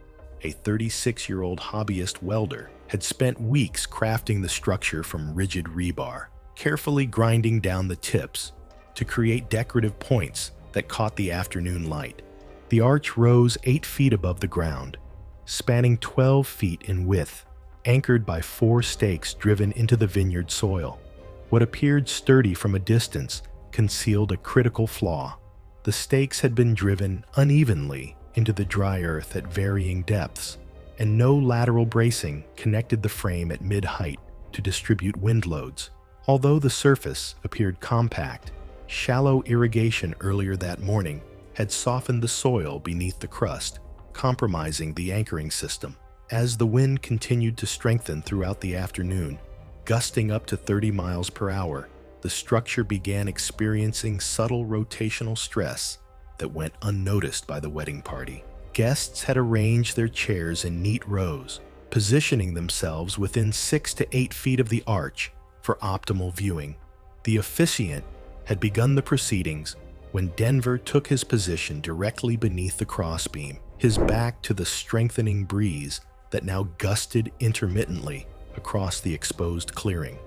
a 36-year-old hobbyist welder, had spent weeks crafting the structure from rigid rebar, carefully grinding down the tips to create decorative points that caught the afternoon light. The arch rose 8 feet above the ground, spanning 12 feet in width, anchored by 4 stakes driven into the vineyard soil. What appeared sturdy from a distance concealed a critical flaw. The stakes had been driven unevenly into the dry earth at varying depths, and no lateral bracing connected the frame at mid-height to distribute wind loads. Although the surface appeared compact, shallow irrigation earlier that morning had softened the soil beneath the crust, compromising the anchoring system. As the wind continued to strengthen throughout the afternoon, gusting up to 30 miles per hour, the structure began experiencing subtle rotational stress that went unnoticed by the wedding party. Guests had arranged their chairs in neat rows, positioning themselves within 6 to 8 feet of the arch for optimal viewing. The officiant had begun the proceedings when Denver took his position directly beneath the crossbeam, his back to the strengthening breeze that now gusted intermittently across the exposed clearing.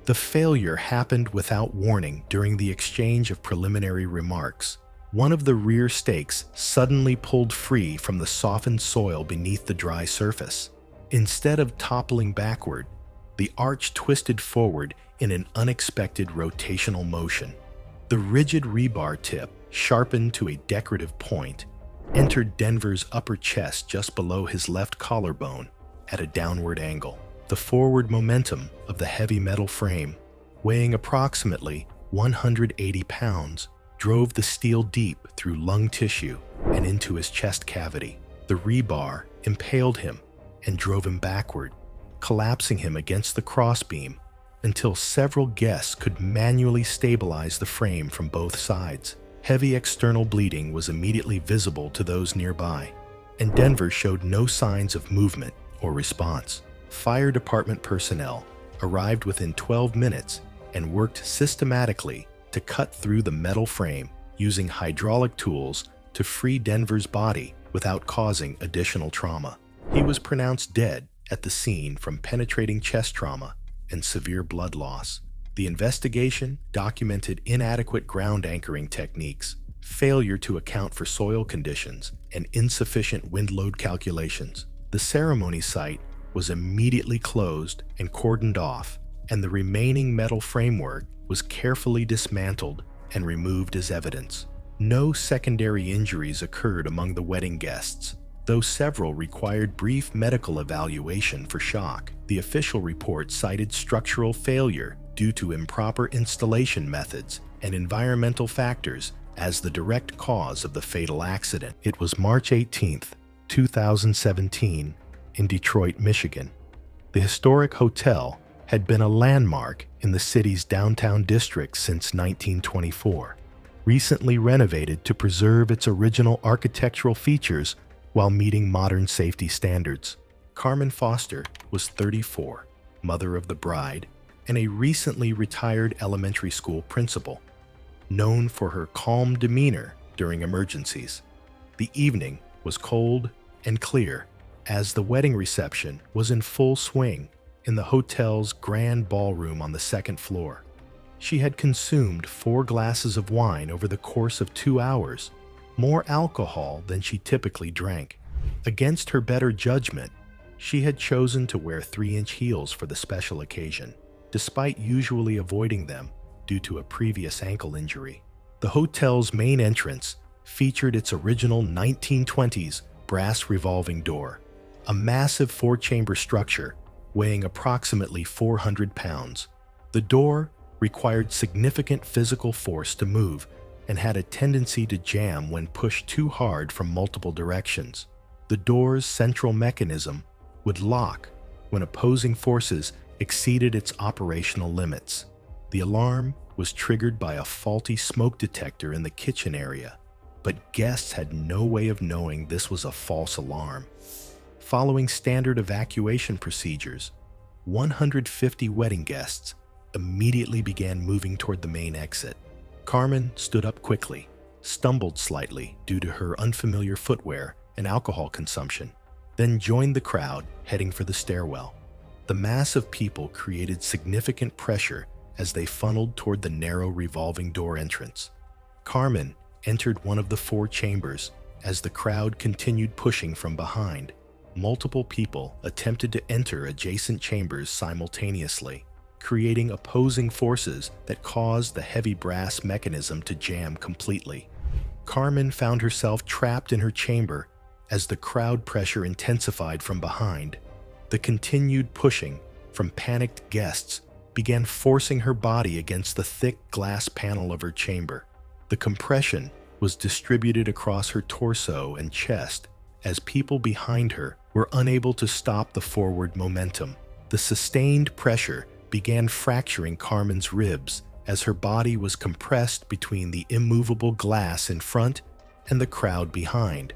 The failure happened without warning during the exchange of preliminary remarks. One of the rear stakes suddenly pulled free from the softened soil beneath the dry surface. Instead of toppling backward, the arch twisted forward in an unexpected rotational motion. The rigid rebar tip, sharpened to a decorative point, entered Denver's upper chest just below his left collarbone at a downward angle. The forward momentum of the heavy metal frame, weighing approximately 180 pounds, drove the steel deep through lung tissue and into his chest cavity. The rebar impaled him and drove him backward, collapsing him against the crossbeam until several guests could manually stabilize the frame from both sides. Heavy external bleeding was immediately visible to those nearby, and Denver showed no signs of movement or response. Fire department personnel arrived within 12 minutes and worked systematically to cut through the metal frame using hydraulic tools to free Denver's body without causing additional trauma. He was pronounced dead at the scene from penetrating chest trauma and severe blood loss. The investigation documented inadequate ground anchoring techniques, failure to account for soil conditions, and insufficient wind load calculations. The ceremony site was immediately closed and cordoned off, and the remaining metal framework was carefully dismantled and removed as evidence. No secondary injuries occurred among the wedding guests, though several required brief medical evaluation for shock. The official report cited structural failure due to improper installation methods and environmental factors as the direct cause of the fatal accident. It was March 18, 2017, in Detroit, Michigan. The historic hotel had been a landmark in the city's downtown district since 1924, recently renovated to preserve its original architectural features while meeting modern safety standards. Carmen Foster was 34, mother of the bride, and a recently retired elementary school principal, known for her calm demeanor during emergencies. The evening was cold and clear, as the wedding reception was in full swing in the hotel's grand ballroom on the second floor. She had consumed 4 glasses of wine over the course of 2 hours, more alcohol than she typically drank. Against her better judgment, she had chosen to wear 3-inch heels for the special occasion, despite usually avoiding them due to a previous ankle injury. The hotel's main entrance featured its original 1920s brass revolving door, a massive 4-chamber structure weighing approximately 400 pounds. The door required significant physical force to move and had a tendency to jam when pushed too hard from multiple directions. The door's central mechanism would lock when opposing forces exceeded its operational limits. The alarm was triggered by a faulty smoke detector in the kitchen area, but guests had no way of knowing this was a false alarm. Following standard evacuation procedures, 150 wedding guests immediately began moving toward the main exit. Carmen stood up quickly, stumbled slightly due to her unfamiliar footwear and alcohol consumption, then joined the crowd heading for the stairwell. The mass of people created significant pressure as they funneled toward the narrow revolving door entrance. Carmen entered one of the 4 chambers as the crowd continued pushing from behind. multiple people attempted to enter adjacent chambers simultaneously, creating opposing forces that caused the heavy brass mechanism to jam completely. Carmen found herself trapped in her chamber as the crowd pressure intensified from behind. The continued pushing from panicked guests began forcing her body against the thick glass panel of her chamber. The compression was distributed across her torso and chest as people behind her were unable to stop the forward momentum. The sustained pressure began fracturing Carmen's ribs as her body was compressed between the immovable glass in front and the crowd behind.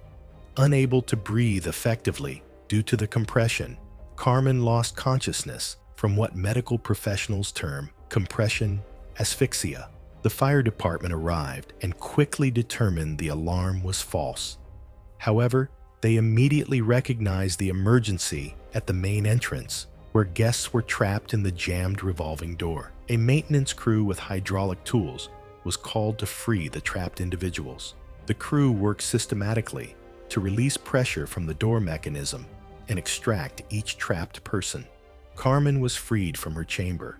Unable to breathe effectively due to the compression, Carmen lost consciousness from what medical professionals term compression asphyxia. The fire department arrived and quickly determined the alarm was false. However, they immediately recognized the emergency at the main entrance, where guests were trapped in the jammed revolving door. A maintenance crew with hydraulic tools was called to free the trapped individuals. The crew worked systematically to release pressure from the door mechanism and extract each trapped person. Carmen was freed from her chamber,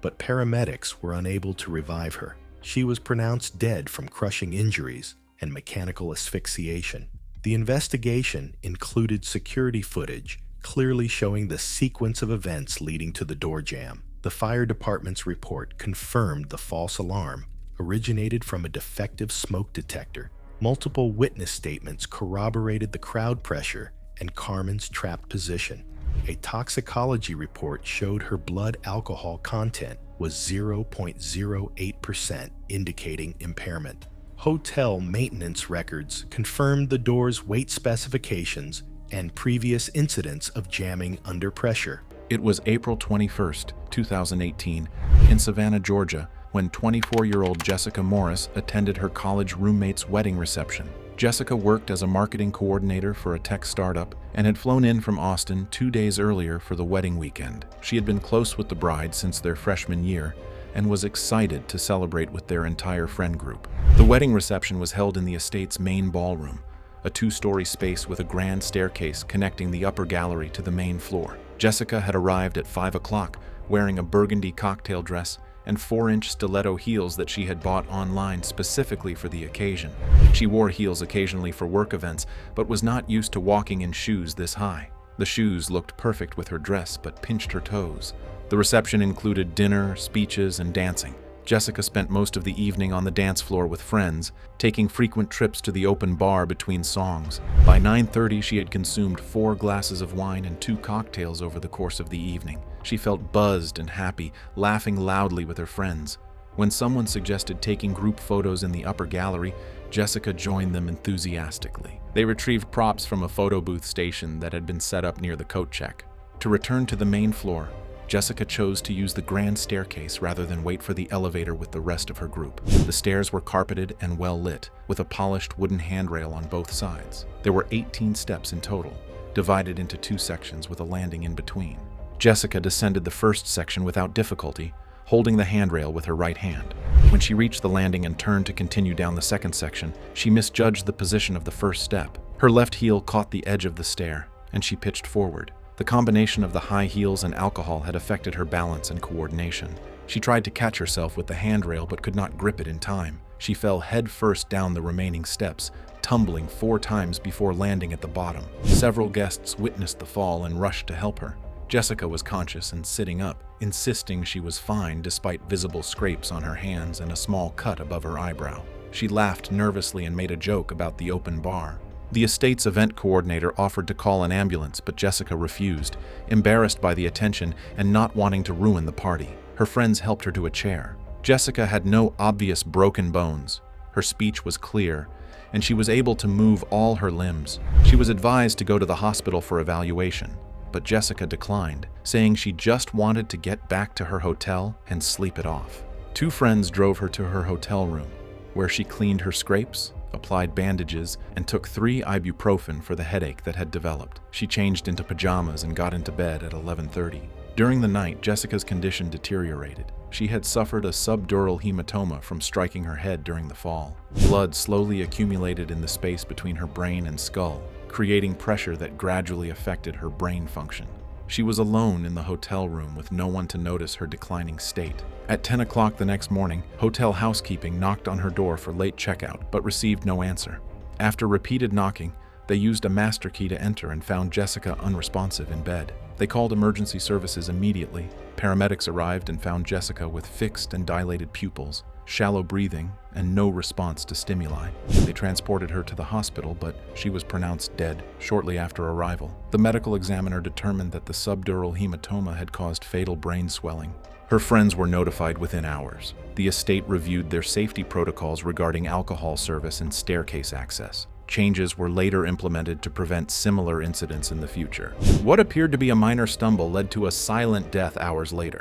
but paramedics were unable to revive her. She was pronounced dead from crushing injuries and mechanical asphyxiation. The investigation included security footage clearly showing the sequence of events leading to the door jam. The fire department's report confirmed the false alarm originated from a defective smoke detector. Multiple witness statements corroborated the crowd pressure and Carmen's trapped position. A toxicology report showed her blood alcohol content was 0.08%, indicating impairment. Hotel maintenance records confirmed the door's weight specifications and previous incidents of jamming under pressure. It was April 21st, 2018, in Savannah, Georgia, when 24-year-old Jessica Morris attended her college roommate's wedding reception. Jessica worked as a marketing coordinator for a tech startup and had flown in from Austin 2 days earlier for the wedding weekend. She had been close with the bride since their freshman year and was excited to celebrate with their entire friend group. The wedding reception was held in the estate's main ballroom, a 2-story space with a grand staircase connecting the upper gallery to the main floor. Jessica had arrived at 5 o'clock wearing a burgundy cocktail dress and 4-inch stiletto heels that she had bought online specifically for the occasion. She wore heels occasionally for work events, but was not used to walking in shoes this high. The shoes looked perfect with her dress, but pinched her toes. The reception included dinner, speeches, and dancing. Jessica spent most of the evening on the dance floor with friends, taking frequent trips to the open bar between songs. By 9:30, she had consumed 4 glasses of wine and 2 cocktails over the course of the evening. She felt buzzed and happy, laughing loudly with her friends. When someone suggested taking group photos in the upper gallery, Jessica joined them enthusiastically. They retrieved props from a photo booth station that had been set up near the coat check. To return to the main floor, Jessica chose to use the grand staircase rather than wait for the elevator with the rest of her group. The stairs were carpeted and well lit, with a polished wooden handrail on both sides. There were 18 steps in total, divided into 2 sections with a landing in between. Jessica descended the first section without difficulty, holding the handrail with her right hand. When she reached the landing and turned to continue down the second section, she misjudged the position of the first step. Her left heel caught the edge of the stair, and she pitched forward. The combination of the high heels and alcohol had affected her balance and coordination. She tried to catch herself with the handrail but could not grip it in time. She fell headfirst down the remaining steps, tumbling 4 times before landing at the bottom. Several guests witnessed the fall and rushed to help her. Jessica was conscious and sitting up, insisting she was fine despite visible scrapes on her hands and a small cut above her eyebrow. She laughed nervously and made a joke about the open bar. The estate's event coordinator offered to call an ambulance, but Jessica refused, embarrassed by the attention and not wanting to ruin the party. Her friends helped her to a chair. Jessica had no obvious broken bones. Her speech was clear, and she was able to move all her limbs. She was advised to go to the hospital for evaluation, but Jessica declined, saying she just wanted to get back to her hotel and sleep it off. 2 friends drove her to her hotel room, where she cleaned her scrapes, applied bandages, and took 3 ibuprofen for the headache that had developed. She changed into pajamas and got into bed at 11:30. During the night, Jessica's condition deteriorated. She had suffered a subdural hematoma from striking her head during the fall. Blood slowly accumulated in the space between her brain and skull. creating pressure that gradually affected her brain function. She was alone in the hotel room with no one to notice her declining state. At 10 o'clock the next morning, hotel housekeeping knocked on her door for late checkout, but received no answer. After repeated knocking, they used a master key to enter and found Jessica unresponsive in bed. They called emergency services immediately. Paramedics arrived and found Jessica with fixed and dilated pupils, shallow breathing, and no response to stimuli. They transported her to the hospital, but she was pronounced dead shortly after arrival. The medical examiner determined that the subdural hematoma had caused fatal brain swelling. Her friends were notified within hours. The estate reviewed their safety protocols regarding alcohol service and staircase access. Changes were later implemented to prevent similar incidents in the future. What appeared to be a minor stumble led to a silent death hours later.